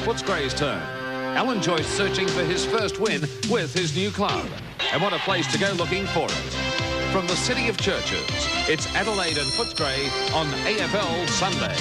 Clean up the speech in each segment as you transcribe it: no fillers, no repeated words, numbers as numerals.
Footscray's turn. Alan Joyce searching for his first win with his new club. And what a place to go looking for it. From the city of churches, it's Adelaide and Footscray on AFL Sunday.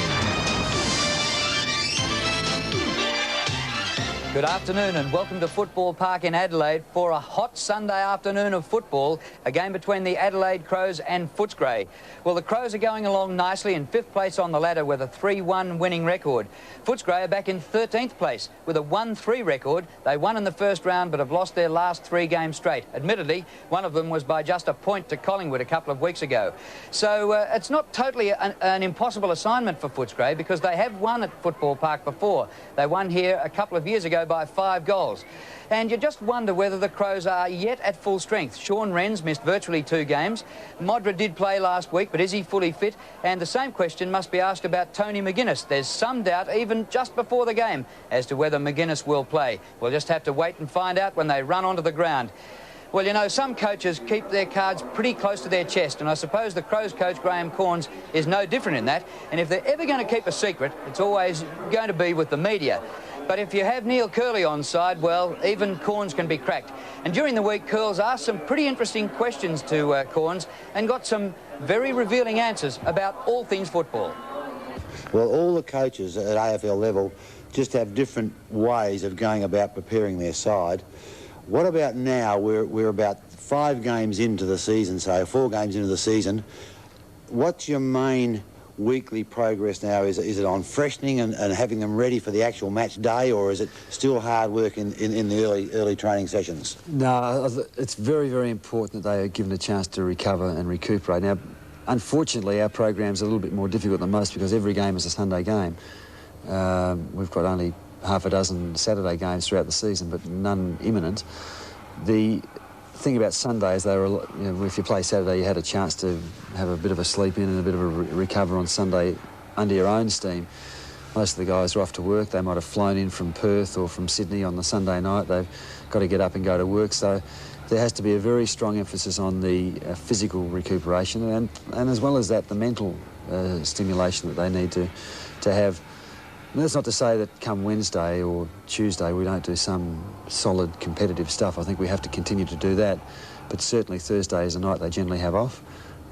Good afternoon and welcome to Football Park in Adelaide for a hot Sunday afternoon of football, a game between the Adelaide Crows and Footscray. Well, the Crows are going along nicely in 5th place on the ladder with a 3-1 winning record. Footscray are back in 13th place with a 1-3 record. They won in the first round but have lost their last 3 games straight. Admittedly, one of them was by just a point to Collingwood a couple of weeks ago. So it's not totally an impossible assignment for Footscray because they have won at Football Park before. They won here a couple of years ago by 5 goals. And you just wonder whether the Crows are yet at full strength. Sean Wren's missed virtually 2 games. Modra did play last week, but is he fully fit? And the same question must be asked about Tony McGuinness. There's some doubt, even just before the game, as to whether McGuinness will play. We'll just have to wait and find out when they run onto the ground. Well, you know, some coaches keep their cards pretty close to their chest, and I suppose the Crows coach, Graham Corns, is no different in that. And if they're ever going to keep a secret, it's always going to be with the media. But if you have Neil Kerley on side, well, even Corns can be cracked. And during the week, Curls asked some pretty interesting questions to Corns and got some very revealing answers about all things football. Well, all the coaches at AFL level just have different ways of going about preparing their side. What about now? We're about 5 games into the season, so 4 games into the season. What's your main weekly progress now? Is it on freshening and having them ready for the actual match day, or is it still hard work in the early training sessions? No, it's very, very important that they are given a chance to recover and recuperate. Now, unfortunately, our program's a little bit more difficult than most because every game is a Sunday game. We've got only half a dozen Saturday games throughout the season, but none imminent. The thing about Sunday is if you play Saturday, you had a chance to have a bit of a sleep in and a bit of a recover on Sunday under your own steam. Most of the guys are off to work. They might have flown in from Perth or from Sydney on the Sunday night. They've got to get up and go to work. So there has to be a very strong emphasis on the physical recuperation and as well as that, the mental stimulation that they need to have. And that's not to say that come Wednesday or Tuesday we don't do some solid competitive stuff. I think we have to continue to do that. But certainly Thursday is a night they generally have off.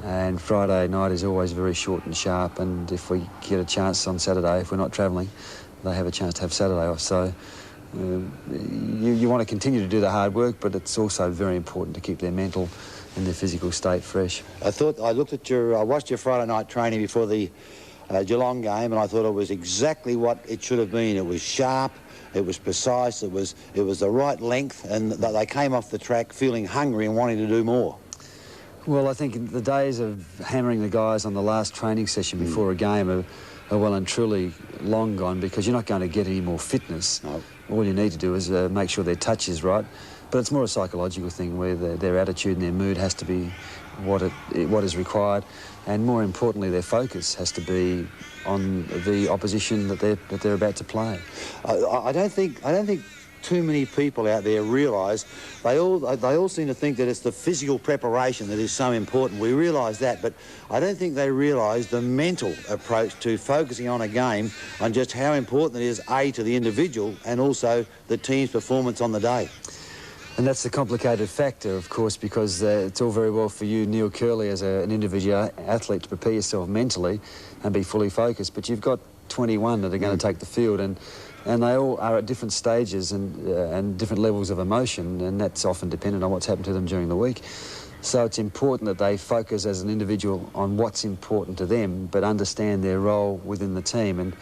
And Friday night is always very short and sharp. And if we get a chance on Saturday, if we're not travelling, they have a chance to have Saturday off. So you want to continue to do the hard work, but it's also very important to keep their mental and their physical state fresh. I watched your Friday night training before the Geelong game, and I thought it was exactly what it should have been. It was sharp, it was precise, it was the right length, and they came off the track feeling hungry and wanting to do more. Well, I think the days of hammering the guys on the last training session before a game are well and truly long gone, because you're not going to get any more fitness. No. All you need to do is make sure their touch is right. But it's more a psychological thing where their attitude and their mood has to be what is required, and more importantly, their focus has to be on the opposition that they're about to play. I don't think too many people out there realise. They all seem to think that it's the physical preparation that is so important. We realise that, but I don't think they realise the mental approach to focusing on a game, on just how important it is, A, to the individual and also the team's performance on the day. And that's the complicated factor, of course, because it's all very well for you, Neil Kerley, as an individual athlete, to prepare yourself mentally and be fully focused, but you've got 21 that are going to take the field, and they all are at different stages and different levels of emotion, and that's often dependent on what's happened to them during the week. So it's important that they focus as an individual on what's important to them, but understand their role within the team.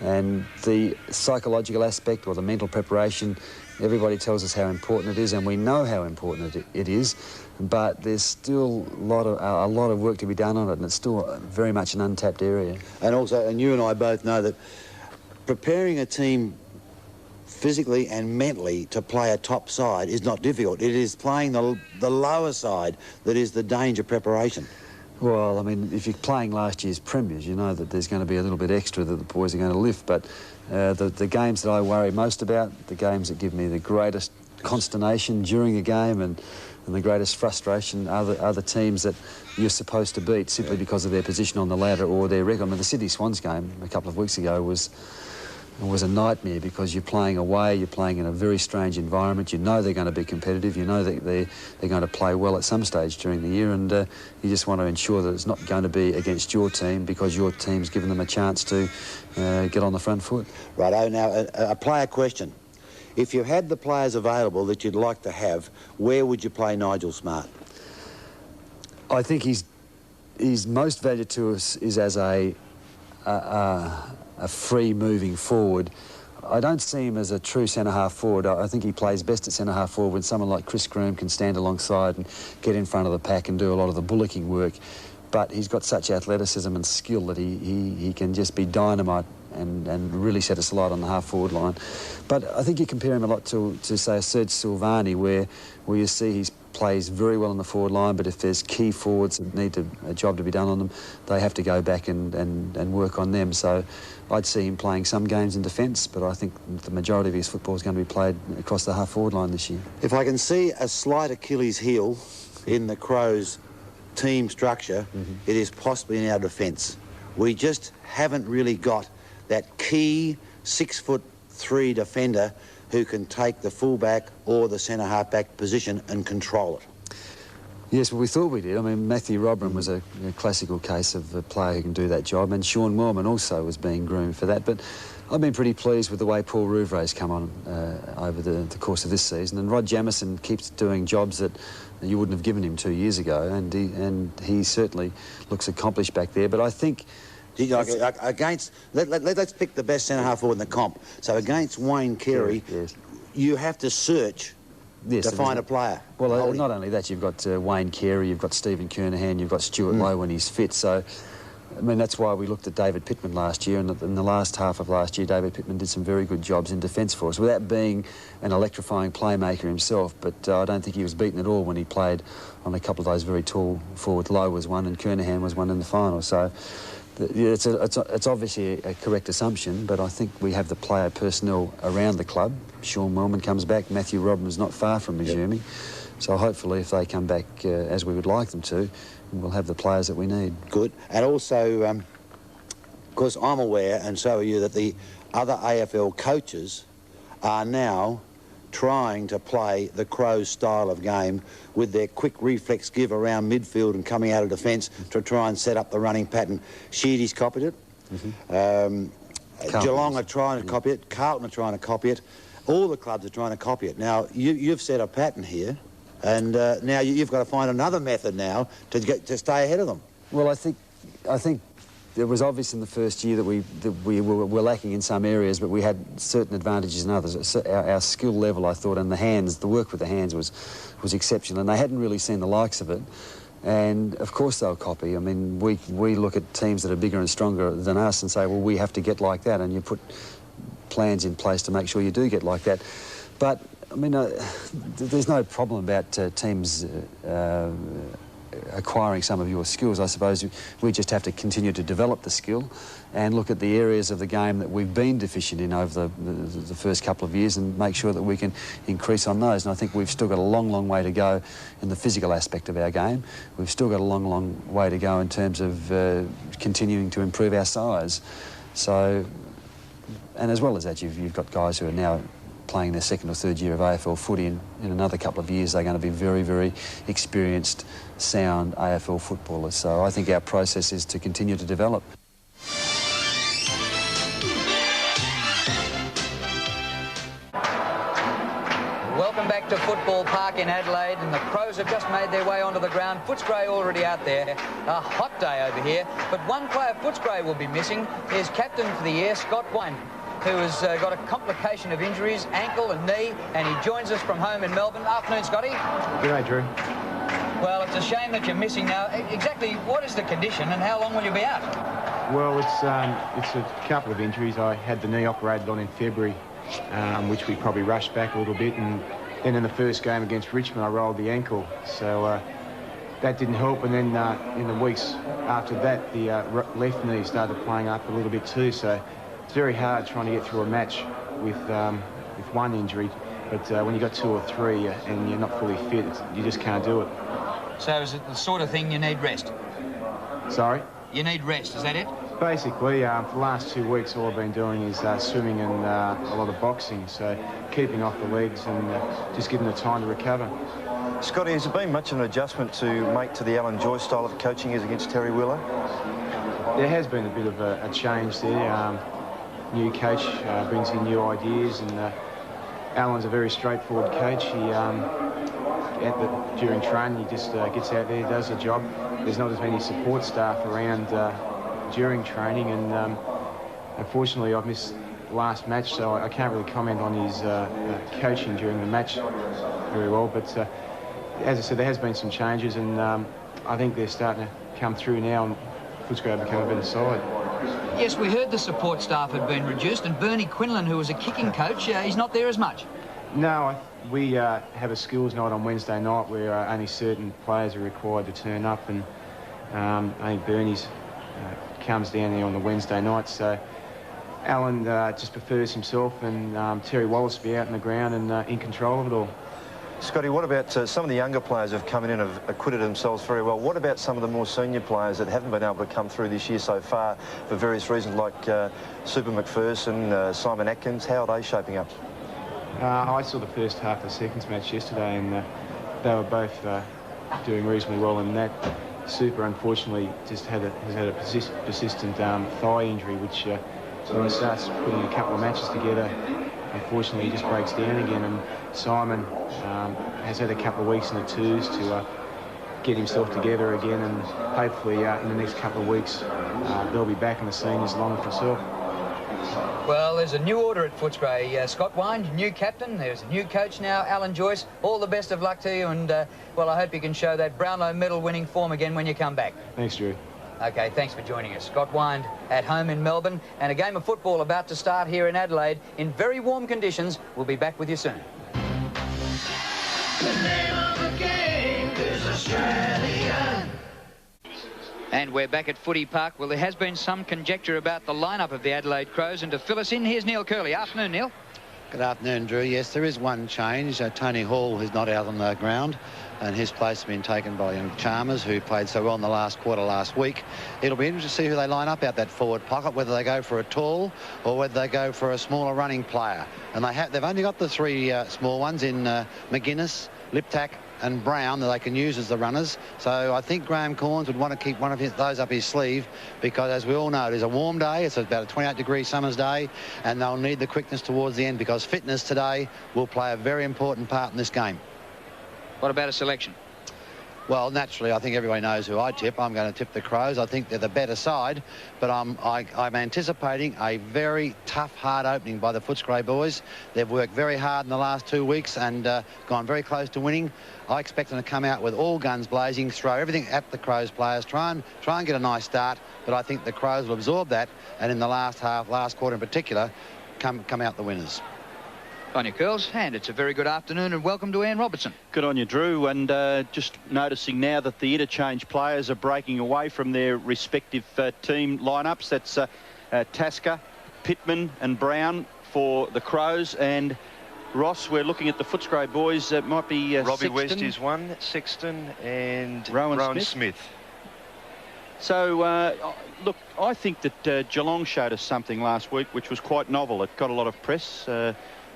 And the psychological aspect or the mental preparation, everybody tells us how important it is, and we know how important it is, but there's still a lot of work to be done on it, and it's still very much an untapped area. And you and I both know that preparing a team physically and mentally to play a top side is not difficult. It is playing the lower side that is the danger preparation. Well, I mean, if you're playing last year's premiers, you know that there's going to be a little bit extra that the boys are going to lift, but the games that I worry most about, the games that give me the greatest consternation during a game and the greatest frustration are the teams that you're supposed to beat simply because of their position on the ladder or their record. I mean, the Sydney Swans game a couple of weeks ago was was a nightmare, because you're playing away, you're playing in a very strange environment. You know they're going to be competitive, you know that they're going to play well at some stage during the year, and you just want to ensure that it's not going to be against your team, because your team's given them a chance to get on the front foot. Righto, now a player question. If you had the players available that you'd like to have, where would you play Nigel Smart? I think he's most valued to us is as a free moving forward. I don't see him as a true centre-half forward. I think he plays best at centre-half forward when someone like Chris Groom can stand alongside and get in front of the pack and do a lot of the bullocking work. But he's got such athleticism and skill that he can just be dynamite and really set us alight on the half-forward line. But I think you compare him a lot to say, Serge Silvani, where you see he plays very well on the forward line, but if there's key forwards that need a job to be done on them, they have to go back and work on them. So I'd see him playing some games in defence, but I think the majority of his football is going to be played across the half-forward line this year. If I can see a slight Achilles heel in the Crows team structure, it is possibly in our defence. We just haven't really got that key 6'3" defender who can take the fullback or the centre half-back position and control it. Yes, well, we thought we did. I mean, Matthew Robertson was a classical case of a player who can do that job, and Sean Wellman also was being groomed for that. But I've been pretty pleased with the way Paul Rouvre's come on over the course of this season, and Rod Jamieson keeps doing jobs that you wouldn't have given him 2 years ago, and he certainly looks accomplished back there. But I think against, let's pick the best centre-half forward in the comp. So against Wayne Carey, yes, you have to search to find a player. Well, not only that, you've got Wayne Carey, you've got Stephen Kernahan, you've got Stuart Lowe when he's fit. So, I mean, that's why we looked at David Pittman last year, and in the last half of last year, David Pittman did some very good jobs in defence for us, without being an electrifying playmaker himself. But I don't think he was beaten at all when he played on a couple of those very tall forwards. Lowe was one, and Kernahan was one in the final. So it's obviously a correct assumption, but I think we have the player personnel around the club. Sean Wellman comes back. Matthew Robertson's not far from resuming. So hopefully, if they come back as we would like them to, we'll have the players that we need. Good. And also, of course, I'm aware, and so are you, that the other AFL coaches are now trying to play the Crows style of game with their quick reflex give around midfield and coming out of defence to try and set up the running pattern. Sheedy's copied it. Geelong are trying to copy it. Carlton are trying to copy it. All the clubs are trying to copy it. Now, you've set a pattern here, and now you've got to find another method now to stay ahead of them. Well, I think it was obvious in the first year that we were lacking in some areas, but we had certain advantages in others. Our skill level, I thought, and the work with the hands was exceptional, and they hadn't really seen the likes of it. And of course they'll copy. I mean, we look at teams that are bigger and stronger than us and say, well, we have to get like that, and you put plans in place to make sure you do get like that. But I mean, there's no problem about teams acquiring some of your skills. I suppose we just have to continue to develop the skill and look at the areas of the game that we've been deficient in over the first couple of years and make sure that we can increase on those. And I think we've still got a long, long way to go in the physical aspect of our game. We've still got a long, long way to go in terms of continuing to improve our size. So, and as well as that, you've got guys who are now playing their second or third year of AFL footy, and in another couple of years they're going to be very, very experienced, sound AFL footballers. So I think our process is to continue to develop. Welcome back to Football Park in Adelaide, and the Crows have just made their way onto the ground. Footscray already out there. A hot day over here, but one player Footscray will be missing is captain for the year, Scott Wine, who has got a complication of injuries, ankle and knee, and he joins us from home in Melbourne. Afternoon, Scotty. Good day, Drew. Well, it's a shame that you're missing now. Exactly what is the condition and how long will you be out? Well, it's a couple of injuries. I had the knee operated on in February, which we probably rushed back a little bit, and then in the first game against Richmond I rolled the ankle, so that didn't help. And then in the weeks after that, the left knee started playing up a little bit too, so it's very hard trying to get through a match with one injury, but when you've got two or three and you're not fully fit, you just can't do it. So is it the sort of thing you need rest? Sorry? You need rest, is that it? Basically, for the last 2 weeks, all I've been doing is swimming and a lot of boxing, so keeping off the legs and just giving the time to recover. Scotty, has it been much of an adjustment to make to the Alan Joyce style of coaching as against Terry Wheeler? There has been a bit of a change there. New coach brings in new ideas, and Alan's a very straightforward coach. He, during training, he just gets out there, does the job. There's not as many support staff around during training, and unfortunately I've missed the last match, so I can't really comment on his coaching during the match very well, but as I said, there has been some changes, and I think they're starting to come through now, and Footscray have become a better side. Yes, we heard the support staff had been reduced, and Bernie Quinlan, who was a kicking coach, he's not there as much. No, we have a skills night on Wednesday night where only certain players are required to turn up, and I think Bernie's comes down there on the Wednesday night, so Alan just prefers himself and Terry Wallace to be out in the ground and in control of it all. Scotty, what about some of the younger players who have come in and have acquitted themselves very well? What about some of the more senior players that haven't been able to come through this year so far for various reasons, like Super McPherson, Simon Atkins? How are they shaping up? I saw the first half of the seconds match yesterday, and they were both doing reasonably well in that. Super, unfortunately, just has had a persistent thigh injury, which when he starts putting a couple of matches together, unfortunately, he just breaks down again. And Simon has had a couple of weeks in the twos to get himself together again, and hopefully in the next couple of weeks they'll be back on the scene as long as himself. Well, there's a new order at Footscray. Scott Wind, new captain. There's a new coach now, Alan Joyce. All the best of luck to you, and well, I hope you can show that Brownlow medal winning form again when you come back. Thanks, Drew. Okay, thanks for joining us. Scott Wind at home in Melbourne, and a game of football about to start here in Adelaide in very warm conditions. We'll be back with you soon. The name of the game is Australian. And we're back at Footy Park. Well, there has been some conjecture about the lineup of the Adelaide Crows, and to fill us in, here's Neil Kerley. Afternoon, Neil. Good afternoon, Drew. Yes, there is one change. Tony Hall is not out on the ground, and his place has been taken by young Chalmers, who played so well in the last quarter last week. It'll be interesting to see who they line up out that forward pocket, whether they go for a tall or whether they go for a smaller running player. And they've only got the three small ones in McGuinness, Liptak and Brown that they can use as the runners. So I think Graham Corns would want to keep one of those up his sleeve, because as we all know, it is a warm day. It's about a 28-degree summer's day, and they'll need the quickness towards the end, because fitness today will play a very important part in this game. What about a selection? Well, naturally, I think everybody knows who I tip. I'm going to tip the Crows. I think they're the better side, but I'm anticipating a very tough, hard opening by the Footscray boys. They've worked very hard in the last 2 weeks and gone very close to winning. I expect them to come out with all guns blazing, throw everything at the Crows players, try and get a nice start, but I think the Crows will absorb that, and in the last half, last quarter in particular, come out the winners. On your curls, and it's a very good afternoon, and welcome to Ian Robertson. Good on you, Drew, and just noticing now that the interchange players are breaking away from their respective team lineups. That's Tasker, Pittman and Brown for the Crows, and Ross, we're looking at the Footscray boys. It might be Robbie Sexton, West is one, Sexton and Rowan Smith. So, look, I think that Geelong showed us something last week which was quite novel. It got a lot of press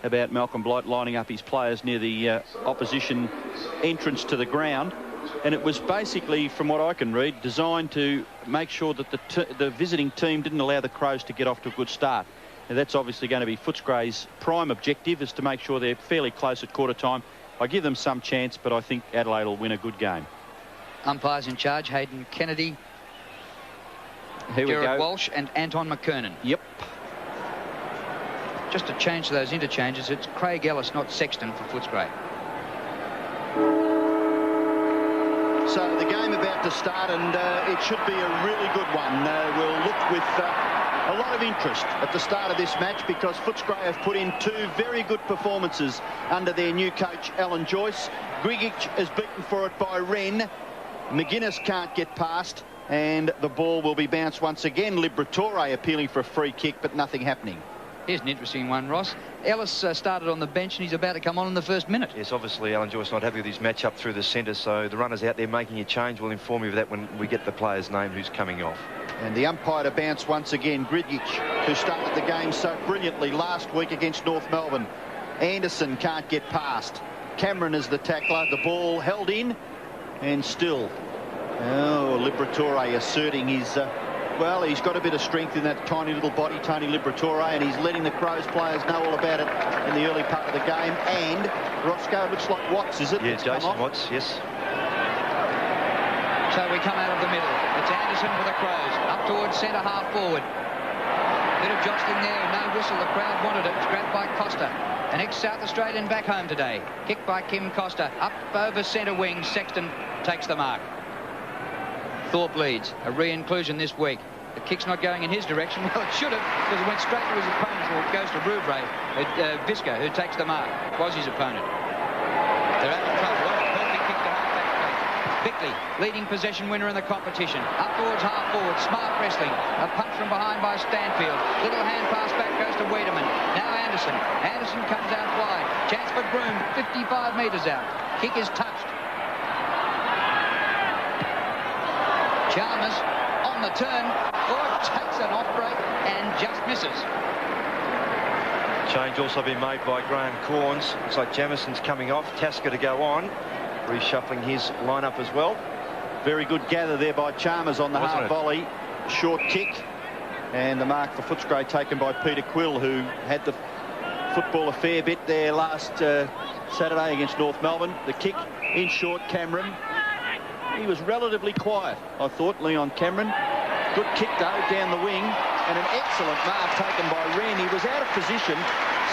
about Malcolm Blight lining up his players near the opposition entrance to the ground, and it was basically, from what I can read, designed to make sure that the visiting team didn't allow the Crows to get off to a good start. Now, that's obviously going to be Footscray's prime objective, is to make sure they're fairly close at quarter time. I give them some chance, but I think Adelaide will win a good game. Umpires in charge, Hayden Kennedy, Here we Gerard go. Walsh and Anton McKernan. Yep. Just to change those interchanges, it's Craig Ellis, not Sexton, for Footscray. So the game about to start, and it should be a really good one. We'll look with a lot of interest at the start of this match, because Footscray have put in two very good performances under their new coach, Alan Joyce. Grigic is beaten for it by Wren. McGuinness can't get past, and the ball will be bounced once again. Liberatore appealing for a free kick, but nothing happening. Here's an interesting one, Ross. Ellis started on the bench, and he's about to come on in the first minute. Yes, obviously Alan Joyce not happy with his match up through the centre, so the runners out there making a change will inform you of that when we get the player's name who's coming off. And the umpire to bounce once again, Grigic, who started the game so brilliantly last week against North Melbourne. Anderson can't get past. Cameron is the tackler. The ball held in, and still, Liberatore asserting his, well, he's got a bit of strength in that tiny little body, Tony Liberatore, and he's letting the Crows players know all about it in the early part of the game. And Roscoe, looks like Watts, is it? Yeah, Jason Watts, yes. So we come out of the middle. It's Anderson for the Crows. Up towards centre half forward. Bit of jostling there. No whistle. The crowd wanted it. It's grabbed by Costa. An ex-South Australian back home today. Kicked by Kim Costa. Up over centre wing. Sexton takes the mark. Thorpe leads. A re-inclusion this week. The kick's not going in his direction. Well, it should have, because it went straight to his opponent. Well, it goes to Rouvray. Visca, who takes the mark. Was his opponent. They're out of trouble. Perfect kick to half-back plate. Bickley, leading possession winner in the competition. Up towards half forward. Smart wrestling. A punch from behind by Stanfield. Little hand pass back goes to Wiedemann. Now Anderson. Anderson comes out wide. Chance for Groom. 55 metres out. Kick is touched. Chalmers on the turn. Takes an off break and just misses. Change also been made by Graham Corns. Looks like Jamison's coming off. Tasker to go on. Reshuffling his lineup as well. Very good gather there by Chalmers on the half volley. Short kick. And the mark for Footscray taken by Peter Quill, who had the football a fair bit there last Saturday against North Melbourne. The kick in short, Cameron. He was relatively quiet, I thought, Leon Cameron. Good kick, though, down the wing. And an excellent mark taken by Wren. He was out of position.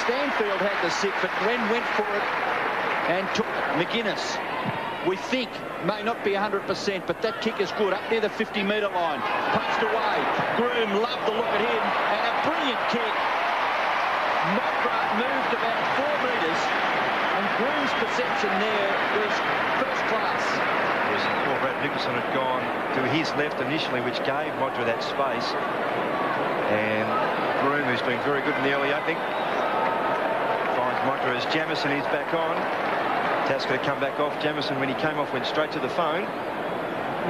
Stanfield had the sit, but Wren went for it and took it. McGuinness, we think, may not be 100%, but that kick is good. Up near the 50-metre line. Punched away. Groom loved the look at him. And a brilliant kick. Mockra moved about 4 metres. And Groom's perception there was first class. Yes, poor Brad Nicholson had gone to his left initially, which gave Modra that space. And Groom, who's been very good in the early opening, finds Modra as Jamison is back on. Tasker to come back off. Jamison, when he came off, went straight to the phone.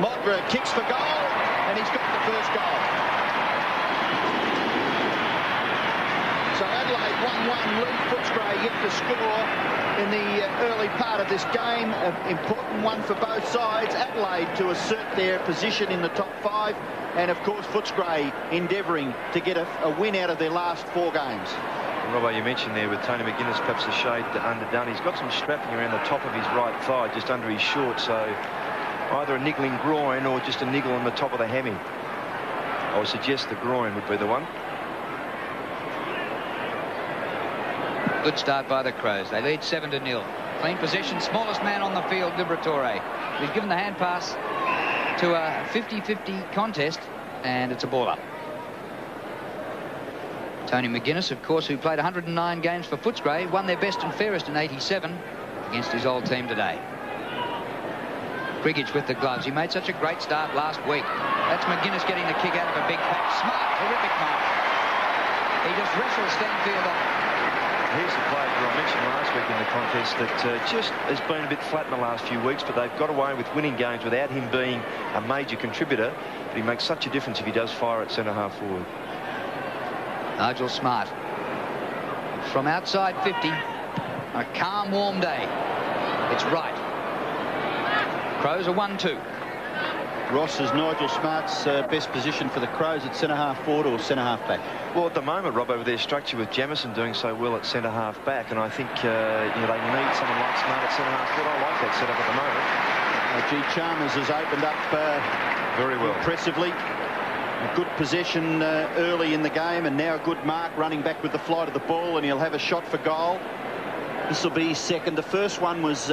Modra kicks for goal, and he's got the first goal. So Adelaide 1-1, lead Footscray yet to score in the early part of this game. An important one for both sides. Adelaide to assert their position in the top 5, and of course Footscray endeavouring to get a win out of their last 4 games. Robbo, you mentioned there with Tony McGuinness perhaps a shade underdone. He's got some strapping around the top of his right thigh, just under his short, so either a niggling groin or just a niggle on the top of the hammy. I would suggest the groin would be the one. Good start by the Crows. They lead 7-0. Clean possession, smallest man on the field, Liberatore. He's given the hand pass to a 50-50 contest, and it's a ball up. Tony McGuinness, of course, who played 109 games for Footscray, won their best and fairest in 87 against his old team today. Grigic with the gloves. He made such a great start last week. That's McGuinness getting the kick out of a big pack. Smart, terrific mark. He just wrestles Stanfield off. Here's a player that I mentioned last week in the contest that just has been a bit flat in the last few weeks, but they've got away with winning games without him being a major contributor. But he makes such a difference if he does fire at centre half forward. Nigel Smart. From outside 50, a calm, warm day. It's right. Crows are 1-2. Ross, is Nigel Smart's best position for the Crows at centre half forward or centre half back? Well, at the moment, Rob, over their structure with Jamison doing so well at centre half back, and I think they need someone like Smart at centre half forward. I like that setup at the moment. Chalmers has opened up very well, impressively. A good possession early in the game, and now a good mark running back with the flight of the ball, and he'll have a shot for goal. This will be his second. The first one was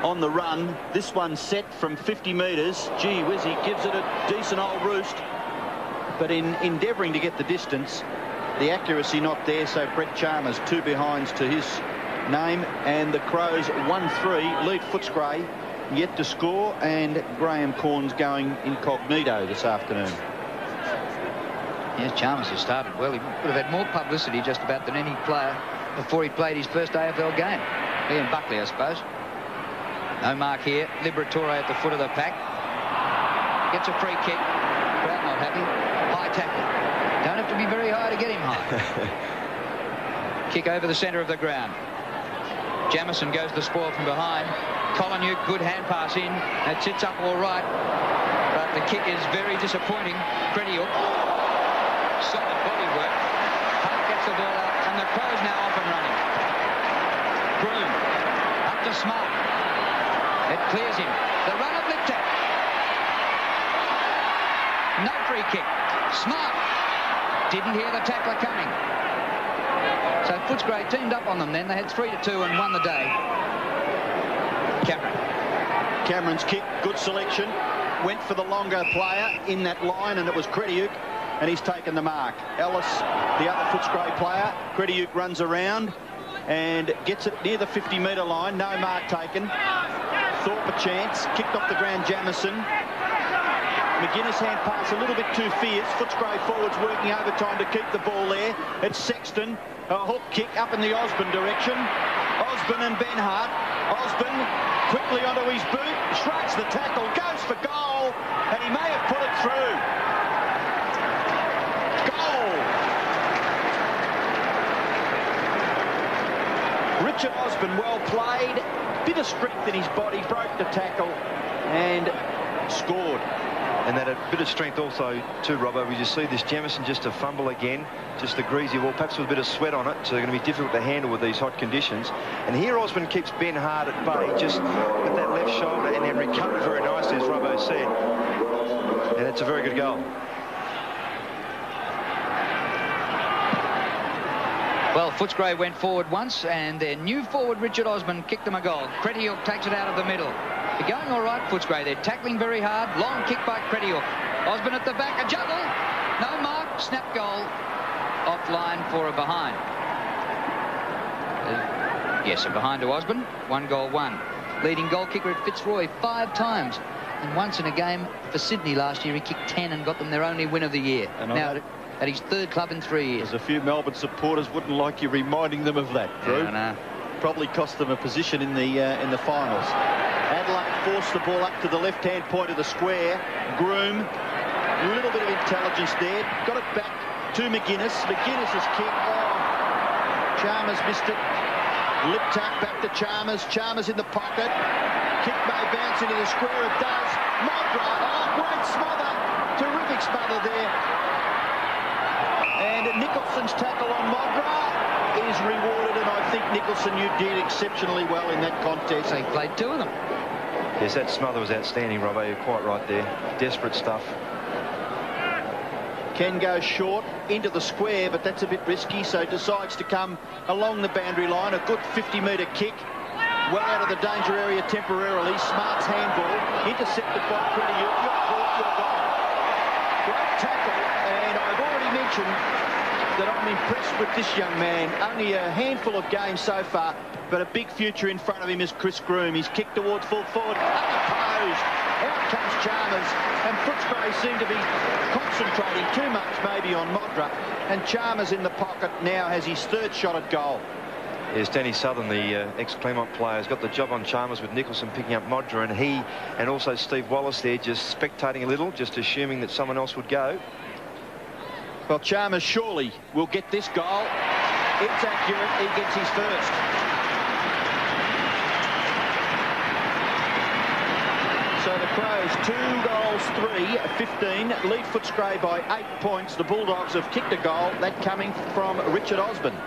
on the run. This one set from 50 metres. Gee whiz, he gives it a decent old roost. But in endeavouring to get the distance, the accuracy not there, so Brett Chalmers 2 behinds to his name, and the Crows 1-3 lead Footscray yet to score, and Graham Corns going incognito this afternoon. Yes, Chalmers has started well. He would have had more publicity just about than any player before he played his first AFL game. He and Buckley, I suppose. No mark here. Liberatore at the foot of the pack. Gets a free kick. Crowd not happy. High tackle. Don't have to be very high to get him high. Kick over the centre of the ground. Jamison goes the spoil from behind. Collingham, good hand pass in. It sits up all right. But the kick is very disappointing. Crediuk. Solid body work. Hart gets the ball out, and the Crows now off and running. Groom. Up to Smart. It clears him. The run of Liptak. No free kick. Smart. Didn't hear the tackler coming. So Footscray teamed up on them then. They had 3-2 and won the day. Cameron's kick, good selection. Went for the longer player in that line, and it was Crediuk, and he's taken the mark. Ellis, the other Footscray player. Crediuk runs around and gets it near the 50-metre line. No mark taken. Thorpe a chance. Kicked off the ground, Jamison. McGuinness hand pass a little bit too fierce. Footscray forwards working overtime to keep the ball there. It's Sexton. A hook kick up in the Osborne direction. Osborne and Ben Hart. Osborne quickly onto his boot. Shrugs the tackle. Goes for goal. And he may have put it through. Goal. Richard Osborne, well played. Bit of strength in his body. Broke the tackle and scored. And that a bit of strength also too, Robbo. We just see this Jamison just a fumble again, just the greasy ball, perhaps with a bit of sweat on it, so they're going to be difficult to handle with these hot conditions. And here Osborne keeps Ben Hart at bay, just with that left shoulder, and then recovered very nicely, as Robbo said. And it's a very good goal. Well, Footscray went forward once, and their new forward, Richard Osborne, kicked them a goal. Crediuk takes it out of the middle. They're going all right, Footscray. They're tackling very hard. Long kick by Crediuk. Osborne at the back, a juggle. No mark, snap goal. Offline for a behind. Yes, a behind to Osborne. 1 goal, 1. Leading goal kicker at Fitzroy 5 times. And once in a game for Sydney last year, he kicked 10 and got them their only win of the year. And now at his 3rd club in 3 years. There's a few Melbourne supporters wouldn't like you reminding them of that, Drew. Yeah, I know. Probably cost them a position in the finals. Adelaide forced the ball up to the left-hand point of the square. Groom, a little bit of intelligence there. Got it back to McGuinness. McGuinness's kick. Oh, Chalmers missed it. Lip tap back to Chalmers. Chalmers in the pocket. Kick may bounce into the square. It does. Modra. Oh, great smother. Terrific smother there. And Nicholson's tackle on Modra is rewarded, and I think Nicholson, you did exceptionally well in that contest. They played 2 of them. Yes, that smother was outstanding, Robbo. You're quite right there. Desperate stuff. Can go short into the square, but that's a bit risky, so decides to come along the boundary line. A good 50-metre kick. Well out of the danger area temporarily. Smart's handball. Intercepted by Crediuk. You're caught, you're gone. Great tackle, and I've already mentioned that I'm impressed with this young man. Only a handful of games so far, but a big future in front of him is Chris Groom. He's kicked towards full forward, unopposed. Out comes Chalmers, and Footscray seem to be concentrating too much maybe on Modra, and Chalmers in the pocket now has his 3rd shot at goal. Yes, Danny Southern, the ex-Claremont player, has got the job on Chalmers with Nicholson picking up Modra, and he and also Steve Wallace there just spectating a little, just assuming that someone else would go. Well, Chalmers surely will get this goal. It's accurate. He gets his 1st. So the Crows 2 goals, 3, 15. Lead Footscray by 8 points. The Bulldogs have kicked a goal. That coming from Richard Osborne.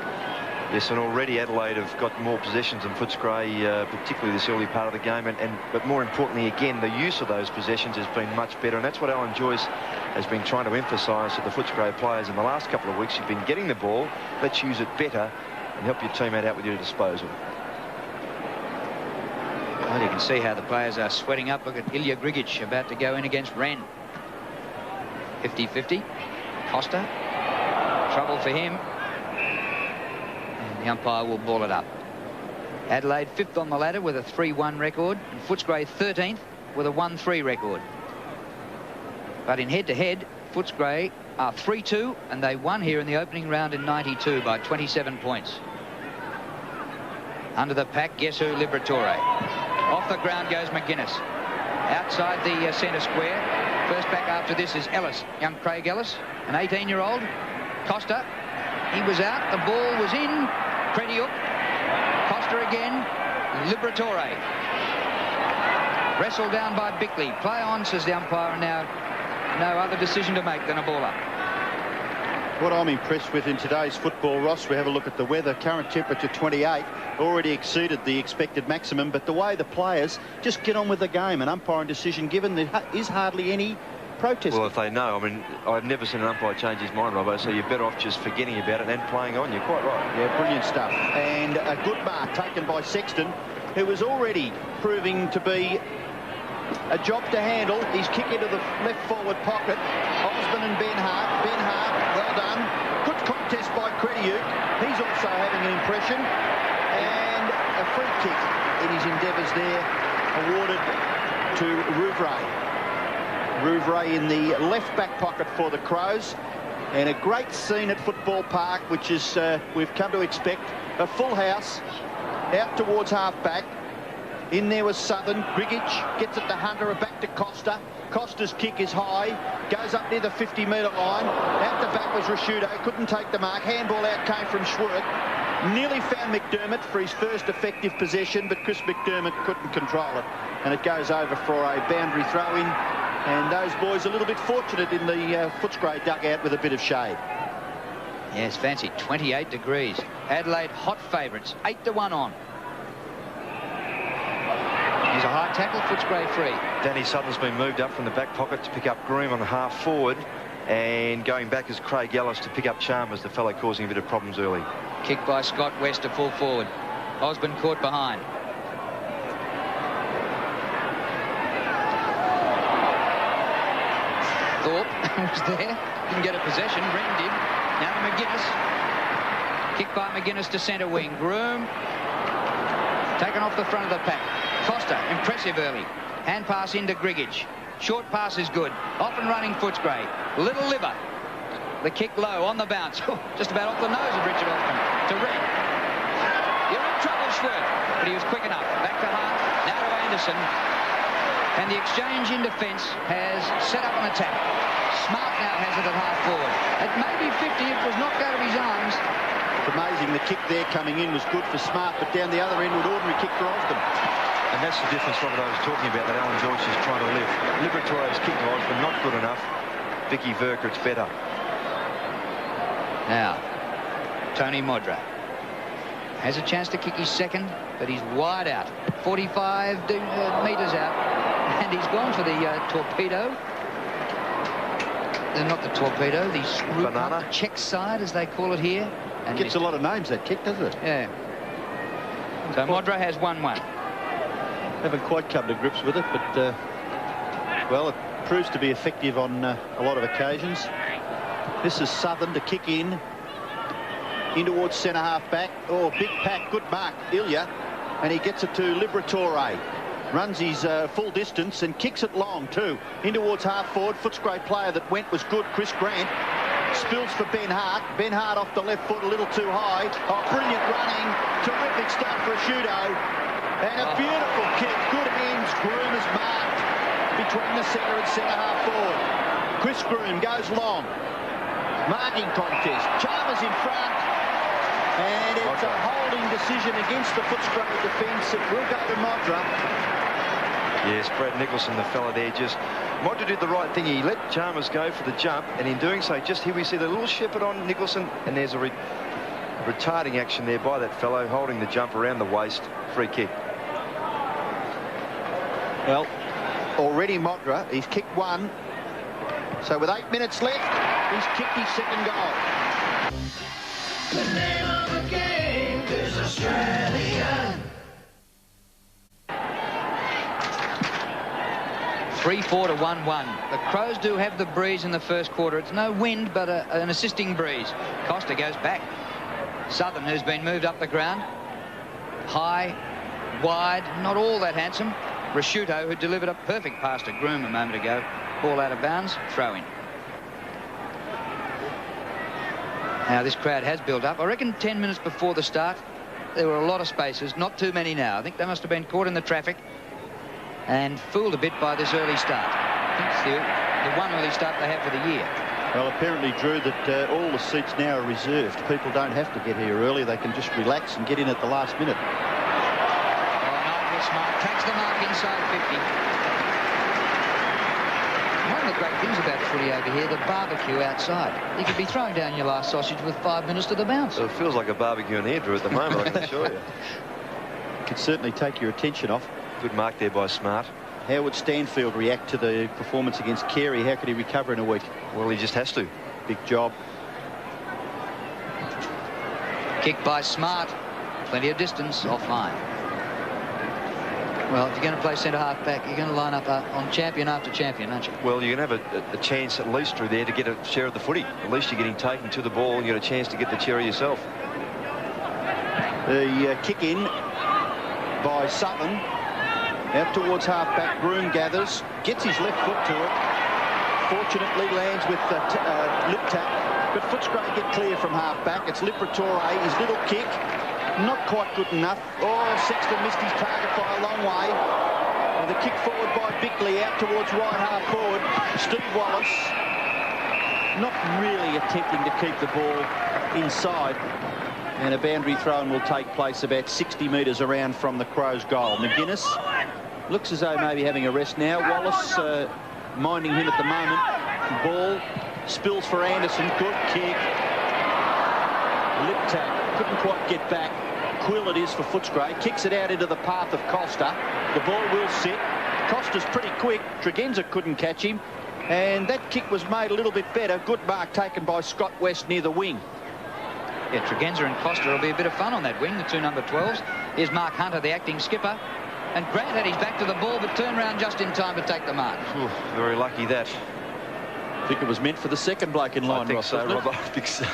Yes, and already Adelaide have got more possessions than Footscray, particularly this early part of the game. But more importantly, again, the use of those possessions has been much better. And that's what Alan Joyce has been trying to emphasise to the Footscray players in the last couple of weeks. You've been getting the ball. Let's use it better and help your teammate out with your disposal. Well, you can see how the players are sweating up. Look at Ilya Grigic about to go in against Wren. 50-50. Costa. Trouble for him. The umpire will ball it up. Adelaide 5th on the ladder with a 3-1 record, and Footscray 13th with a 1-3 record. But in head-to-head, Footscray are 3-2, and they won here in the opening round in '92 by 27 points. Under the pack, guess who? Liberatore. Off the ground goes McGuinness. Outside the centre square. First back after this is Ellis, young Craig Ellis, an 18-year-old. Costa, he was out, the ball was in. Crediuk, Costa again, Liberatore. Wrestled down by Bickley. Play on, says the umpire, and now no other decision to make than a ball up. What I'm impressed with in today's football, Ross, we have a look at the weather. Current temperature 28, already exceeded the expected maximum, but the way the players just get on with the game, an umpiring decision given, there is hardly any protest. Well, if they know, I mean, I've never seen an umpire change his mind, Robbo, so you're better off just forgetting about it and playing on. You're quite right. Yeah, brilliant stuff. And a good mark taken by Sexton, who was already proving to be a job to handle. His kick into the left forward pocket. Osborne and Ben Hart. Ben Hart, well done. Good contest by Crediuk. He's also having an impression. And a free kick in his endeavours there, awarded to Rouvray. Rouvray in the left back pocket for the Crows. And a great scene at Football Park, which is we've come to expect. A full house out towards half-back. In there was Southern. Grigic gets it to Hunter, back to Costa. Costa's kick is high, goes up near the 50-metre line. Out the back was Rashudo, couldn't take the mark. Handball out came from Schwartz. Nearly found McDermott for his first effective possession, but Chris McDermott couldn't control it. And it goes over for a boundary throw-in. And those boys a little bit fortunate in the Footscray dugout with a bit of shade. Yes, fancy, 28 degrees. Adelaide hot favourites, 8-1 on. Here's a high tackle, Footscray free. Danny Sutton's been moved up from the back pocket to pick up Groom on the half forward, and going back is Craig Ellis to pick up Chalmers, the fellow causing a bit of problems early. Kick by Scott West to full forward. Osborne caught behind. Thorpe was there, didn't get a possession. Green did. Now to McGuinness. Kick by McGuinness to centre wing. Groom taken off the front of the pack. Costa, impressive early. Hand pass into Grigic. Short pass is good. Off and running Footscray. Little liver. The kick low on the bounce. Just about off the nose of Richard Osborne. To Red. You're in trouble, Schwartz. But he was quick enough. Back to Hart. Now to Anderson. And the exchange in defence has set up an attack. Smart now has it at half forward. At maybe 50, it was knocked out of his arms. It's amazing, the kick there coming in was good for Smart, but down the other end with ordinary kick for Osborne. And that's the difference, Robert, I was talking about, that Alan George is trying to lift. Liberatore's kick to Osborne, not good enough. Vicky Verkert's better. Now, Tony Modra has a chance to kick his second, but he's wide out. 45 metres out. And he's gone for the torpedo. Not the torpedo, the screw banana. Pump, check side, as they call it here. And Gets a lot of names, that kick, doesn't it? Yeah. So Modra has 1-1. Haven't quite come to grips with it, but, well, it proves to be effective on a lot of occasions. This is Southern to kick in towards centre half back. Oh, big pack, good mark, Ilya. And he gets it to Liberatore. Runs his full distance and kicks it long too. In towards half forward. Footscray player that went was good, Chris Grant. Spills for Ben Hart. Ben Hart off the left foot a little too high. Oh, brilliant running. Terrific start for Rashudo. And a beautiful kick. Good hands. Groom is marked between the centre and centre half forward. Chris Groom goes long. Marking contest. Chalmers in front. And it's a holding decision against the Footscray defence. It will go to Modra. Yes, Brad Nicholson, the fella there, Modra did the right thing. He let Chalmers go for the jump, and in doing so, just here we see the little shepherd on Nicholson, and there's a retarding action there by that fellow, holding the jump around the waist. Free kick. Well, already Modra, he's kicked one. So with 8 minutes left, he's kicked his second goal. The name of the game is Australian. 3-4 to 1-1. The Crows do have the breeze in the first quarter. It's no wind, but an assisting breeze. Costa goes back. Southern, who's been moved up the ground. High, wide, not all that handsome. Rashudo, who delivered a perfect pass to Groom a moment ago. Ball out of bounds, throw in. Now, this crowd has built up. I reckon 10 minutes before the start, there were a lot of spaces, not too many now. I think they must have been caught in the traffic and fooled a bit by this early start. I think it's the one early start they have for the year. Well, apparently, Drew, that all the seats now are reserved. People don't have to get here early. They can just relax and get in at the last minute. Oh, Smart takes the mark inside 50. One of the great things about footy over here, the barbecue outside. You could be throwing down your last sausage with 5 minutes to the bounce. It feels like a barbecue in here, Drew, at the moment, I can assure you. Could certainly take your attention off. Good mark there by Smart. How would Stanfield react to the performance against Carey? How could he recover in a week? Well, he just has to. Big job. Kick by Smart. Plenty of distance offline. Well, if you're going to play centre-half back, you're going to line up on champion after champion, aren't you? Well, you're going to have a chance at least through there to get a share of the footy. At least you're getting taken to the ball and you get a chance to get the cherry yourself. The kick in by Sutton. Out towards half-back. Broom gathers. Gets his left foot to it. Fortunately lands with lip tap. But Footscray get clear from half-back. It's Liberatore. His little kick. Not quite good enough. Oh, Sexton missed his target by a long way. And the kick forward by Bickley out towards right half forward. Steve Wallace not really attempting to keep the ball inside. And a boundary throw-in will take place about 60 metres around from the Crows' goal. McGuinness looks as though maybe having a rest now. Wallace minding him at the moment. Ball spills for Anderson. Good kick. Lip tap. Couldn't quite get back. Quill it is for Footscray. Kicks it out into the path of Costa. The ball will sit. Costa's pretty quick. Tregenza couldn't catch him. And that kick was made a little bit better. Good mark taken by Scott West near the wing. Yeah, Tregenza and Costa will be a bit of fun on that wing, the two number 12s. Here's Mark Hunter, the acting skipper. And Grant had his back to the ball, but turned around just in time to take the mark. Ooh, very lucky that. I think it was meant for the second bloke in line, Ross. I think so.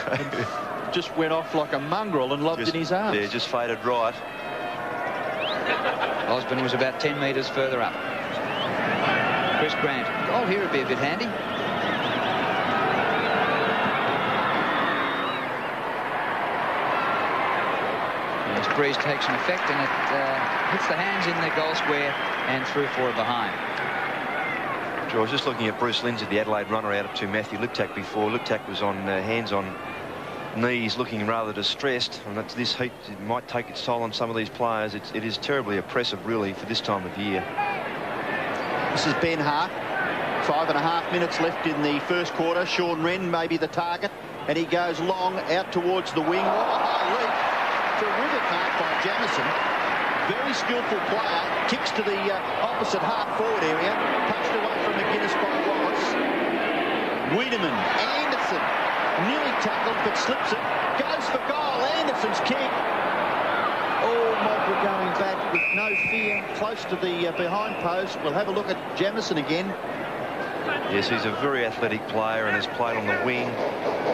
Just went off like a mongrel and lobbed in his arms. Yeah, just faded right. Osborne was about 10 metres further up. Chris Grant. Oh, here would be a bit handy. This breeze takes an effect and it hits the hands in the goal square and through for a behind. I was just looking at Bruce Lindsay, the Adelaide runner, out to Matthew Liptak before. Liptak was on hands on knees, looking rather distressed, and that's this heat. It might take its toll on some of these players. It is terribly oppressive, really, for this time of year. This is Ben Hart. 5.5 minutes left in the first quarter. Sean Wren may be the target, and he goes long out towards the wing. What a high leap. Terrific mark by Jamison. Very skillful player. Kicks to the opposite half-forward area. Punched away from McGuinness by Wallace. Wiedemann. Anderson. Nearly tackled, but slips it. Goes for goal. Anderson's kick. Oh, Mogra going back with no fear. Close to the behind post. We'll have a look at Jamison again. Yes, he's a very athletic player and has played on the wing,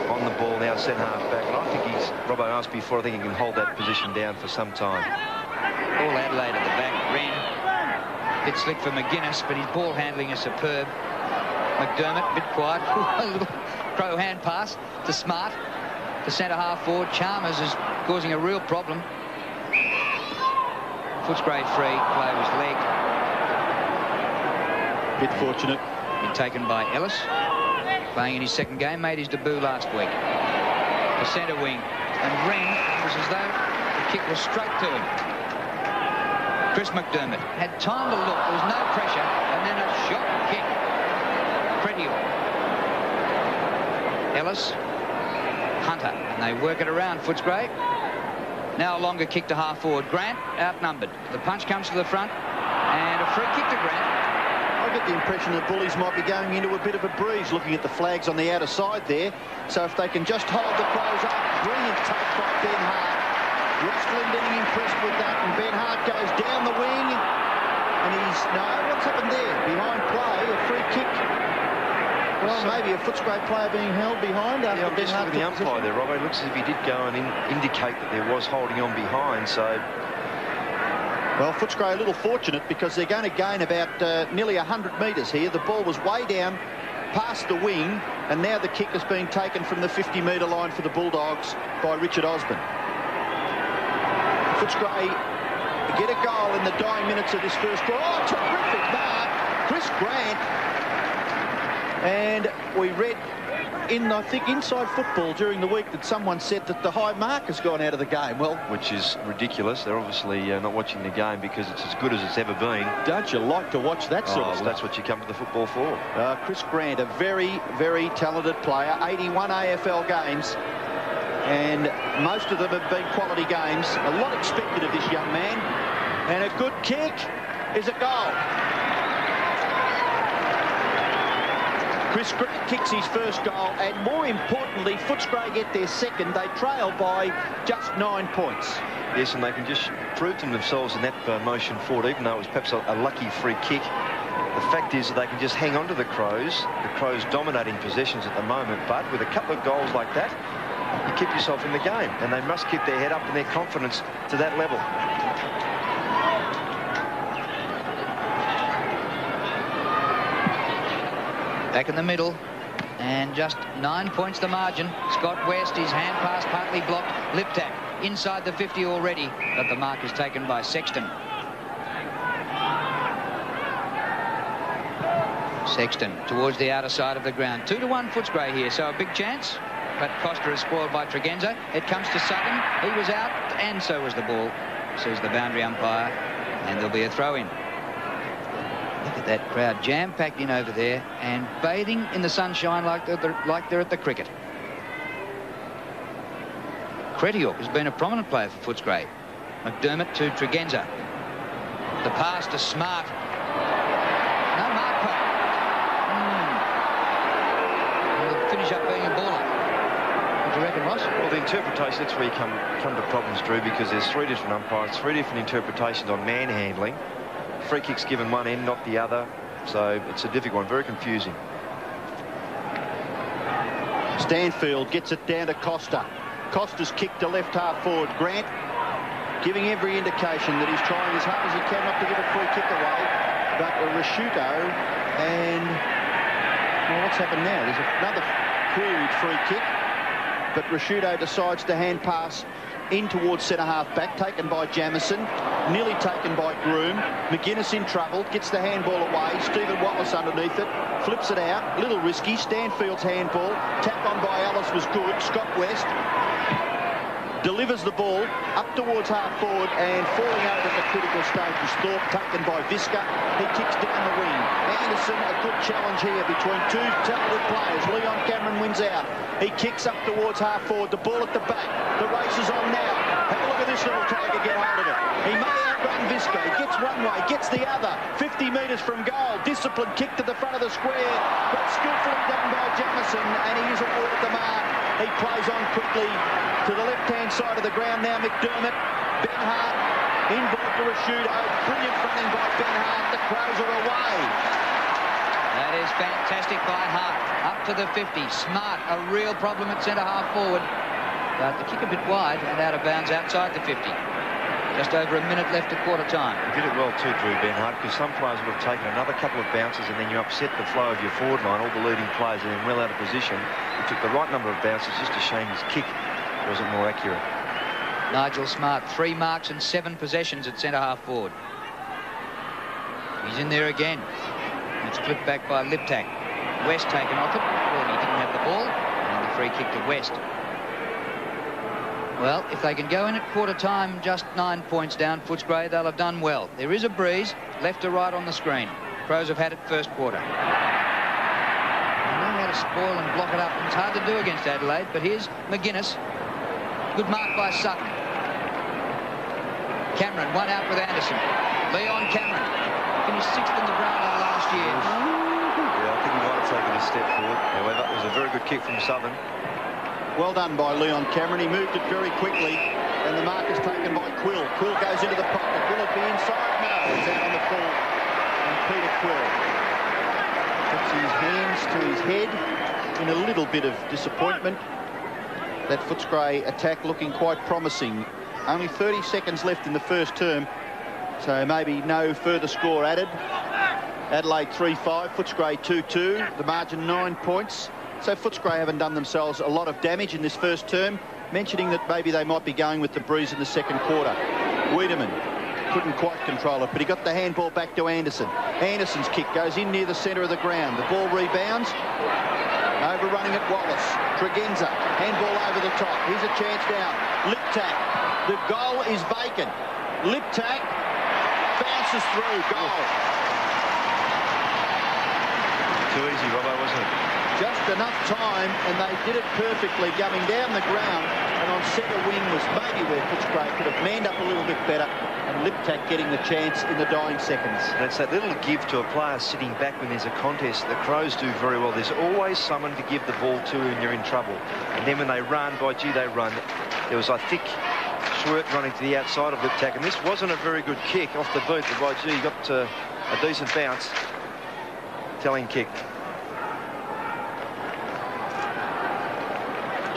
on the ball, now centre half back. And I think he's, Robbo asked before, I think he can hold that position down for some time. All Adelaide at the back. Wren. Bit slick for McGuinness, but his ball handling is superb. McDermott, a bit quiet. A little Crow hand pass to Smart. The centre half forward. Chalmers is causing a real problem. Footscray free. Play was leg. Bit fortunate. Been taken by Ellis. Playing in his second game. Made his debut last week. The centre wing. And Wren was as though the kick was straight to him. Chris McDermott had time to look. There was no pressure. And then a shot kick. Pretial. Ellis. Hunter. And they work it around. Footscray. Now a longer kick to half forward. Grant outnumbered. The punch comes to the front. And a free kick to Grant. I get the impression that Bullies might be going into a bit of a breeze looking at the flags on the outer side there. So if they can just hold the Crows up. Brilliant take by Ben Hart. Ross Glendinning impressed with that. And Ben Hart goes down the wing. And he's... No, what's happened there? Behind play, a free kick. Well, maybe a Footscray player being held behind after I'm Ben just Hart looking at the umpire there, Robbo. It looks as if he did go and indicate that there was holding on behind, so... Well, Footscray a little fortunate because they're going to gain about nearly 100 metres here. The ball was way down past the wing, and now the kick has been taken from the 50-metre line for the Bulldogs by Richard Osborne. Footscray get a goal in the dying minutes of this first quarter. Oh, terrific mark. Chris Grant And we read I think, Inside Football during the week that someone said that the high mark has gone out of the game. Well, which is ridiculous. They're obviously not watching the game because it's as good as it's ever been. Don't you like to watch that sort of stuff? That's what you come to the football for. Chris Grant, a very, very talented player. 81 AFL games. And most of them have been quality games. A lot expected of this young man. And a good kick is a goal. Chris Grant kicks his first goal, and more importantly, Footscray get their second. They trail by just 9 points. Yes, and they can just prove to themselves in that motion forward, even though it was perhaps a lucky free kick. The fact is that they can just hang on to the Crows dominating possessions at the moment, but with a couple of goals like that, you keep yourself in the game, and they must keep their head up and their confidence to that level. Back in the middle, and just 9 points the margin. Scott West, his hand pass partly blocked. Liptak inside the 50 already, but the mark is taken by Sexton. Sexton towards the outer side of the ground. 2-1 Footscray here, so a big chance. But Costa is spoiled by Tregenza. It comes to Sutton. He was out, and so was the ball, says the boundary umpire, and there'll be a throw-in. Look at that crowd jam-packed in over there and bathing in the sunshine like they're at the cricket. Kretiuk has been a prominent player for Footscray. McDermott to Tregenza. The pass to Smart. No mark putt. It'll finish up being a baller. What do you reckon, Ross? Well, the interpretation, that's where you come to problems, Drew, because there's 3 different umpires, 3 different interpretations on manhandling. Free kicks given one end, not the other. So it's a difficult one, very confusing. Stanfield gets it down to Costa. Costa's kicked to left half forward. Grant giving every indication that he's trying as hard as he can not to give a free kick away. But a Rashuto, and well, what's happened now? There's another queried free kick. But Rashuto decides to hand pass in towards centre-half back, taken by Jamison, nearly taken by Groom. McGuinness in trouble, gets the handball away. Stephen Wallace underneath it, flips it out, little risky. Stanfield's handball, tap on by Ellis was good. Scott West delivers the ball up towards half forward, and falling out at the critical stage is Thorpe, taken by Visca. He kicks down the wing. Anderson, a good challenge here between 2 talented players. Leon Cameron wins out. He kicks up towards half forward. The ball at the back. The race is on now. Have a look at this little tiger get hold of it. He may outrun Visca. He gets one way, gets the other. 50 metres from goal. Disciplined kick to the front of the square, but skillfully done by Jamison, and he isn't all at the mark. He plays on quickly to the left-hand side of the ground now. McDermott, Ben Hart, in ball to Rashuto. Brilliant running by Ben Hart. The Crows are away. That is fantastic by Hart. Up to the 50. Smart, a real problem at centre-half forward. But the kick a bit wide and out of bounds outside the 50. Just over a minute left at quarter time. He did it well too, Drew, Ben Hart, because some players would have taken another couple of bounces and then you upset the flow of your forward line. All the leading players are then well out of position. He took the right number of bounces. Just a shame his kick wasn't more accurate. Nigel Smart, 3 marks and 7 possessions at centre-half forward. He's in there again. It's flipped back by Liptak. West taken off it. Well, he didn't have the ball. And the free kick to West. Well, if they can go in at quarter time, just 9 points down Footscray, they'll have done well. There is a breeze, left to right on the screen. Crows have had it first quarter. They know how to spoil and block it up. It's hard to do against Adelaide, but here's McGuinness. Good mark by Sutton. Cameron, one out with Anderson. Leon Cameron finished 6th in the Brownlow last year. Yeah, I think he might have taken a step forward. However, it was a very good kick from Southern. Well done by Leon Cameron. He moved it very quickly, and the mark is taken by Quill. Quill goes into the pocket. Will it be inside? No, it's out on the full. And Peter Quill puts his hands to his head in a little bit of disappointment. That Footscray attack looking quite promising. Only 30 seconds left in the first term, so maybe no further score added. Adelaide 3-5, Footscray 2-2. The margin 9 points. So Footscray haven't done themselves a lot of damage in this first term, mentioning that maybe they might be going with the breeze in the second quarter. Wiedemann couldn't quite control it, but he got the handball back to Anderson. Anderson's kick goes in near the centre of the ground. The ball rebounds. Overrunning it, Wallace. Tregenza, handball over the top. Here's a chance now. Liptak. The goal is vacant. Liptak bounces through. Goal. Too easy, Robbo, wasn't it? Just enough time, and they did it perfectly, going down the ground, and on centre wing was maybe where Footscray could have manned up a little bit better, and Liptak getting the chance in the dying seconds. And it's that little give to a player sitting back when there's a contest. The Crows do very well. There's always someone to give the ball to when you're in trouble. And then when they run, by gee, they run. There was, I think, Schwert running to the outside of Liptak, and this wasn't a very good kick off the boot, but by gee, he got a decent bounce. Telling kick.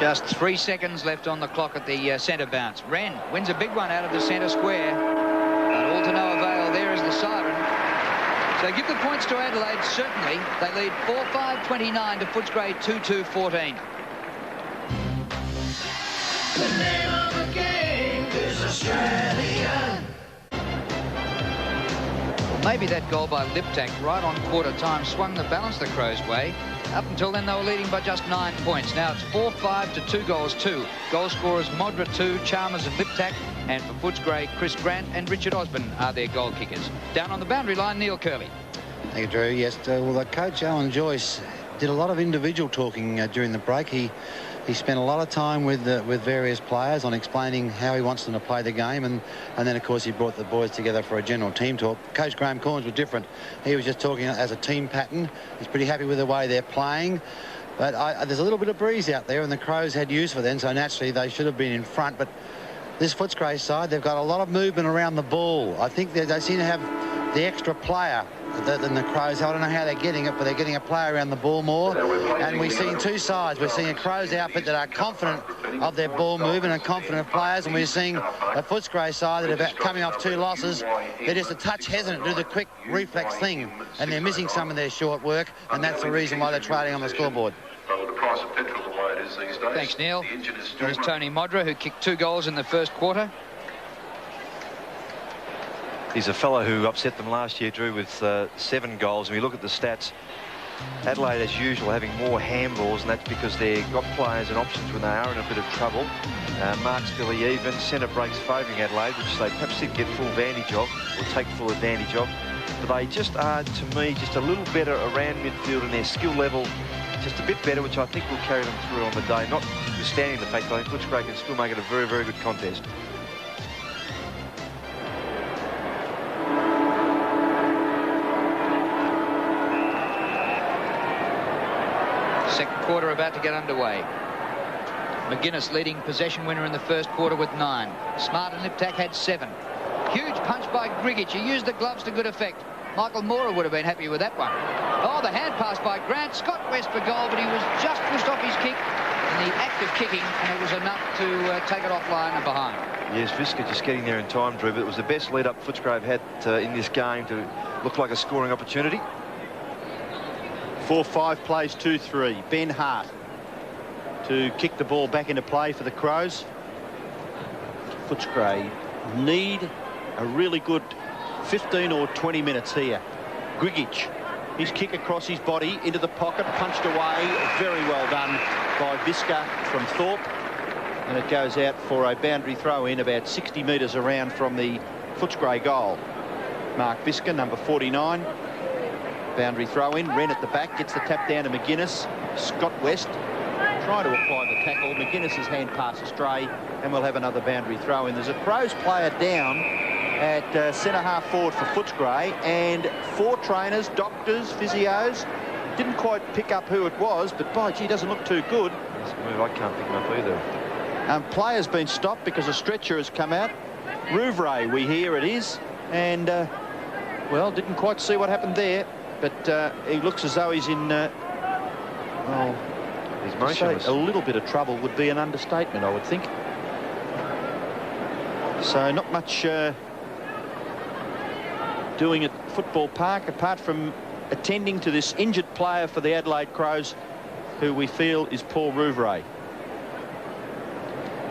Just 3 seconds left on the clock at the centre bounce. Wren wins a big one out of the centre square. And all to no avail. There is the siren. So give the points to Adelaide, certainly. They lead 4-5-29 to Footscray 2-2-14. The name of the game is Australian. Maybe that goal by Liptak right on quarter time swung the balance the Crows' way. Up until then, they were leading by just 9 points. Now it's 4-5 to 2-2. Goal scorers Modra 2, Chalmers and Liptak. And for Footscray, Chris Grant and Richard Osborne are their goal kickers. Down on the boundary line, Neil Kerley. Thank you, Drew. Yes, well, the coach, Alan Joyce, did a lot of individual talking during the break. He spent a lot of time with various players on explaining how he wants them to play the game, and then of course he brought the boys together for a general team talk. Coach Graham Corns was different. He was just talking as a team pattern. He's pretty happy with the way they're playing, but there's a little bit of breeze out there, and the Crows had use for them, so naturally they should have been in front. But this Footscray side, they've got a lot of movement around the ball. I think they seem to have the extra player than the Crows. I don't know how they're getting it, but they're getting a player around the ball more. And we've seen two sides. We're seeing a Crows outfit that are confident of their ball movement and confident of players, and we're seeing a Footscray side that are coming off 2 losses. They're just a touch hesitant to do the quick reflex thing, and they're missing some of their short work, and that's the reason why they're trailing on the scoreboard. Thanks, Neil. There's Tony Modra, who kicked 2 goals in the first quarter. He's a fellow who upset them last year, Drew, with 7 goals. And we look at the stats, Adelaide, as usual, having more handballs, and that's because they've got players and options when they are in a bit of trouble. Mark's fairly even. Centre breaks favouring Adelaide, which they perhaps didn't get full advantage of, or take full advantage of. But they just are, to me, just a little better around midfield, and their skill level just a bit better, which I think will carry them through on the day, notwithstanding the fact that I think Footscray can still make it a very, very good contest. Second quarter about to get underway. McGuinness leading possession winner in the first quarter with 9. Smart and Liptak had 7. Huge punch by Grigic. He used the gloves to good effect. Michael Mora would have been happy with that one. Oh, the hand pass by Grant. Scott West for goal, but he was just pushed off his kick in the act of kicking, and it was enough to take it offline and behind. Yes, Visca just getting there in time, Drew, but it was the best lead-up Footscray had in this game to look like a scoring opportunity. 4-5 plays 2-3. Ben Hart to kick the ball back into play for the Crows. Footscray need a really good 15 or 20 minutes here. Grigic, his kick across his body into the pocket, punched away. Very well done by Visca from Thorpe. And it goes out for a boundary throw in about 60 metres around from the Footscray goal. Mark Visca, number 49. Boundary throw in. Wren at the back gets the tap down to McGuinness. Scott West trying to apply the tackle. McGuinness's hand pass astray, and we'll have another boundary throw in. There's a Crows player down at centre half forward for Footscray, and 4 trainers, doctors, physios, didn't quite pick up who it was, but by gee, doesn't look too good. That's a move I can't pick him up either. Player's been stopped because a stretcher has come out. Rouvray, we hear it is, and well, didn't quite see what happened there, but he looks as though he's in well, he's motionless. A little bit of trouble would be an understatement, I would think. So not much doing at Football Park apart from attending to this injured player for the Adelaide Crows, who we feel is Paul Rouvray.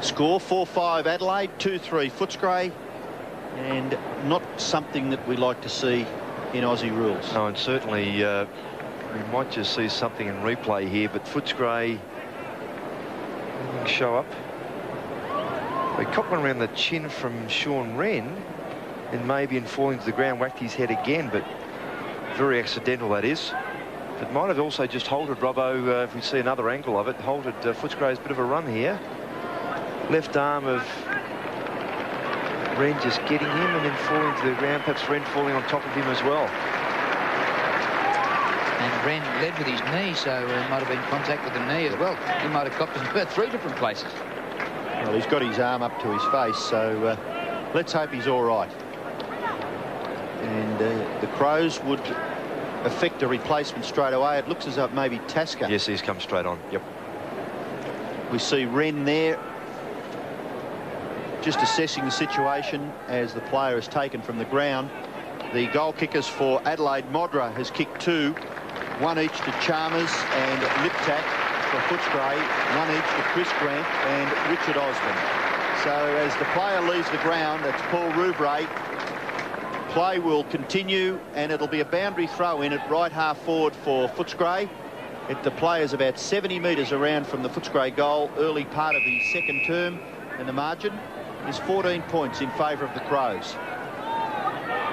Score 4-5 Adelaide, 2-3 Footscray. and not something that we like to see in Aussie rules. No, and certainly we might just see something in replay here, but Footscray show up. He copped one around the chin from Sean Wren, and maybe in falling to the ground whacked his head again, but very accidental that is. It might have also just halted Robbo, if we see another angle of it, halted Footscray's bit of a run here. Left arm of Wren just getting him and then falling to the ground, perhaps Wren falling on top of him as well. And Wren led with his knee, so it might have been contact with the knee as well. He might have copped it in 3 different places. Well, he's got his arm up to his face, so let's hope he's all right. And the Crows would effect a replacement straight away. It looks as though it may be Tasker. Yes, he's come straight on. Yep. We see Wren there, just assessing the situation as the player is taken from the ground. The goal kickers for Adelaide, Modra has kicked 2, 1 each to Chalmers and Liptak for Footscray, 1 each to Chris Grant and Richard Osborne. So as the player leaves the ground, it's Paul Rouvray. Play will continue, and it'll be a boundary throw in at right half forward for Footscray. The player's about 70 metres around from the Footscray goal, early part of his second term, and the margin is 14 points in favour of the Crows.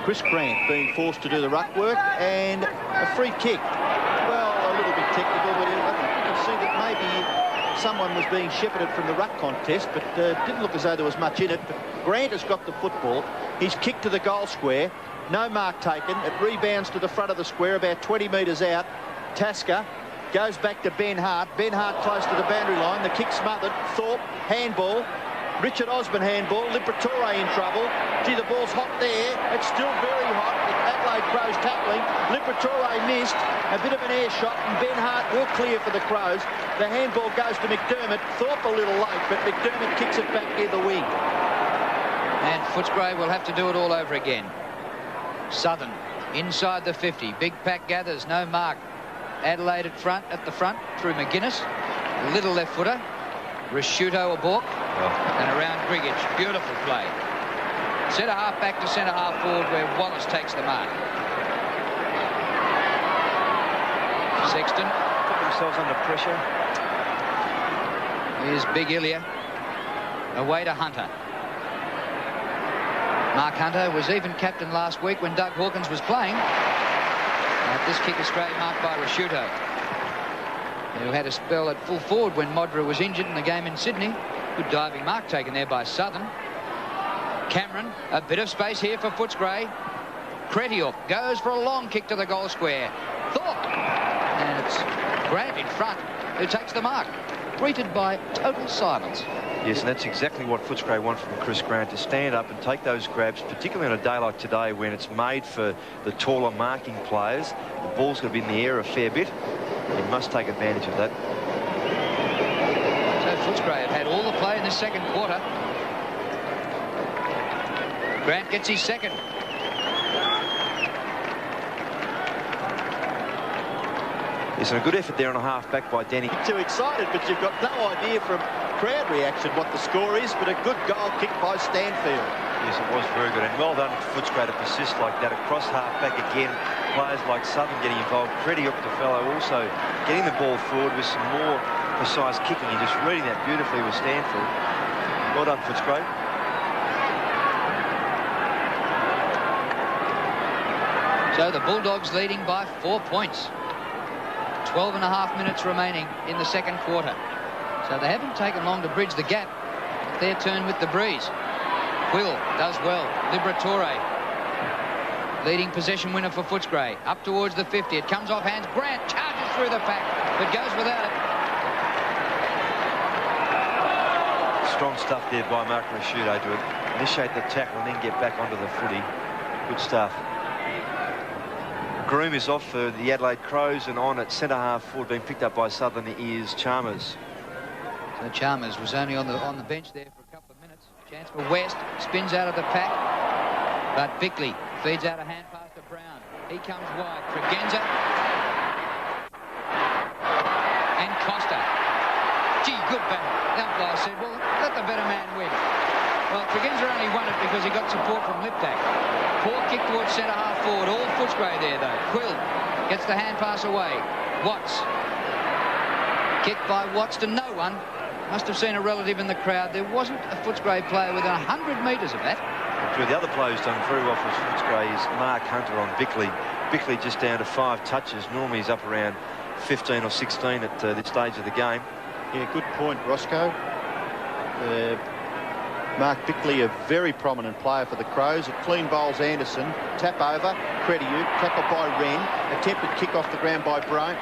Chris Grant being forced to do the ruck work, and a free kick. Well, a little bit technical, but I think you can see that maybe someone was being shepherded from the ruck contest, but didn't look as though there was much in it. But Grant has got the football. He's kicked to the goal square. No mark taken. It rebounds to the front of the square, about 20 metres out. Tasker goes back to Ben Hart. Ben Hart close to the boundary line. The kick smothered. Thorpe, handball. Richard Osborne handball. Liberatore in trouble. Gee, the ball's hot there. It's still very hot. Adelaide Crows tackling. Liberatore missed. A bit of an air shot, and Ben Hart will clear for the Crows. The handball goes to McDermott. Thorpe a little late, but McDermott kicks it back near the wing. And Footscray will have to do it all over again. Southern inside the 50. Big pack gathers. No mark. Adelaide at the front through McGuinness. Little left footer. Rasciuto a balk. And around Grigich. Beautiful play. Centre half back to centre half forward where Wallace takes the mark. Sexton. Put themselves under pressure. Here's Big Ilya. Away to Hunter. Mark Hunter was even captain last week when Doug Hawkins was playing. This kick is straight marked by Rasciuto, who had a spell at full forward when Modra was injured in the game in Sydney. Good diving mark taken there by Southern. Cameron, a bit of space here for Footscray. Kretiuk goes for a long kick to the goal square. Thorpe, and it's Grant in front who takes the mark. Greeted by total silence. Yes, and that's exactly what Footscray want from Chris Grant, to stand up and take those grabs, particularly on a day like today when it's made for the taller marking players. The ball's going to be in the air a fair bit. He must take advantage of that. So Footscray have had all the play in the second quarter. Grant gets his second. There's a good effort there on a half-back by Denny. Too excited, but you've got no idea from crowd reaction what the score is, but a good goal kick by Stanfield. Yes, it was very good, and well done for Footscray to persist like that. Across half-back again, players like Southern getting involved. Kretiuk, the fellow, also getting the ball forward with some more precise kicking. You're just reading that beautifully with Stanfield. Well done, Footscray. So the Bulldogs leading by 4 points. 12 and a half minutes remaining in the second quarter. So they haven't taken long to bridge the gap. Their turn with the breeze. Quill does well. Liberatore. Leading possession winner for Footscray. Up towards the 50. It comes off hands. Grant charges through the pack, but goes without it. Strong stuff there by Mark Rasciuto to initiate the tackle and then get back onto the footy. Good stuff. Groom is off for the Adelaide Crows, and on at centre half forward, being picked up by Southern, is Chalmers. So Chalmers was only on the bench there for a couple of minutes. Chance for West, spins out of the pack, but Bickley feeds out a hand pass to Brown. He comes wide. Tregenza and Costa. Gee, good battle. The umpire said, well, let the better man win. Well, Tregenza only won it because he got support from Liptak. Poor kick towards centre-half forward. All Footscray there, though. Quill gets the hand pass away. Watts. Kicked by Watts to no one. Must have seen a relative in the crowd. There wasn't a Footscray player within 100 metres of that. The other player who's done very well for Footscray is Mark Hunter on Bickley. Bickley just down to 5 touches. Normally he's up around 15 or 16 at this stage of the game. Yeah, good point, Roscoe. Mark Bickley, a very prominent player for the Crows. It clean bowls Anderson. Tap over. Crediute. Tackled by Wren. Attempted kick off the ground by Brown.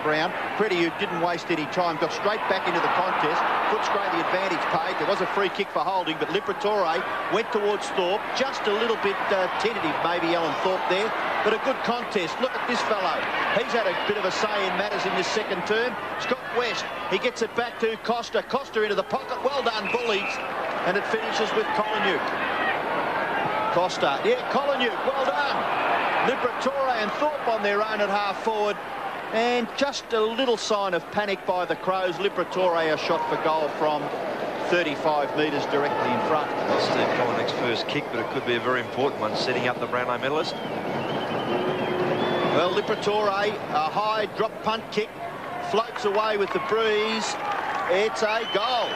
Crediute didn't waste any time. Got straight back into the contest. Footscray the advantage paid. There was a free kick for holding, but Liberatore went towards Thorpe. Just a little bit tentative, maybe, Alan Thorpe there. But a good contest. Look at this fellow. He's had a bit of a say in matters in this second term. Scott West. He gets it back to Costa. Costa into the pocket. Well done, Bullies. And it finishes with Collinuk. Costa. Yeah, Collinuk. Well done. Liberatore and Thorpe on their own at half forward. And just a little sign of panic by the Crows. Liberatore a shot for goal from 35 metres directly in front. Steve Collinuk's first kick, but it could be a very important one, setting up the Brownlow medalist. Well, Liberatore, a high drop punt kick, floats away with the breeze. It's a goal.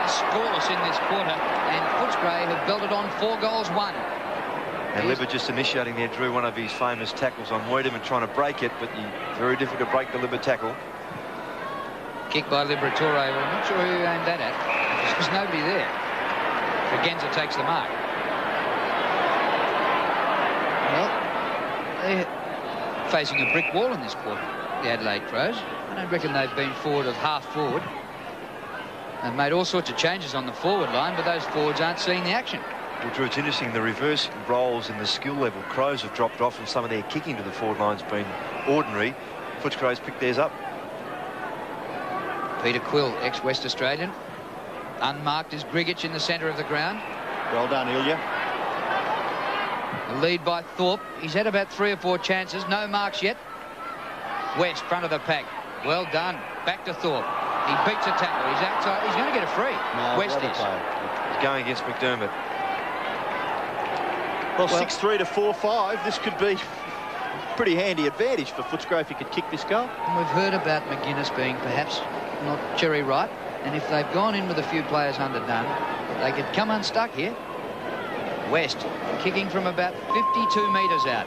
Scoreless in this quarter, and Footscray have belted on 4 goals, 1. And Libba just initiating there, drew one of his famous tackles on Wiedemann, trying to break it, but very difficult to break the Libba tackle. Kick by Liberatore. Well, I'm not sure who aimed that at. There's nobody there. Tregenza takes the mark. Well, they're facing a brick wall in this quarter, the Adelaide Crows. I don't reckon they've been forward of half forward. They've made all sorts of changes on the forward line, but those forwards aren't seeing the action. Well, Drew, it's interesting. The reverse roles in the skill level. Crows have dropped off, and some of their kicking to the forward line's been ordinary. Footscray's picked theirs up. Peter Quill, ex-West Australian. Unmarked is Grigich in the centre of the ground. Well done, Ilya. The lead by Thorpe. He's had about 3 or 4 chances. No marks yet. West, front of the pack. Well done. Back to Thorpe. He beats a tackle. He's outside. He's going to get a free. No, West is. He's going against McDermott. Well, 6-3 to 4-5. This could be a pretty handy advantage for Footscray if he could kick this goal. And we've heard about McGuinness being perhaps not cherry ripe. And if they've gone in with a few players underdone, they could come unstuck here. West kicking from about 52 metres out.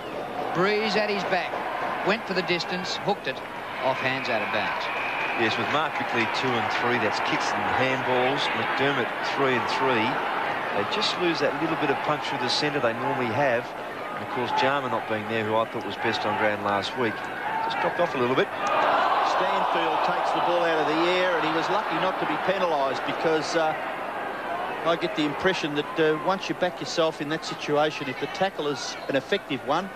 Breeze at his back. Went for the distance. Hooked it. Off hands out of bounds. Yes, with Mark Bickley 2 and 3, that's kicks and handballs. McDermott 3 and 3. They just lose that little bit of punch through the centre they normally have. And of course, Jarman not being there, who I thought was best on ground last week, just dropped off a little bit. Stanfield takes the ball out of the air, and he was lucky not to be penalised, because I get the impression that once you back yourself in that situation, if the tackle is an effective one,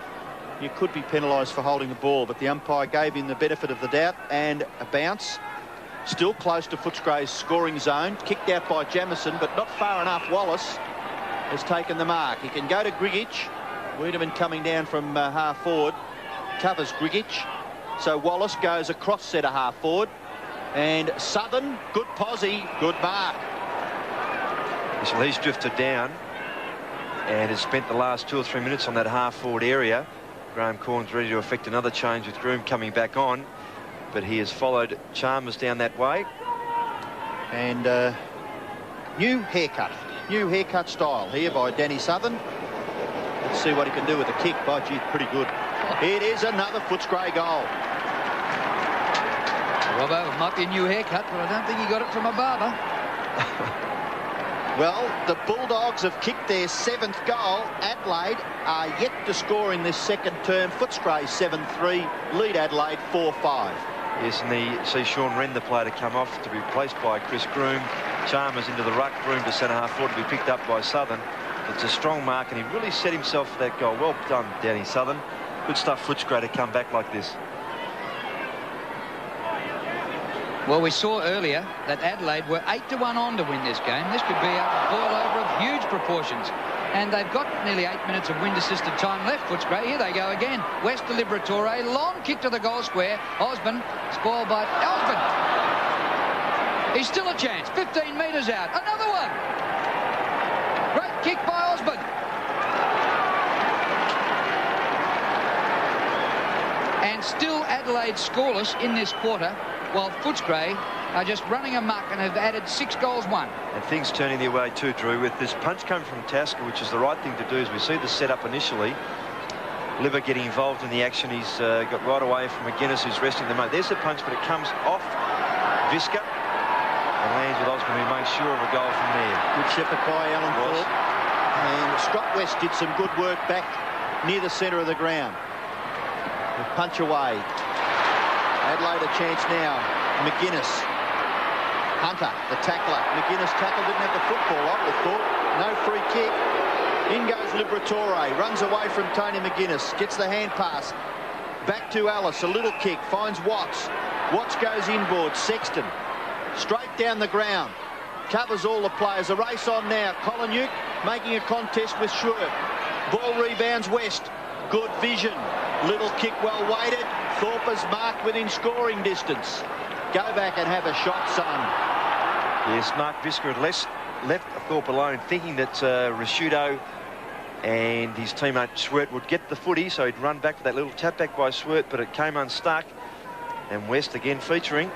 you could be penalised for holding the ball. But the umpire gave him the benefit of the doubt, and a bounce. Still close to Footscray's scoring zone. Kicked out by Jamieson, but not far enough. Wallace has taken the mark. He can go to Grigich. Wiedemann coming down from half forward. Covers Grigich. So Wallace goes across centre half forward. And Southern, good posse, good mark. So he's drifted down and has spent the last 2 or 3 minutes on that half forward area. Graham Corn's ready to effect another change with Groom coming back on, but he has followed Chalmers down that way. And new haircut style here by Danny Southern. Let's see what he can do with the kick. By gee, pretty good. It is another Footscray goal. Robbo, it might be a new haircut, but I don't think he got it from a barber. Well, the Bulldogs have kicked their 7th goal. Adelaide are yet to score in this second term. Footscray 7-3, lead Adelaide 4-5. Yes, and you see Sean Wren, the player, to come off to be replaced by Chris Groom. Chalmers into the ruck, Groom to centre half forward to be picked up by Southern. It's a strong mark, and he really set himself for that goal. Well done, Danny Southern. Good stuff, Footscray, to come back like this. Well, we saw earlier that Adelaide were 8-1 on to win this game. This could be a boil over of huge proportions. And they've got nearly 8 minutes of wind-assisted time left, Footscray. Here they go again. West to Liberatore. Long kick to the goal square. Osborne, spoiled by Osborne. He's still a chance. 15 metres out. Another one. Great kick by Osborne. And still Adelaide scoreless in this quarter, while Footscray are just running amok and have added 6 goals won. And things turning their way too, Drew, with this punch coming from Tasker, which is the right thing to do, as we see the setup initially. Libba getting involved in the action. He's got right away from McGuinness, who's resting the moment. There's the punch, but it comes off Visca and lands with Osborne, who makes sure of a goal from there. Good shepherd by Alan Thorpe. And Scott West did some good work back near the centre of the ground. The punch away. Adelaide a chance now. McGuinness. Hunter, the tackler. McGuinness tackle, didn't have the football, I would have thought. No free kick. In goes Liberatore. Runs away from Tony McGuinness. Gets the hand pass. Back to Ellis. A little kick. Finds Watts. Watts goes inboard. Sexton. Straight down the ground. Covers all the players. A race on now. Colin making a contest with Schwert. Ball rebounds West. Good vision. Little kick well weighted. Thorpe is marked within scoring distance. Go back and have a shot, son. Yes, Mark Visca had left Thorpe alone, thinking that Rashudo and his teammate Swert would get the footy, so he'd run back for that little tap back by Swert, but it came unstuck. And West again featuring.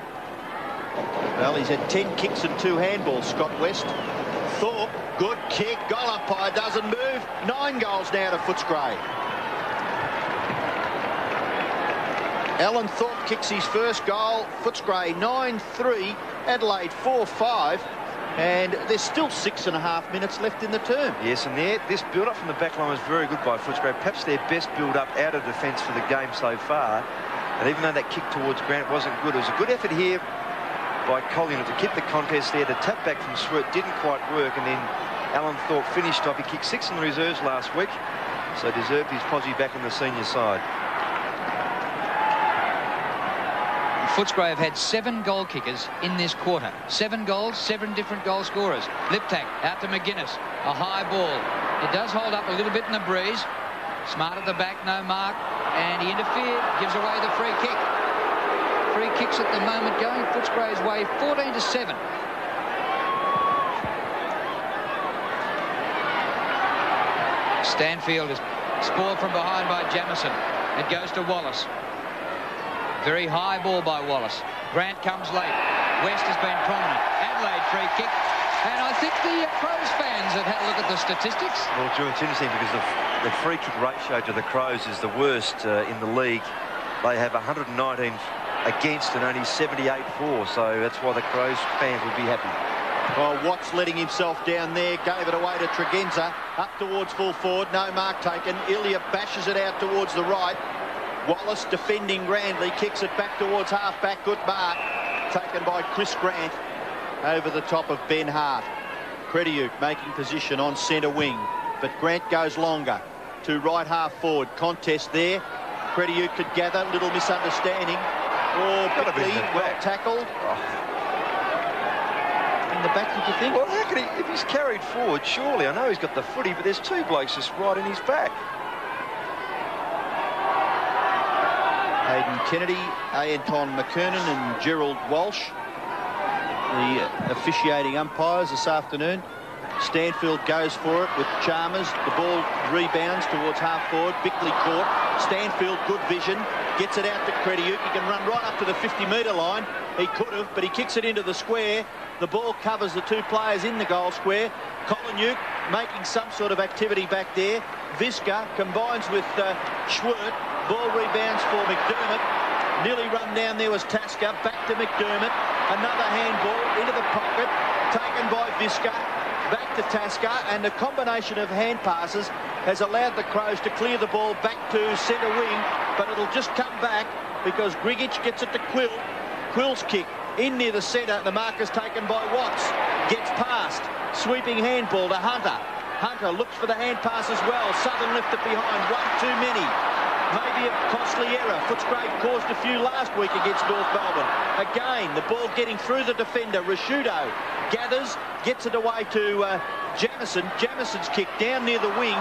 Well, he's had 10 kicks and 2 handballs, Scott West. Thorpe, good kick. Goal umpire doesn't move. 9 goals now to Footscray. Alan Thorpe kicks his first goal. Footscray 9-3. Adelaide 4-5. And there's still 6.5 minutes left in the term. Yes, and this build-up from the back line was very good by Footscray. Perhaps their best build-up out of defence for the game so far. And even though that kick towards Grant wasn't good, it was a good effort here by Collier to keep the contest there. The tap back from Swert didn't quite work, and then Alan Thorpe finished off. He kicked 6 in the reserves last week, so deserved his posse back on the senior side. Footscray have had 7 goal kickers in this quarter. 7 goals, 7 different goal scorers. Liptak out to McGuinness. A high ball. It does hold up a little bit in the breeze. Smart at the back, no mark. And he interfered, gives away the free kick. Free kicks at the moment going Footscray's way, 14-7. Stanfield is spoiled from behind by Jamison. It goes to Wallace. Very high ball by Wallace. Grant comes late. West has been prominent. Adelaide free kick. And I think the Crows fans have had a look at the statistics. Well, Drew, it's interesting because the free kick ratio to the Crows is the worst in the league. They have 119 against and only 78 for, so that's why the Crows fans would be happy. Well, Watts letting himself down there, gave it away to Tregenza, up towards full forward, no mark taken. Ilya bashes it out towards the right. Wallace defending grandly, kicks it back towards half-back, good mark, taken by Chris Grant over the top of Ben Hart. Krediuk making position on centre wing, but Grant goes longer to right half forward. Contest there. Krediuk could gather, little misunderstanding. Oh, Bickley, well tackled. In the back, did you think? Well, how could he, if he's carried forward, surely, I know he's got the footy, but there's 2 blokes just right in his back. Hayden Kennedy, Anton McKernan and Gerald Walsh, the officiating umpires this afternoon. Stanfield goes for it with Chalmers. The ball rebounds towards half forward. Bickley caught. Stanfield, good vision. Gets it out to Krediuk. He can run right up to the 50-metre line. He could have, but he kicks it into the square. The ball covers the 2 players in the goal square. Colin making some sort of activity back there. Visca combines with Schwert. Ball rebounds for McDermott. Nearly run down there was Tasker. Back to McDermott. Another handball into the pocket. Taken by Visca. Back to Tasker. And the combination of hand passes has allowed the Crows to clear the ball back to centre wing. But it'll just come back because Grigic gets it to Quill. Quill's kick in near the centre. The mark is taken by Watts. Gets past. Sweeping handball to Hunter. Hunter looks for the hand pass as well. Southern left it behind. 1 too many. Maybe maybe a costly error. Footscray caused a few last week against North Melbourne. Again, the ball getting through the defender. Rashudo gathers, gets it away to Jamison. Jamison's kick down near the wing.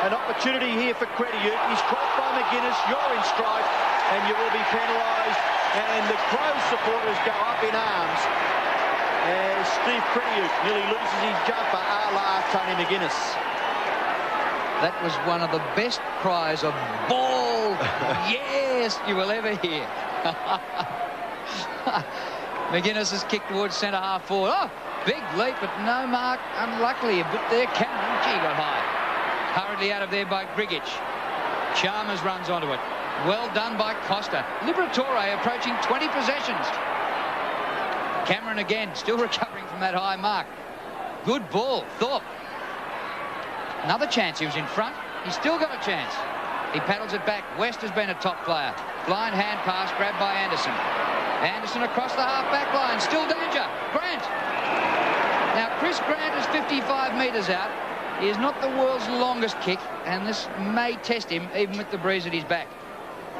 An opportunity here for Crediute. He's caught by McGuinness. You're in strife, and you will be penalised. And the Crows supporters go up in arms as Steve Crediute nearly loses his jumper a la Tony McGuinness. That was one of the best cries of ball, yes, you will ever hear. McGuinness has kicked towards centre half forward. Oh, big leap, but no mark. Unluckily, a bit there. Cameron, gee, got high. Hurriedly out of there by Grigic. Chalmers runs onto it. Well done by Costa. Liberatore approaching 20 possessions. Cameron again, still recovering from that high mark. Good ball, Thorpe. Another chance, he was in front. He's still got a chance. He paddles it back. West has been a top player. Blind hand pass grabbed by Anderson. Anderson across the half-back line. Still danger. Grant. Now, Chris Grant is 55 metres out. He is not the world's longest kick, and this may test him even with the breeze at his back.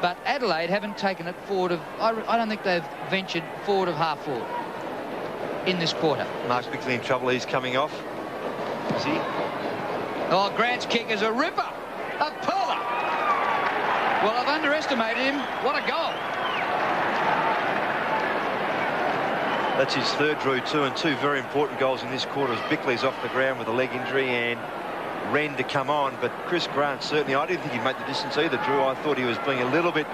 But Adelaide haven't taken it forward of... I don't think they've ventured forward of half forward in this quarter. Mark's Bixley in trouble. He's coming off. Is he? Oh, Grant's kick is a ripper. A puller. Well, I've underestimated him. What a goal. That's his third, Drew, too, and two very important goals in this quarter as Bickley's off the ground with a leg injury and Wren to come on. But Chris Grant, certainly, I didn't think he'd make the distance either, Drew. I thought he was being a little bit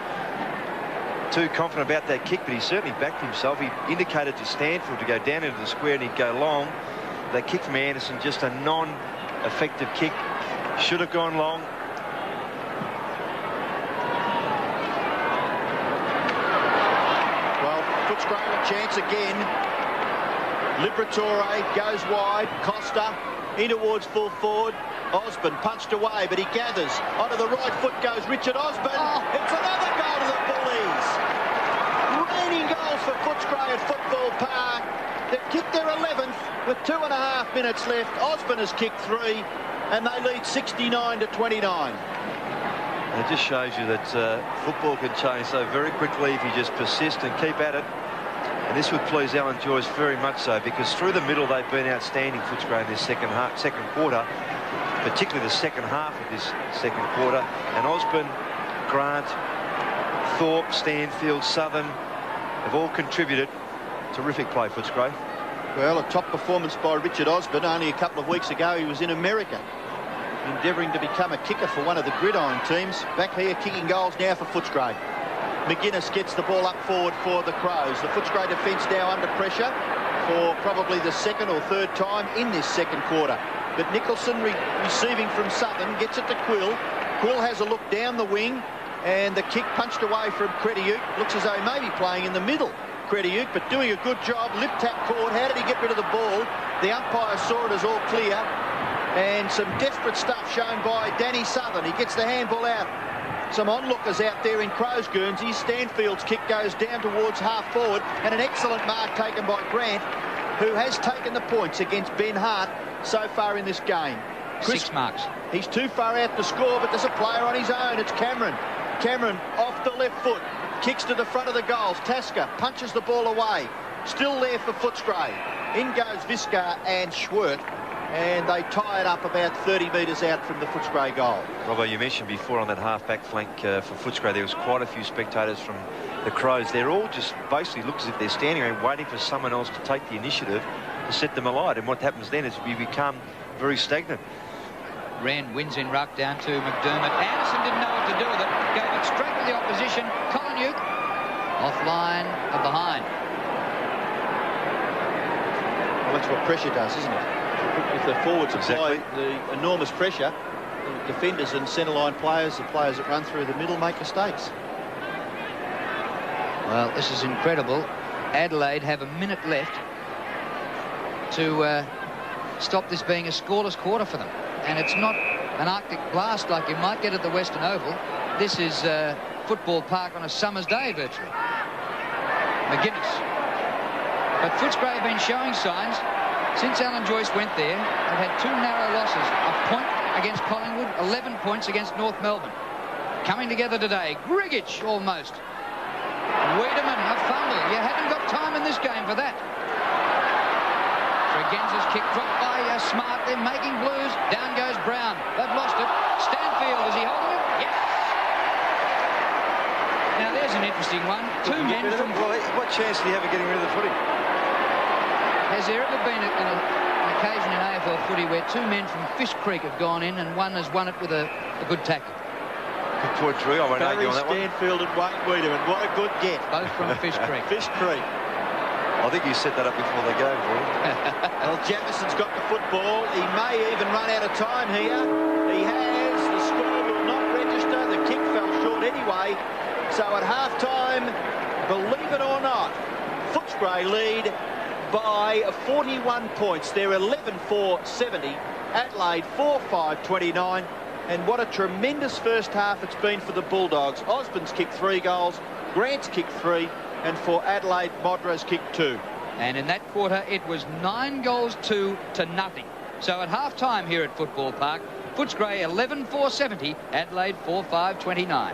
too confident about that kick, but he certainly backed himself. He indicated to Stanfield to go down into the square and he'd go long. That kick from Anderson, just a non-effective kick. Should have gone long. Well, Footscray a chance again. Liberatore goes wide. Costa in towards full forward. Osborne punched away, but he gathers. Onto the right foot goes Richard Osborne. Oh. It's another goal to the Bullies. Raining goals for Footscray at Football Park. They've kicked their 11th with 2.5 minutes left. Osborne has kicked 3, and they lead 69-29. It just shows you that football can change so very quickly if you just persist and keep at it. And this would please Alan Joyce very much so, because through the middle they've been outstanding, Footscray, in this second quarter, particularly the second half of this second quarter. And Osborne, Grant, Thorpe, Stanfield, Southern have all contributed. Terrific play, Footscray. Well, a top performance by Richard Osborne. Only a couple of weeks ago he was in America endeavouring to become a kicker for one of the gridiron teams. Back here kicking goals now for Footscray. McGuinness gets the ball up forward for the Crows. The Footscray defence now under pressure for probably the second or third time in this second quarter. But Nicholson receiving from Southern gets it to Quill. Quill has a look down the wing, and the kick punched away from Crediute. Looks as though he may be playing in the middle, Crediute, but doing a good job. Lip tap caught. How did he get rid of the ball? The umpire saw it as all clear, and some desperate stuff shown by Danny Southern. He gets the handball out. Some onlookers out there in Crows Guernsey. Stanfield's kick goes down towards half forward, and an excellent mark taken by Grant, who has taken the points against Ben Hart so far in this game. 6 marks. He's too far out to score, but there's a player on his own. It's Cameron. Cameron off the left foot, kicks to the front of the goals. Tasker punches the ball away. Still there for Footscray. In goes Viscar and Schwerdt, and they tie it up about 30 metres out from the Footscray goal. Robbo, you mentioned before on that half-back flank for Footscray, there was quite a few spectators from the Crows. They're all just basically look as if they're standing around waiting for someone else to take the initiative to set them alight. And what happens then is we become very stagnant. Wren wins in ruck down to McDermott. Anderson didn't know what to do with it. Gave it straight to the opposition. Collinghute offline or behind. Well, that's what pressure does, isn't it? If the forwards apply the enormous pressure, the defenders and centre-line players, the players that run through the middle, make mistakes. Well, this is incredible. Adelaide have a minute left to stop this being a scoreless quarter for them. And it's not an Arctic blast like you might get at the Western Oval. This is Football Park on a summer's day, virtually. McGuinness. But Footscray have been showing signs. Since Alan Joyce went there, they've had 2 narrow losses. A point against Collingwood, 11 points against North Melbourne. coming together today. Grigic almost. Wiedemann, a fumble. You haven't got time in this game for that. Tregenza's kick dropped by Smart. They're making blues. Down goes Brown. They've lost it. Stanfield, is he holding it? Yes. Now there's an interesting one. Two men from... Well, what chance do you have of getting rid of the footy? Has there ever been an occasion in AFL footy where two men from Fish Creek have gone in and one has won it with a good tackle? Good point, Drew. I won't argue on that one. Stanfield and Wayne Wiedemann. What a good get. Both from Fish Creek. Fish Creek. I think you set that up before the game, Drew. Well, Jefferson's got the football. He may even run out of time here. He has. The score will not register. The kick fell short anyway. So at half-time, believe it or not, Footscray lead by 41 points. They're 11-4-70. Adelaide 4-5-29. And what a tremendous first half it's been for the Bulldogs. Osborne's kicked 3 goals, Grant's kicked 3, and for Adelaide, Modra's kicked 2. And in that quarter, it was 9-2 to nothing. So at half-time here at Football Park, Footscray 11-4-70, Adelaide 4-5-29.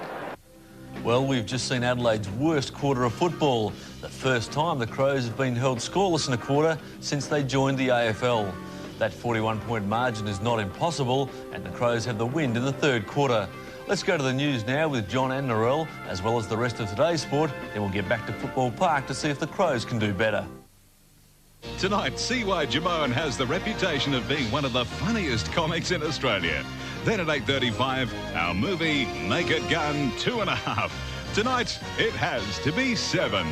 Well, we've just seen Adelaide's worst quarter of football. The first time the Crows have been held scoreless in a quarter since they joined the AFL. That 41-point margin is not impossible, and the Crows have the wind in the third quarter. Let's go to the news now with John and Narelle, as well as the rest of today's sport. Then we'll get back to Football Park to see if the Crows can do better. Tonight, C.Y. Jamone has the reputation of being one of the funniest comics in Australia. Then at 8:35, our movie Naked Gun 2.5. Tonight, it has to be 7.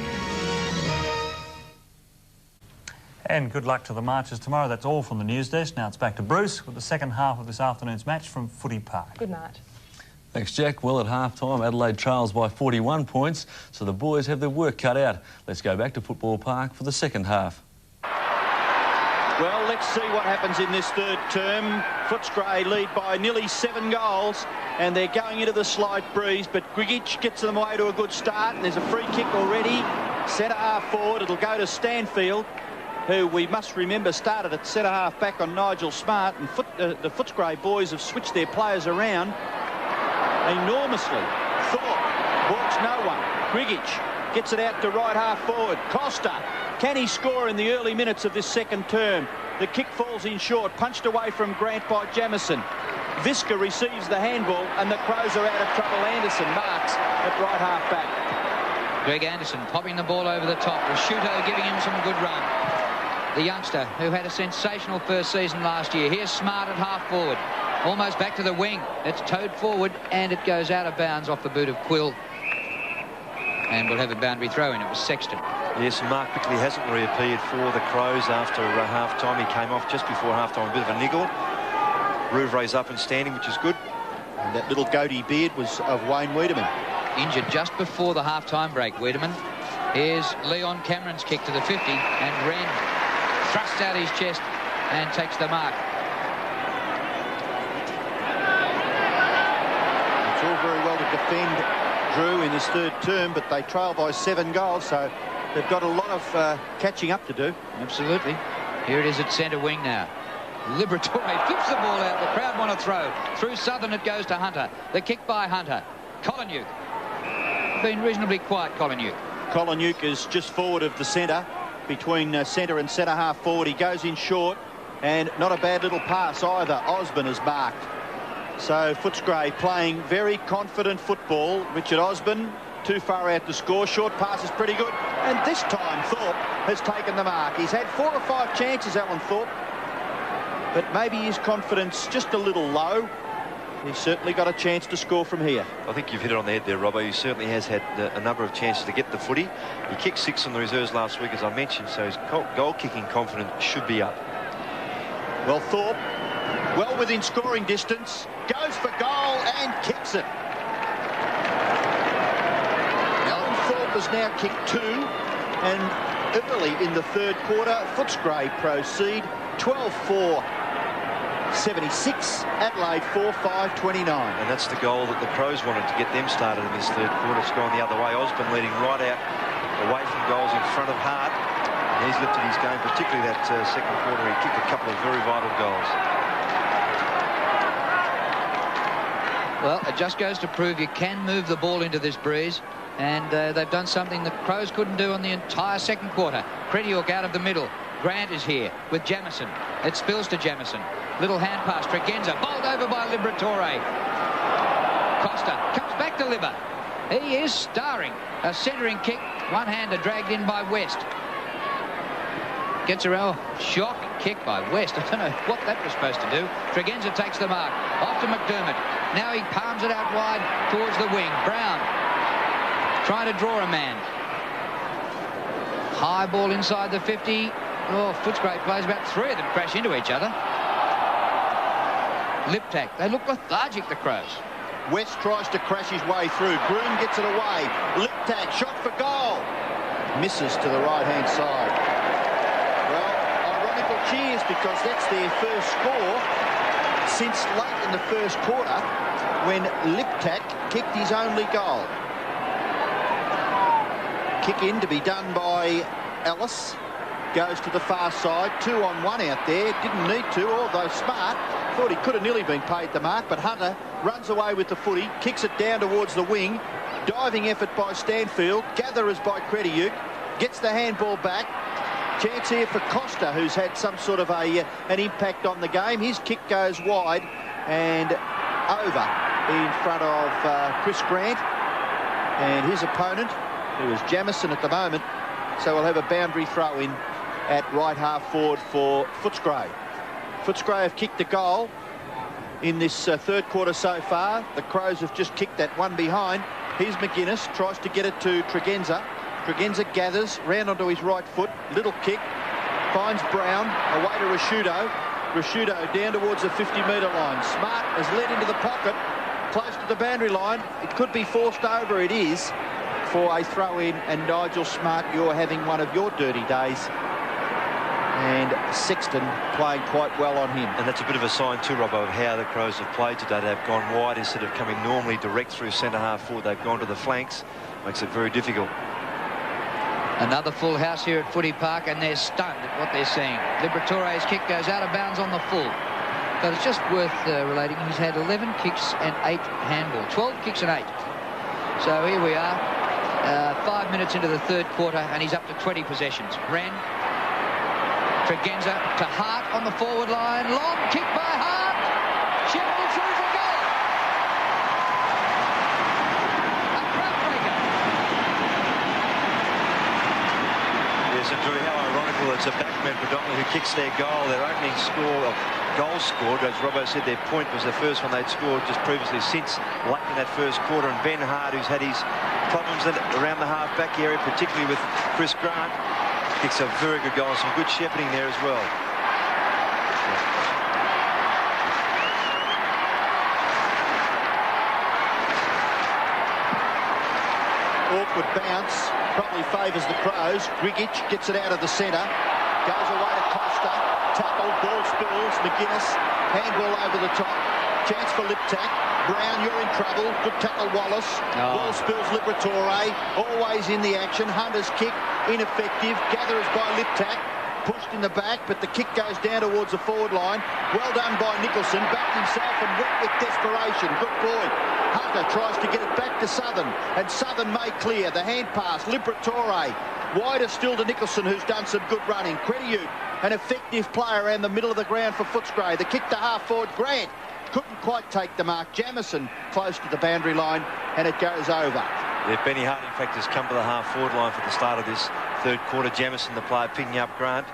And good luck to the Marchers tomorrow. That's all from the news desk. Now it's back to Bruce with the second half of this afternoon's match from Footy Park. Good night. Thanks, Jack. Well, at half-time, Adelaide trails by 41 points, so the boys have their work cut out. Let's go back to Football Park for the second half. Well, let's see what happens in this third term. Footscray lead by nearly 7 goals, and they're going into the slight breeze, but Grigic gets them away to a good start, and there's a free kick already. Centre-half forward, it'll go to Stanfield, who we must remember started at centre-half back on Nigel Smart, and the Footscray boys have switched their players around enormously. Thorpe walks no one. Grigic gets it out to right-half forward. Costa, can he score in the early minutes of this second term? The kick falls in short, punched away from Grant by Jamison. Visca receives the handball, and the Crows are out of trouble. Anderson marks at right-half back. Greg Anderson popping the ball over the top. Rashuto giving him some good run. The youngster who had a sensational first season last year. Here's Smart at half forward. Almost back to the wing. It's towed forward and it goes out of bounds off the boot of Quill. And we'll have a boundary throw in. It was Sexton. Yes, Mark Bickley hasn't reappeared for the Crows after half-time. He came off just before half-time, a bit of a niggle. Rouvray's up and standing, which is good. And that little goatee beard was of Wayne Wiedemann. Injured just before the half-time break, Wiedemann. Here's Leon Cameron's kick to the 50, and Wren thrusts out his chest and takes the mark. It's all very well to defend Drew in this third term, but they trail by 7 goals, so they've got a lot of catching up to do. Absolutely. Here it is at centre wing now. Liberatore flips the ball out. The crowd want to throw. Through Southern it goes to Hunter. The kick by Hunter. Collinuk. Been reasonably quiet, Collinuk. Collinuk is just forward of the centre, between centre and centre-half forward. He goes in short, and not a bad little pass either. Osborne is marked. So Footscray playing very confident football. Richard Osborne too far out to score. Short pass is pretty good. And this time Thorpe has taken the mark. He's had 4 or 5 chances, Alan Thorpe. But maybe his confidence just a little low. He's certainly got a chance to score from here. I think you've hit it on the head there, Robbo. He certainly has had a number of chances to get the footy. He kicked 6 on the reserves last week, as I mentioned, so his goal-kicking confidence should be up. Well, Thorpe, well within scoring distance, goes for goal and kicks it. Alan Thorpe has now kicked 2, and early in the third quarter, Footscray proceed 12-4-76, Adelaide 4-5-29. And that's the goal that the Crows wanted to get them started in this third quarter. It's gone the other way. Osborne leading right out away from goals in front of Hart. And he's lifted his game, particularly that second quarter. He kicked a couple of very vital goals. Well, it just goes to prove you can move the ball into this breeze, and they've done something the Crows couldn't do on the entire second quarter. Crediuk out of the middle. Grant is here with Jamison. It spills to Jamison. Little hand pass. Tregenza bowled over by Liberatore. Costa comes back to Libba. He is starring. A centering kick. One-hander dragged in by West. Gets around. Shock kick by West. I don't know what that was supposed to do. Tregenza takes the mark. Off to McDermott. Now he palms it out wide towards the wing. Brown trying to draw a man. High ball inside the 50. Oh, Footscray plays. About 3 of them crash into each other. Liptak. They look lethargic, the Crows. West tries to crash his way through. Broom gets it away. Liptak, shot for goal. Misses to the right-hand side. Well, ironical cheers, because that's their first score since late in the first quarter, when Liptak kicked his only goal. Kick in to be done by Ellis. Goes to the far side. 2-on-1 out there. Didn't need to, although smart. Thought he could have nearly been paid the mark, but Hunter runs away with the footy, kicks it down towards the wing. Diving effort by Stanfield. Gatherers by Crediuk. Gets the handball back. Chance here for Costa, who's had some sort of an impact on the game. His kick goes wide and over in front of Chris Grant and his opponent, who is Jamison at the moment. So we'll have a boundary throw in at right half forward for Footscray. Footscray have kicked a goal in this third quarter so far. The Crows have just kicked that one behind. Here's McGuinness, tries to get it to Tregenza. Tregenza gathers, round onto his right foot. Little kick, finds Brown, away to Rashudo. Rashudo down towards the 50-metre line. Smart has led into the pocket, close to the boundary line. It could be forced over, it is, for a throw-in, and Nigel Smart, you're having one of your dirty days. And Sexton playing quite well on him. And that's a bit of a sign too, Robbo, of how the Crows have played today. They've gone wide instead of coming normally direct through centre half forward. They've gone to the flanks. Makes it very difficult. Another full house here at Footy Park, and they're stunned at what they're seeing. Liberatore's kick goes out of bounds on the full. But it's just worth relating, he's had 11 kicks and 8 handball. 12 kicks and 8. So here we are, 5 minutes into the third quarter, and he's up to 20 possessions. Wren, Tregenza to Hart on the forward line. Long kick by Hart. Sheffield through for goal. A crowd breaker. Yes, and Drew, how ironical it's a backman predominantly who kicks their goal. Their opening goal scored, as Robbo said, their point was the first one they'd scored just previously since late in that first quarter. And Ben Hart, who's had his problems around the half-back area, particularly with Chris Grant, kicks a very good goal. Some good shepherding there as well. Awkward bounce, probably favours the Crows. Grigic gets it out of the centre, goes away to Costa, tackle, ball spills, McGuinness, handball over the top, chance for Liptak. Brown, you're in trouble. Good tackle, Wallace. Ball spills, Liberatore, always in the action. Hunter's kick, ineffective. Gatherers by Liptak, pushed in the back, but the kick goes down towards the forward line. Well done by Nicholson, backed himself and went with desperation. Good boy. Hunter tries to get it back to Southern, and Southern may clear. The hand pass, Liberatore. Wider still to Nicholson, who's done some good running. Crediuk, an effective player around the middle of the ground for Footscray. The kick to half forward, Grant couldn't quite take the mark. Jamison close to the boundary line, and it goes over. Yeah, Benny Hart, in fact, has come to the half-forward line for the start of this third quarter. Jamison, the player, picking up Grant.